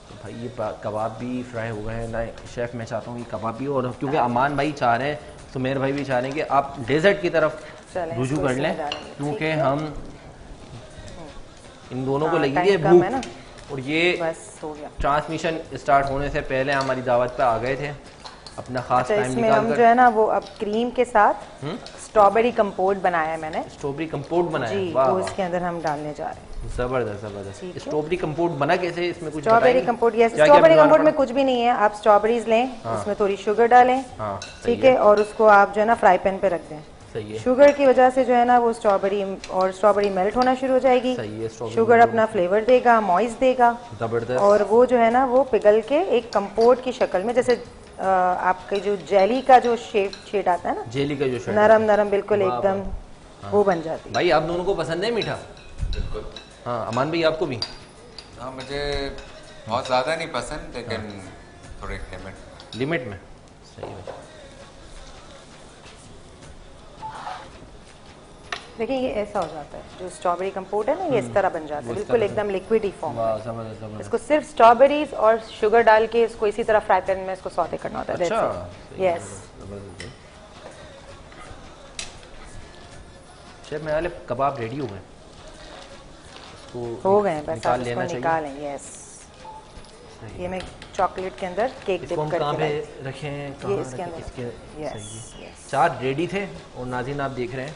B: तो भाई ये कबाब भी फ्राई हो गए हैं ना शेफ। मैं चाहता हूँ ये कबाब भी, और क्योंकि अमान भाई चाह रहे हैं, सुमेर भाई भी चाह रहे हैं कि आप डेजर्ट की तरफ रुजू कर लें, क्योंकि हम इन दोनों को लगी है भूख। और ये ट्रांसमिशन स्टार्ट होने से पहले हमारी दावत पे आ गए थे अपना खास टाइम
I: इसमें हम जो है ना वो अब क्रीम के साथ स्ट्रॉबेरी कंपोट बनाया है मैंने।
B: स्ट्रॉबेरी कंपोट बनाया
I: जी, तो इसके अंदर हम डालने जा रहे हैं।
B: जबरदस्त जबरदस्त। स्ट्रॉबेरी कंपोट बना कैसे, इसमें कुछ
I: स्ट्रॉबेरी कंपोट? यस, स्ट्रॉबेरी कंपोट में कुछ भी नहीं है। आप स्ट्रॉबेरीज लें, उसमें थोड़ी शुगर डालें, ठीक है, और उसको आप जो है ना फ्राई पैन पे रख दें।
B: सही है।
I: शुगर की वजह से जो है ना वो स्ट्रॉबेरी मेल्ट होना शुरू हो जाएगी।
B: सही है।
I: शुगर अपना फ्लेवर देगा, मॉइस्ट देगा,
B: जबरदस्त।
I: और वो जो है ना वो पिघल के एक कंपोट की शक्ल में, जैसे आपके जो जेली का जो शेड आता है ना,
B: जेली का जो शेड,
I: नरम नरम बिल्कुल एकदम, वो बन जाती है।
B: भाई आप दोनों को पसंद है मीठा?
J: बिल्कुल।
B: हाँ अमान भाई आपको भी?
C: हाँ मुझे बहुत ज़्यादा नहीं पसंद, लेकिन थोड़ी
B: लिमिट में। सही है।
I: देखिए ये ऐसा हो जाता है, जो स्ट्रॉबेरी कंपोट है ना ये इस तरह बन जाता है, बिल्कुल एकदम लिक्विड ही फॉर्म। इसको सिर्फ स्ट्रॉबेरीज और शुगर डाल के इसको इसी तरह फ्राई पैन में इसको सौते करना होता है।
B: अच्छा,
I: यस।
B: शेफ मेरे वाले कबाब रेडी हो गए,
I: हो गए, बस
B: निकाल
I: आप
B: लेना
I: इसको निकालें। यस, ये मैं चॉकलेट के अंदर केक डिप करके
B: रखे हैं,
I: ये इसके अंदर।
B: यस, 4 रेडी थे। और नाज़रीन आप देख रहे हैं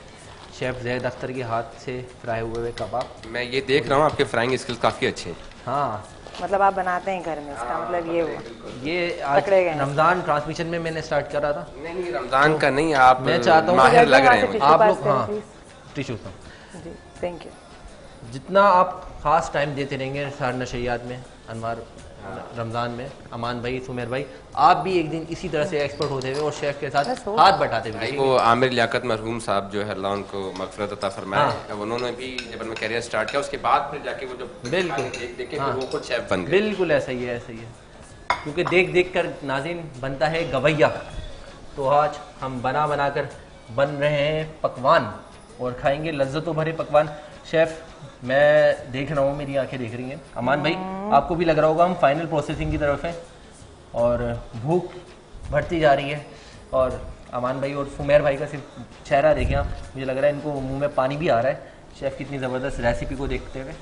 B: शेफ जैद अख्तर के हाथ से फ्राई हुए हुए कबाब।
J: मैं ये देख रहा हूँ आपके फ्राइंग स्किल्स काफ़ी अच्छे हैं।
B: हाँ
I: मतलब आप बनाते हैं घर में, इसका मतलब ये हुआ।
B: ये आज
I: पकड़े गए।
B: रमजान ट्रांसमिशन में मैंने स्टार्ट करा था।
J: नहीं रमजान का नहीं, आप
B: मैं चाहता हूँ
J: माहिर लग रहे हैं।
B: आप लोग हाँ टिश्यू
I: जी थैंक यू।
B: जितना आप खास टाइम देते रहेंगे सार नशरियात में, अनवार रमज़ान में, अमान भाई, सुमेर भाई, आप भी एक दिन इसी तरह से एक्सपर्ट होते हुए और शेफ के साथ हाथ बटाते हुए।
J: वो आमिर लियाकत मरहूम साहब जो है, अल्लाह उनको मगफिरत अता फरमाए, अब उन्होंने भी जब उन्होंने कैरियर स्टार्ट किया उसके बाद फिर जाके वो जो
B: बिल्कुल
J: देख के फिर वो खुद शेफ बन गए।
B: बिल्कुल ऐसा ही है, ऐसा ही है, क्योंकि देख देख कर नाज़रीन बनता है गवैया। तो आज हम बना बना कर बन रहे हैं पकवान और खाएंगे लज्जतों भरे पकवान। शेफ मैं देख रहा हूँ, मेरी आंखें देख रही हैं। अमान भाई आपको भी लग रहा होगा हम फाइनल प्रोसेसिंग की तरफ हैं और भूख बढ़ती जा रही है। और अमान भाई और सुमेर भाई का सिर्फ चेहरा देखें आप, मुझे लग रहा है इनको मुंह में पानी भी आ रहा है शेफ़ कितनी ज़बरदस्त रेसिपी को देखते हुए।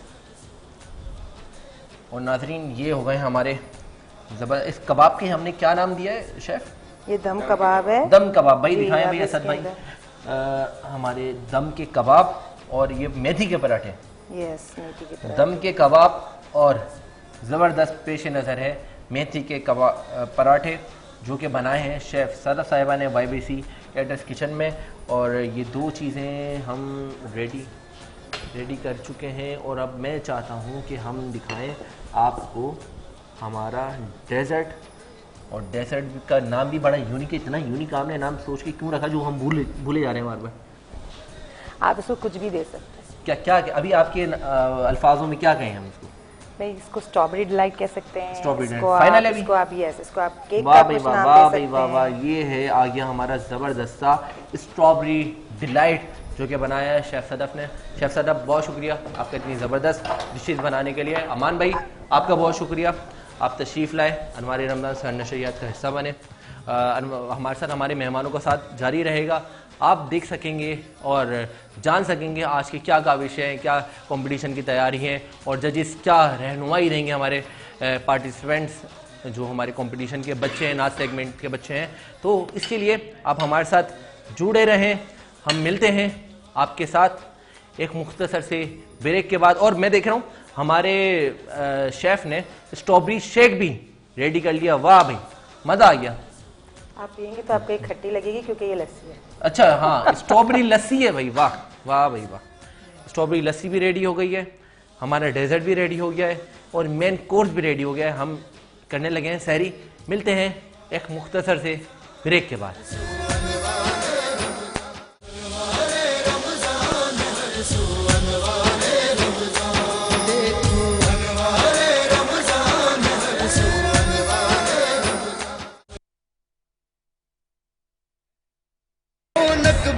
B: और नाजरीन ये हो गए हमारे ज़बरदस्त, इस कबाब के हमने क्या नाम दिया है शेफ़?
I: ये दम कबाब है।
B: दम कबाब भाई दिखाएं भाई
I: अब
B: असद भाई।
I: इसके
B: हमारे दम के कबाब और ये मेथी के पराठे।
I: यस, मेथी के पराठे।
B: दम के कबाब और ज़बरदस्त पेश नज़र है मेथी के कबाब पराठे जो कि बनाए हैं शेफ़ सदफ साहिबा ने YBC एड्रेस किचन में। और ये दो चीज़ें हम रेडी कर चुके हैं और अब मैं चाहता हूँ कि हम दिखाएं आपको हमारा डेजर्ट। और डेजर्ट का नाम भी बड़ा यूनिक है, इतना यूनिक आपने नाम सोच के क्यों रखा जो हम भूले जा रहे हैं बार बार।
I: आप इसको कुछ भी दे सकते हैं।
B: क्या अभी आपके अल्फाजों में क्या कहें हम इसको?
I: नहीं, इसको स्ट्रॉबेरी डिलाइट कह सकते हैं।
B: स्ट्रॉबेरी
I: इसको
B: फाइनल है,
I: इसको आप यस, इसको आप केक
B: वाह
I: का
B: भाई
I: कुछ
B: वाह,
I: नाम
B: वाह
I: दे
B: भाई
I: सकते
B: वाह वाह,
I: हैं।
B: ये है आ गया हमारा ज़बरदस्त सा स्ट्रॉबेरी डिलाइट जो कि बनाया है शेफ़ सदफ ने। शेफ़ सदफ बहुत शुक्रिया आपका इतनी ज़बरदस्त डिशेज़ बनाने के लिए। अमान भाई आपका बहुत शुक्रिया, आप तशरीफ़ लाए, हमारे रमज़ान सहर नशरियात का हिस्सा बने। हमारे साथ हमारे मेहमानों का साथ जारी रहेगा, आप देख सकेंगे और जान सकेंगे आज के क्या काविश हैं, क्या कंपटीशन की तैयारी है और जजेस क्या रहनुमाई देंगे हमारे पार्टिसिपेंट्स जो हमारे कंपटीशन के बच्चे हैं, नाच सेगमेंट के बच्चे हैं। तो इसके लिए आप हमारे साथ जुड़े रहें, हम मिलते हैं आपके साथ एक मुख्तसर से ब्रेक के बाद। और मैं देख रहा हूँ हमारे शेफ़ ने स्ट्रॉबेरी शेक भी रेडी कर लिया। वाह भाई मज़ा आ गया।
I: आप पियेंगे तो आपको एक खट्टी लगेगी क्योंकि ये लस्सी है।
B: अच्छा हाँ, स्ट्रॉबेरी लस्सी है भाई, वाह वाह भाई वाह। स्ट्रॉबेरी लस्सी भी रेडी हो गई है, हमारा डेजर्ट भी रेडी हो गया है और मेन कोर्स भी रेडी हो गया है। हम करने लगे हैं सहरी। मिलते हैं एक मुख्तसर से ब्रेक के बाद।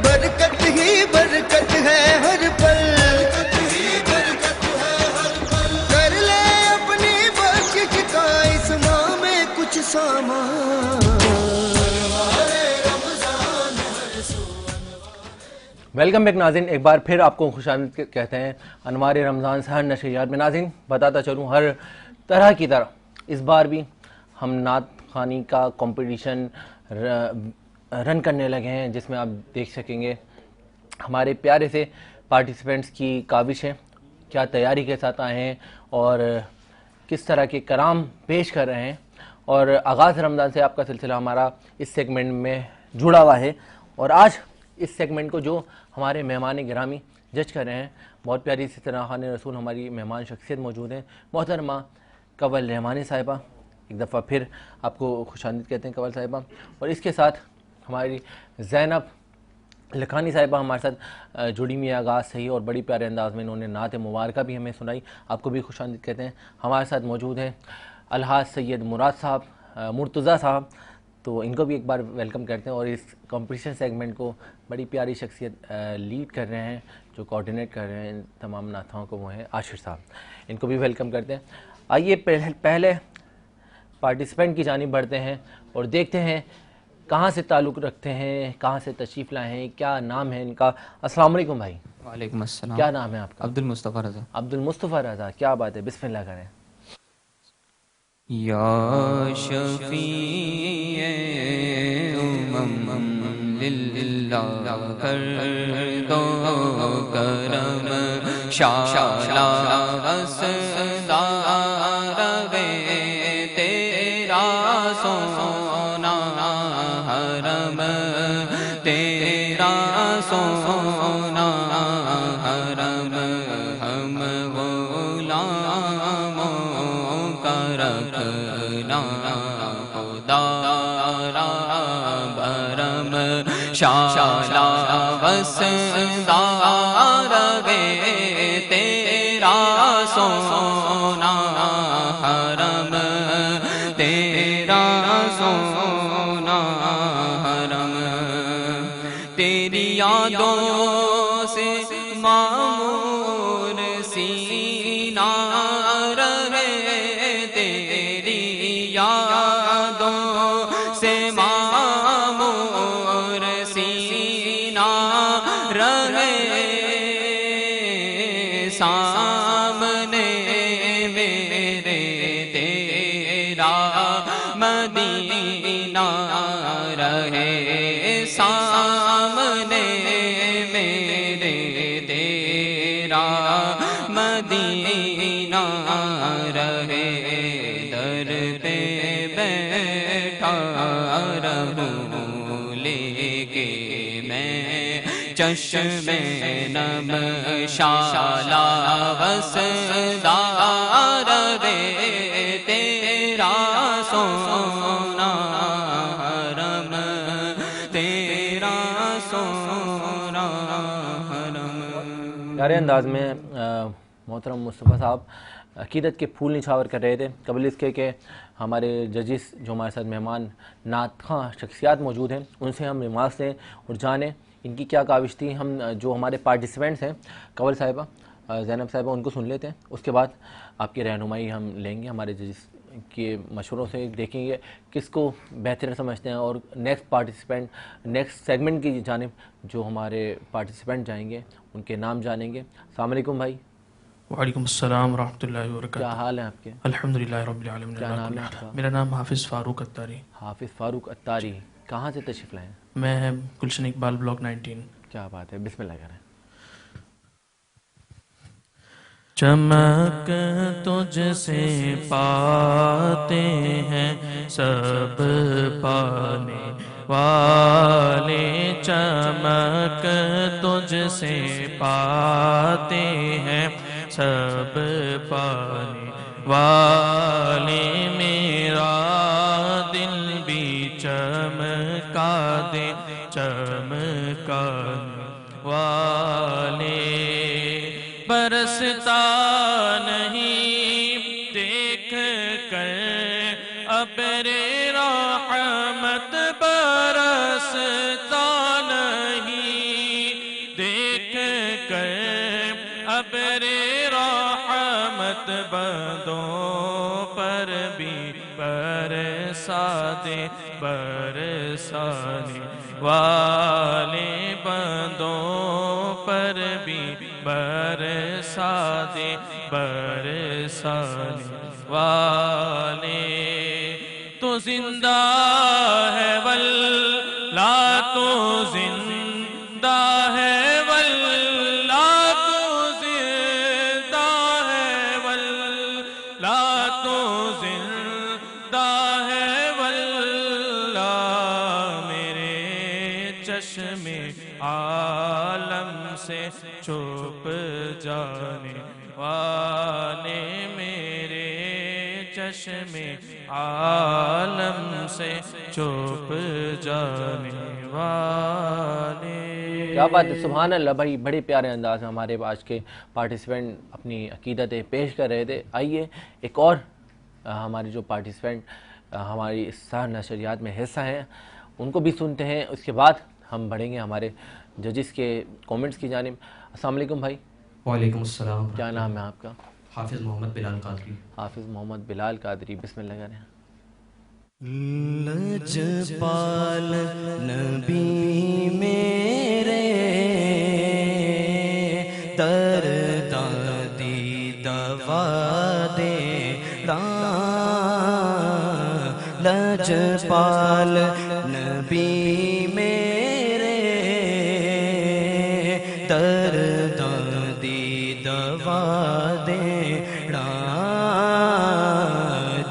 A: बरकत ही बरकत है हर पल, कर ले अपनी बख्शिश का इस माह में कुछ सामान।
B: वेलकम बैक नाज़रीन, एक बार फिर आपको खुशामदीद कहते हैं अनवार रमज़ान सहर नशरियात में। नाज़रीन बताता चलूँ हर तरह की तरह इस बार भी हम नात खानी का कंपटीशन रन करने लगे हैं जिसमें आप देख सकेंगे हमारे प्यारे से पार्टिसिपेंट्स की काविशें क्या तैयारी के साथ आए हैं और किस तरह के कराम पेश कर रहे हैं। और आगाज़ रमज़ान से आपका सिलसिला हमारा इस सेगमेंट में जुड़ा हुआ है और आज इस सेगमेंट को जो हमारे मेहमान गिरामी जज कर रहे हैं, बहुत प्यारी सी तरह खान रसूल हमारी मेहमान शख्सियत मौजूद हैं, मोहतरमा कवल रहमानी साहिबा। एक दफ़ा फिर आपको खुशामदीद कहते हैं कवल साहिबा। और इसके साथ हमारी ज़ैनब लखानी साहिबा हमारे साथ जुड़ी हुई आगाज़ सही और बड़ी प्यारे अंदाज़ में इन्होंने नात मुबारक भी हमें सुनाई, आपको भी खुशामदीद कहते हैं। हमारे साथ मौजूद हैं अलहाज सैयद मुराद साहब, मुर्तज़ा साहब, तो इनको भी एक बार वेलकम करते हैं। और इस कंपटीशन सेगमेंट को बड़ी प्यारी शख्सियत लीड कर रहे हैं, जो कोऑर्डिनेट कर रहे हैं तमाम नाथाओं को, वो हैं आशिर साहब, इनको भी वेलकम करते हैं। आइए पहले पार्टिसिपेंट की जानिब बढ़ते हैं और देखते हैं कहाँ से ताल्लुक़ रखते हैं, कहाँ से तशरीफ़ लाए हैं, क्या नाम है इनका। अस्सलाम वालेकुम भाई।
K: वालेकुम अस्सलाम।
B: क्या नाम है आपका?
K: अब्दुल मुस्तफ़ा रज़ा।
B: अब्दुल मुस्तफ़ा रज़ा, क्या बात है, बिस्मिल्लाह करें।
K: या शफ़ीए उम्मम लिल्लाह कर दो करम शाला असदार तेरा सोना हरम हम गुलामों का रखना खुदारा भरम शाला वसदार गे तेरा सोना हरम तेरा सोना हरम तेरी यादों से मामूर सीना रहे तेरी यादों से मामूर सीना रहे सामने मेरे तेरा मदीना रहे सामने मेरे तेरा मदीना रहे दर पे बैठा रहूं लेके मैं चश्मे नम शाला वसदार रे तेरा सोना हरम तेरा सोना हरम।
B: प्यारे अंदाज में मोहतरम मुस्तफ़ा साहब अकीदत के फूल निछावर कर रहे थे। कबल इसके के हमारे जजिस जो हमारे साथ मेहमान नातख़्वां शख्सियात मौजूद हैं उनसे हम रिमार्क्स लें और जानें इनकी क्या काविश थी। हम जो हमारे पार्टिसिपेंट्स हैं कवल साहिबा ज़ैनब साहिबा उनको सुन लेते हैं, उसके बाद आपकी रहनुमाई हम लेंगे हमारे जजिस के मशवरों से, देखेंगे किसको बेहतर समझते हैं और नेक्स्ट पार्टिसिपेंट नेक्स्ट सेगमेंट की जानिब जो हमारे पार्टिसिपेंट जाएंगे उनके नाम जानेंगे। अस्सलाम वालेकुम भाई।
L: वालेकुम अस्सलाम रहमतुल्लाहि व बरकातहू।
B: क्या हाल है आपके?
L: अल्हम्दुलिल्लाह रब्बिल आलमीन।
B: क्या नाम है आपका?
L: मेरा नाम हाफिज़ फ़ारूक अत्तारी।
B: हाफिज़ फ़ारूक अत्तारी, कहाँ से तशरीफ़ लाए हैं?
L: मैं गुलशन इकबाल ब्लॉक 19।
B: क्या बात है, बिस्मिल्लाह करें।
L: चमक तुझसे पाते हैं सब पाने वाले, चमक तुझसे पाते हैं सब पाने वाले, मेरा दिल भी चमका दे चमकाने वाले। बरसता नहीं देख कर अबरे रहमत, बरसता नहीं देख कर अबरे रहमत, बंदों पर भी बरसा दे बरसाने वाले, बंदों पर भी बरसा दे बरसाने वाले। तो जिंदा है वल्ला तो जिंदा है वल्ला तो जिंदा है वल्ला तो जिंदा है वल्ला, मेरे चश्मे आलम से छुप जाने वाले, मेरे चश्मे आलम से छुप जाने वाले।
B: क्या बात है, सुभान अल्लाह भाई, बड़े प्यारे अंदाज में हमारे आज के पार्टिसिपेंट अपनी अकीदतें पेश कर रहे थे। आइए एक और हमारे जो पार्टिसिपेंट हमारी इस सहर नशरियात में हिस्सा हैं उनको भी सुनते हैं, उसके बाद हम बढ़ेंगे हमारे जजिस के कमेंट्स की जानिब। अस्सलाम वालेकुम भाई।
M: वालेकुम अस्सलाम।
B: क्या नाम है आपका?
M: हाफिज़ मोहम्मद बिलाल कादरी।
B: हाफिज़ मोहम्मद बिलाल कादरी, बिस्मिल्लाह करें।
A: लजपाल नबी मेरे दर्द दी दवा दे, लजपाल नबी मेरे दर्द दी दवा दे,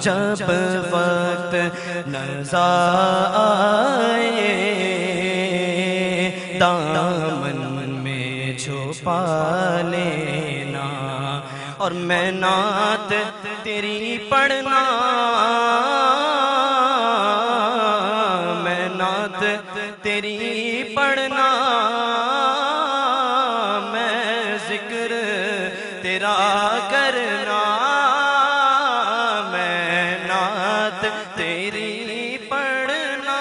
A: जब वक्त नज़ा आए
K: दामन में छुपा लेना, और मैं नात तेरी पढ़ना, मैं नात तेरी पढ़ना, मैं जिक्र तेरा करना, मैं नात तेरी पढ़ना,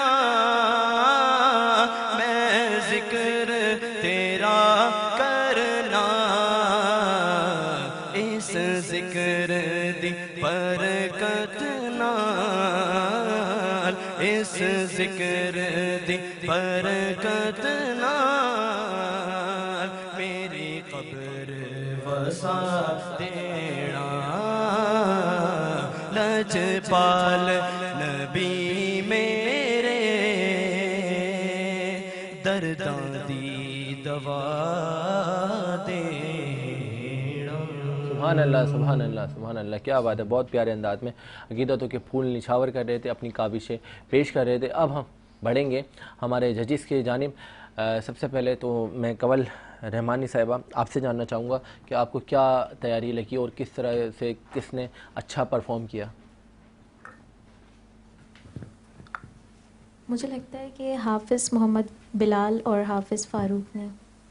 K: मैं जिक्र तेरा करना, इस जिक्र दी बरकत नाल, इस जिक्र दी बरकत नाल मेरी कब्र वसा देना, लजपाल नबी मेरे दर्दां दी दवा देना।
B: सुभान अल्लाह, सुभान अल्लाह, सुभान अल्लाह, क्या बात है। बहुत प्यारे अंदाज में अकीदतों के फूल निछावर कर रहे थे, अपनी काविशें पेश कर रहे थे। अब हम बढ़ेंगे हमारे जजिस की जानिब। सबसे पहले तो मैं कंवल रहमानी साहिबा आपसे जानना चाहूँगा कि आपको क्या तैयारी लगी और किस तरह से किसने अच्छा परफॉर्म किया।
E: मुझे लगता है कि हाफिज़ मोहम्मद बिलाल और हाफिज़ फ़ारूक ने,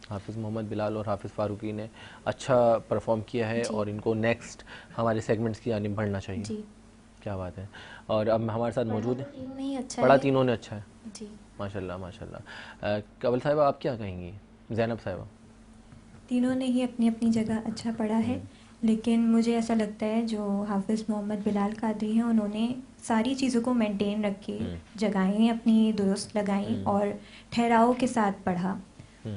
B: हाफिज़ मोहम्मद बिलाल और हाफिज़ फ़ारूकी ने अच्छा परफॉर्म किया है और इनको नेक्स्ट हमारे सेगमेंट्स की जानिब बढ़ना चाहिए
E: जी।
B: क्या बात है। और अब हमारे साथ मौजूद है
E: अच्छा
B: पढ़ा तीनों ने अच्छा है
E: जी,
B: माशाल्लाह माशाल्लाह। कंवल साहिबा आप क्या कहेंगी। ज़ैनब साहिबा।
N: तीनों ने ही अपनी अपनी जगह अच्छा पढ़ा है, लेकिन मुझे ऐसा लगता है जो हाफिज़ मोहम्मद बिलाल कादरी हैं उन्होंने सारी चीज़ों को मेंटेन रखी, जगहें अपनी दुरुस्त लगाई और ठहराव के साथ पढ़ा।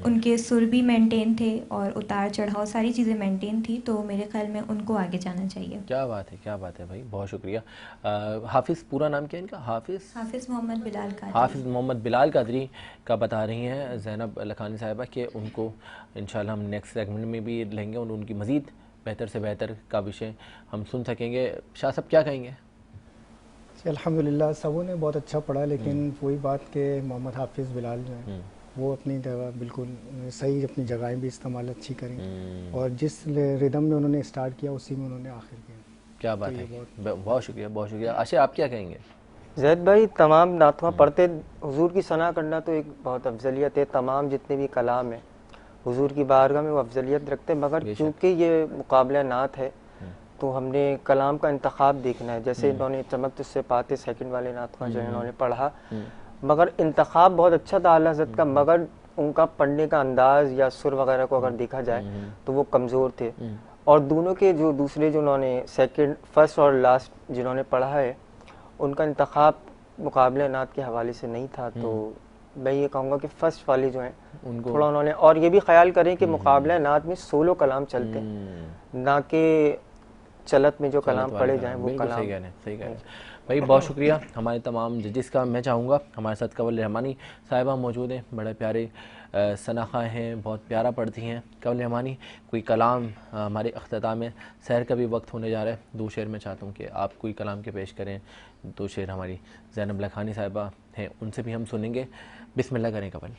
N: उनके सुर भी मेंटेन थे और उतार चढ़ाव सारी चीज़ें मेंटेन थी, तो मेरे ख्याल में उनको आगे जाना चाहिए।
B: क्या बात है, क्या बात है भाई, बहुत शुक्रिया। हाफिज़ पूरा नाम क्या है इनका।
N: हाफिज़ मोहम्मद बिलाल कादरी।
B: हाफिज़ मोहम्मद बिलाल कादरी का बता रही हैं ज़ैनब लखानी साहिबा कि उनको इंशाल्लाह हम नेक्स्ट सेगमेंट में भी लेंगे और उनकी मज़ीद बेहतर से बेहतर का विषय हम सुन सकेंगे। शाह साहब क्या कहेंगे।
G: अल्हम्दुलिल्लाह सबों ने बहुत अच्छा पढ़ा, लेकिन वही बात कि मोहम्मद हाफिज़ बिलाल जो है वो अपनी जगह बिल्कुल सही, अपनी जगहें भी इस्तेमाल अच्छी करें और जिस रिदम में उन्होंने स्टार्ट किया उसी में उन्होंने आखिर किया।
B: क्या बात है, बहुत शुक्रिया, बहुत शुक्रिया। आशा आप क्या कहेंगे।
O: जैद भाई तमाम नातवा पढ़ते हुजूर की सना करना तो एक बहुत अफजलियत है, तमाम जितने भी कलाम है हुजूर की बारगाह में वो अफजलियत रखते हैं, मगर चूँकि ये मुकाबला नात है तो हमने कलाम का इंतखाब देखना है। जैसे इन्होंने चमक तुझसे पाते सेकंड वाले नातवा जो इन्होंने पढ़ा, मगर इंतखाब बहुत अच्छा था आला हज़रत का, मगर उनका पढ़ने का अंदाज या सुर वगैरह को अगर देखा जाए तो वो कमज़ोर थे। और दोनों के जो दूसरे जो उन्होंने सेकंड, फर्स्ट और लास्ट जिन्होंने पढ़ा है उनका इंतखाब मुकाबले नात के हवाले से नहीं था, तो मैं ये कहूँगा कि फ़र्स्ट वाले जो हैं थोड़ा उन्होंने, और ये भी ख्याल करें कि मुकाबला नात में सोलो कलाम चलते हैं, ना कि चलत में जो कलाम पढ़े जाएं वो कलाम।
B: सही कह रहे हैं, सही कह रहे हैं भाई, बहुत शुक्रिया हमारे तमाम जजिस का। मैं चाहूँगा हमारे साथ कंवल रहमानी साहिबा मौजूद हैं, बड़े प्यारे सनाखा हैं, बहुत प्यारा पढ़ती हैं। कंवल रहमानी कोई कलाम हमारे अख्ताम में सैर का भी वक्त होने जा रहा है, दो शेर में चाहता हूँ कि आप कोई कलाम के पेश करें। दो शेर हमारी ज़ैनब लखानी साहिबा हैं, उनसे भी हम सुनेंगे। बिस्मिल्लाह करें कंवल।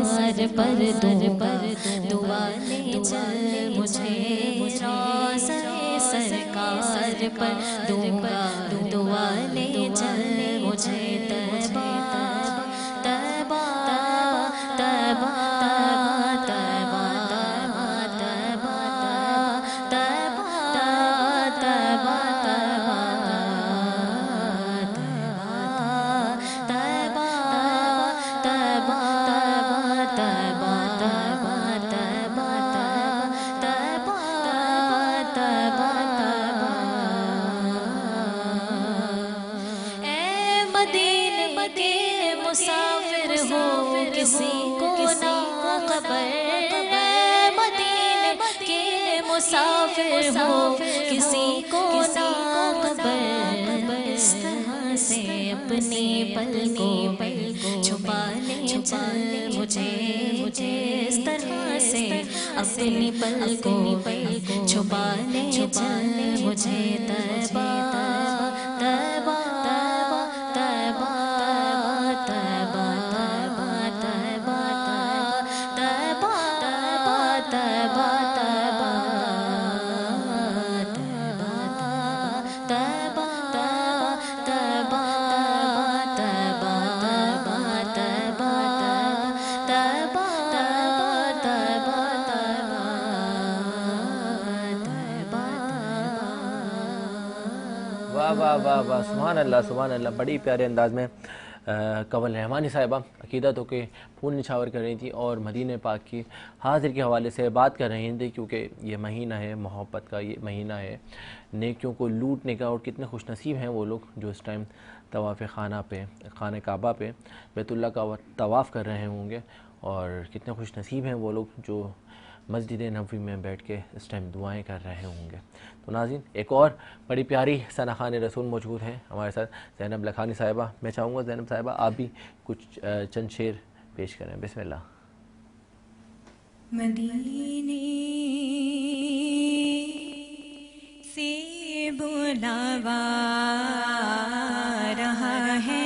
E: सरकार पर दुआ ले चल मुझे, रोज़े सरकार पर दुआ ले चल मुझे। तैबा तैबा तैबा तैबा तैबा तैबा तैबा
P: मदीने के मुसाफिर हो किसी को ना खबर, मदीने के मुसाफिर हो किसी को ना खबर, इस तरह से अपनी पलकों छुपा ले चल मुझे, इस तरह से अपनी पलकों छुपा ले चल मुझे, तैबा तैबा तैबा तैबा तैबा तैबा तैबा तैबा
B: वाह वाह वाह वाह, सुभान अल्लाह सुभान अल्लाह। बड़ी प्यारे अंदाज में कंवल रहमानी साहिबा अकीदतों के फूल निछावर कर रही थी और मदीने पाक की हाजिर के हवाले से बात कर रही थी, क्योंकि ये महीना है मोहब्बत का, ये महीना है नेकियों को लूटने का। और कितने खुशनसीब हैं वो लोग जो इस टाइम तवाफ़ खाना पे, खाने काबा पे बैतुल्लाह का तवाफ़ कर रहे होंगे, और कितने खुशनसीब हैं वो लोग जो मस्जिद नबवी में बैठ के इस टाइम दुआएं कर रहे होंगे। तो नाज़रीन, एक और बड़ी प्यारी सना खान रसूल मौजूद हैं हमारे साथ, ज़ैनब लखानी साहिबा। मैं चाहूँगा ज़ैनब साहिबा आप भी कुछ चंद शेर पेश करें। बिस्मिल्लाह।
F: मदीने से बुलावा रहा है,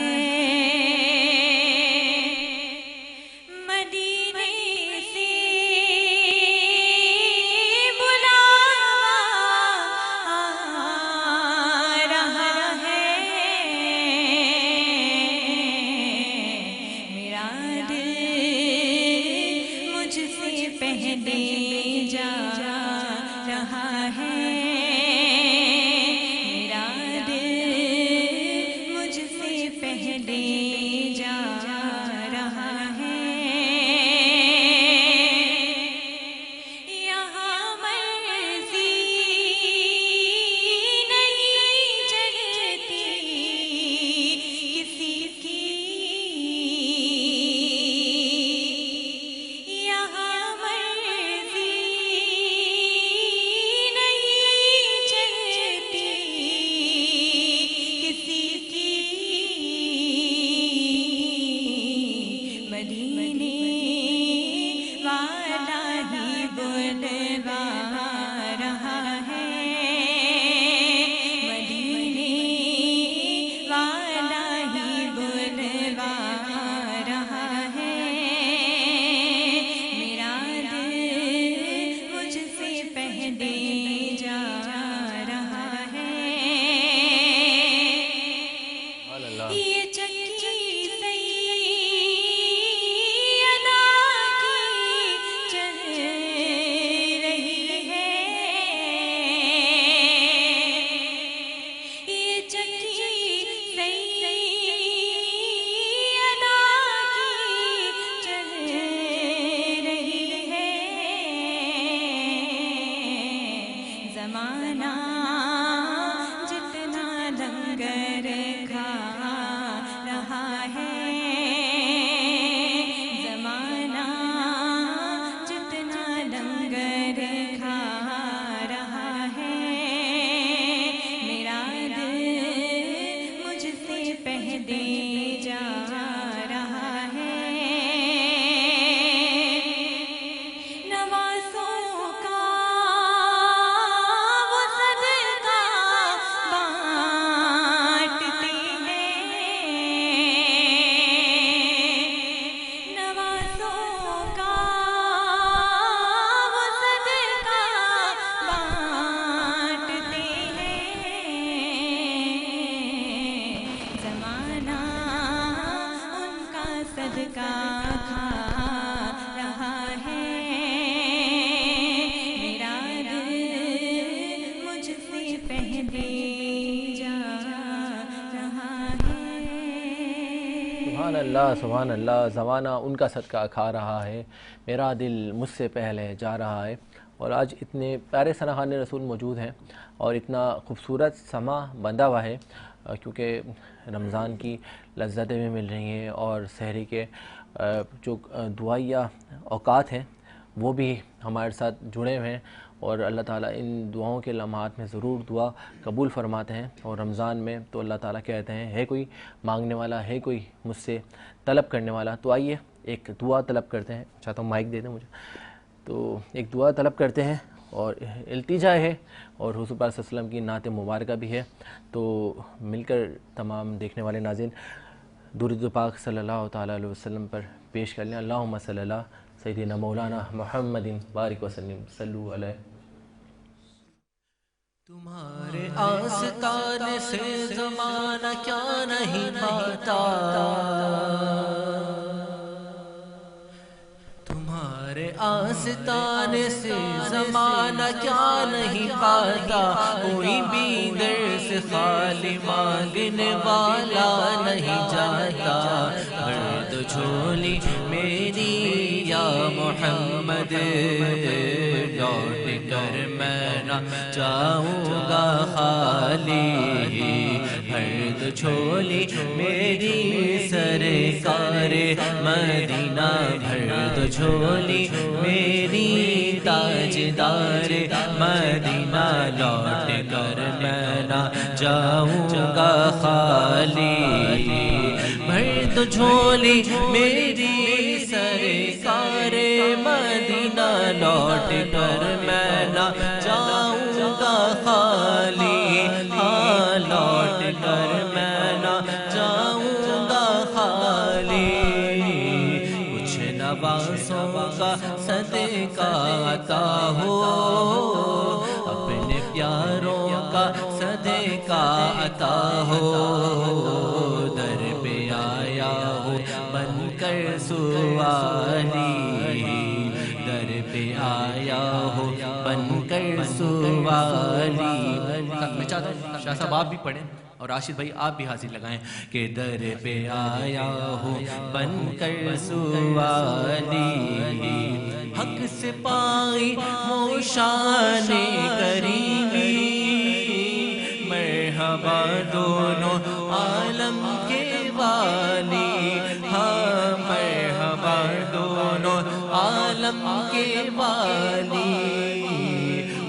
B: अल्लाह सुभान अल्लाह। ज़माना उनका सदका खा रहा है, मेरा दिल मुझसे पहले जा रहा है। और आज इतने प्यारे सना खान रसूल मौजूद हैं और इतना खूबसूरत समा बंधा हुआ है क्योंकि रमज़ान की लज्जतें भी मिल रही हैं और सहरी के जो दुआया औकात हैं वो भी हमारे साथ जुड़े हुए हैं और अल्लाह ताला इन दुआओं के लम्हात में ज़रूर दुआ कबूल फरमाते हैं। और रमज़ान में तो अल्लाह ताला कहते हैं, है कोई मांगने वाला, है कोई मुझसे तलब करने वाला, तो आइए एक दुआ तलब करते हैं। चाहता हूँ माइक दे दें मुझे। तो एक दुआ तलब करते हैं और इल्तिजा है और हुज़ूर पाक सल्लल्लाहु अलैहि वसल्लम की नात मुबारक भी है। तो मिलकर तमाम देखने वाले नाज़रीन दुरूद पाक सल्लल्लाहु ताला अलैहि वसल्लम पर पेश कर लें। अल्लाहुम्मा सल्ली अला सय्यिदिना मौलाना मुहम्मदिन बारिक वसल्लिम सल्लु अलैहि।
K: तुम्हारे आस्ताने से ज़माना क्या नहीं पाता, तुम्हारे आस्ताने से ज़माना क्या नहीं पाता, कोई भी दर से खाली मांगने वाला नहीं जाता। भर दो झोली मेरी या मोहम्मद, लौट कर मैं ना जाऊँगा खाली। भर दो झोली मेरी सरकार मदीना, भर दो झोली मेरी ताजदार मदीना, लौट कर मैं ना जाऊँगा खाली। भर दो झोली मेरी सरकार मदीना, लौट कर मैं ना जाऊँगा खाली। हाँ, लौट कर मैं ना जाऊँगा खाली। कुछ नवाज़ों का सदका अता हो, अपने प्यारों का सदका अता हो। दर पे आया हो बनकर सुवाली, दर पे आया हो बनकर सुवाली। मैं चाहता हूँ शाह साहब आप भी पढ़ें और राशिद भाई आप भी हाजिर लगाएं कि दर पे आया हो बनकर सुवाली। हक से पाई वो शाने करीमी, मरहबा दोनों आलम के वाली। हाँ, मरहबा दोनों आलम के वाली।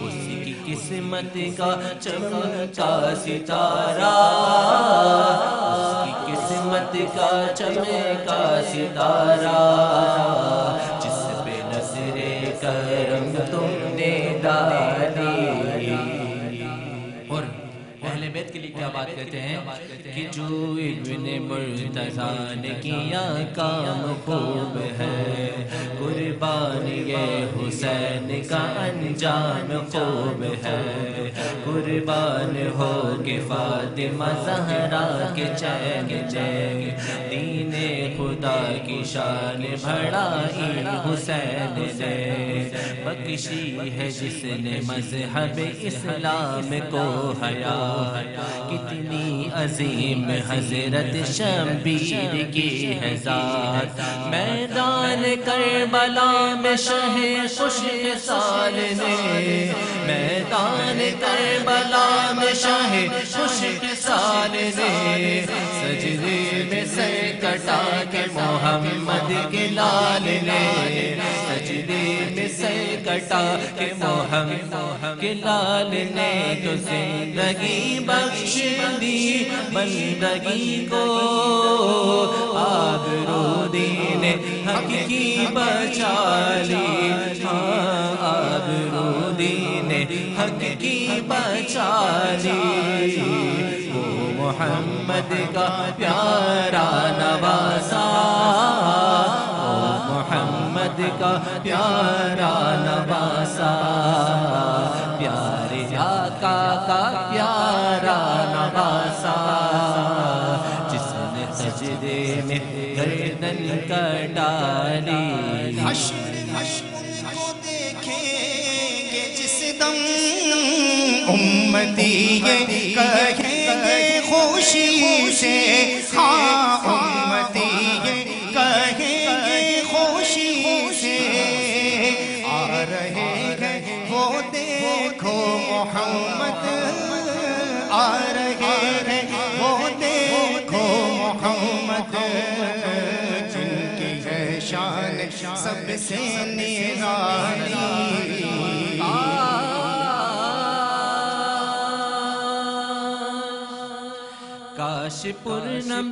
K: उसकी किस्मत का चमका सितारा, उसकी किस्मत का चमका सितारा, जिस पे नज़रे करम तुमने डाली। और अहले बैत के लिए क्या बात कहते हैं कि जो इब्ने मुर्तज़ा ने किया काम खूब है, कुर्बान ये हुसैन का अंजाम खूब है। कुर्बान हो के फातिमा ज़हरा के चैन चैन, दीने खुदा की शान बढ़ाई हुसैन ने। बख्शी है जिसने मज़हब इस्लाम को हया, कितनी अजीम हजरत शबीर की है ज़ात। मैदान करबला में शहे खुशसाल ने, मैदान करबला में शहे खुशसाल ने, सजदे में सर कटा के मोहम्मद के लाल ने, सजदे में सर कटा के मोहम्मद के लाल ने। तो जिंदगी बख्श दी बंदगी को, आबरू दीन हक की बचा ली। हाँ, आबरू दीन हक की बचा ली। वो मोहम्मद का प्यारा नवासा, वो मोहम्मद का प्यारा नवासा, प्यारे आका का प्यारा नवासा, जिसने सजदे में गर्दन कर डाली।
A: को देखेंगे जिस दम उम्मती ये कहेंगे खुशी से। हाँ, उम्मती ये कहेंगे खुशी से। आ रहे हैं वो देखो मोहम्मद, आ रहे हैं वो मोहम्मद जिनकी है शान सबसे निराली।
K: काश पूर्णम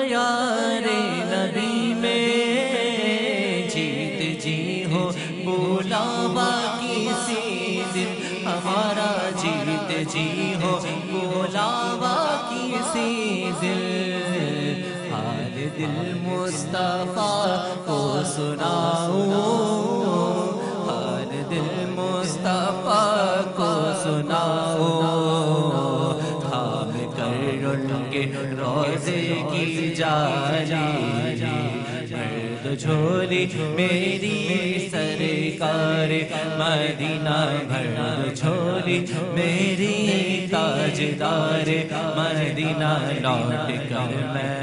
K: यारे नबी में जीत जी हो बुलावा किसी दिन हमारा, जीत जी हो बुलावा किसी दिन। हाल दिल मुस्तफा को सुनाओ, हाल दिल मुस्तफा को सुनाओ, थाम कर उनके रोज़े की जाली। मर्द झोली मेरी सरकार मदीना, मर्द झोली मेरी ताजदार मदीना। लौट कर मैं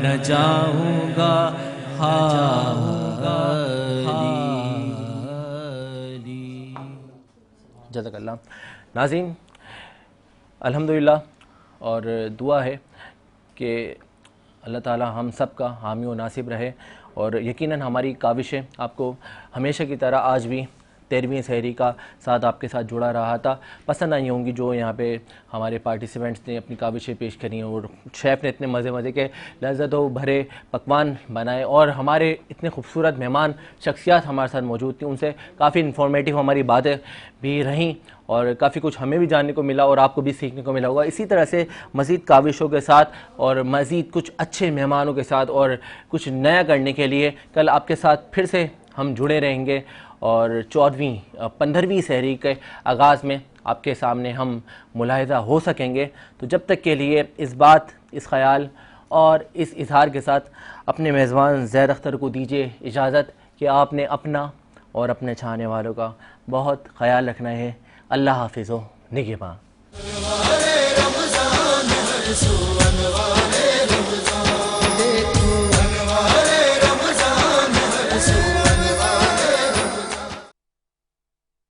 K: न जाऊंगा
B: जज़ाकल्लाह। नाज़रीन, अल्हम्दुलिल्लाह, और दुआ है कि अल्लाह ताला हम सब का हामी और नासिब रहे। और यकीनन हमारी काविशें आपको हमेशा की तरह आज भी 13वीं सहरी का साथ आपके साथ जुड़ा रहा था पसंद आई होंगी, जो यहाँ पे हमारे पार्टिसिपेंट्स ने अपनी काविशें पेश करी हैं और शेफ़ ने इतने मज़े मज़े के लज़्ज़तों भरे पकवान बनाए और हमारे इतने खूबसूरत मेहमान शख्सियात हमारे साथ मौजूद थी। उनसे काफ़ी इन्फॉर्मेटिव हमारी बातें भी रहीं और काफ़ी कुछ हमें भी जानने को मिला और आपको भी सीखने को मिला होगा। इसी तरह से मज़ीद काविशों के साथ और मज़ीद कुछ अच्छे मेहमानों के साथ और कुछ नया करने के लिए कल आपके साथ फिर से हम जुड़े रहेंगे और 15वीं सहरी के आगाज़ में आपके सामने हम मुलाहिज़ा हो सकेंगे। तो जब तक के लिए इस बात, इस ख़याल और इस इज़हार के साथ अपने मेज़बान ज़ैद अख्तर को दीजिए इजाज़त कि आपने अपना और अपने चाहने वालों का बहुत ख़याल रखना है। अल्लाह हाफ़िज़ व निगहबान।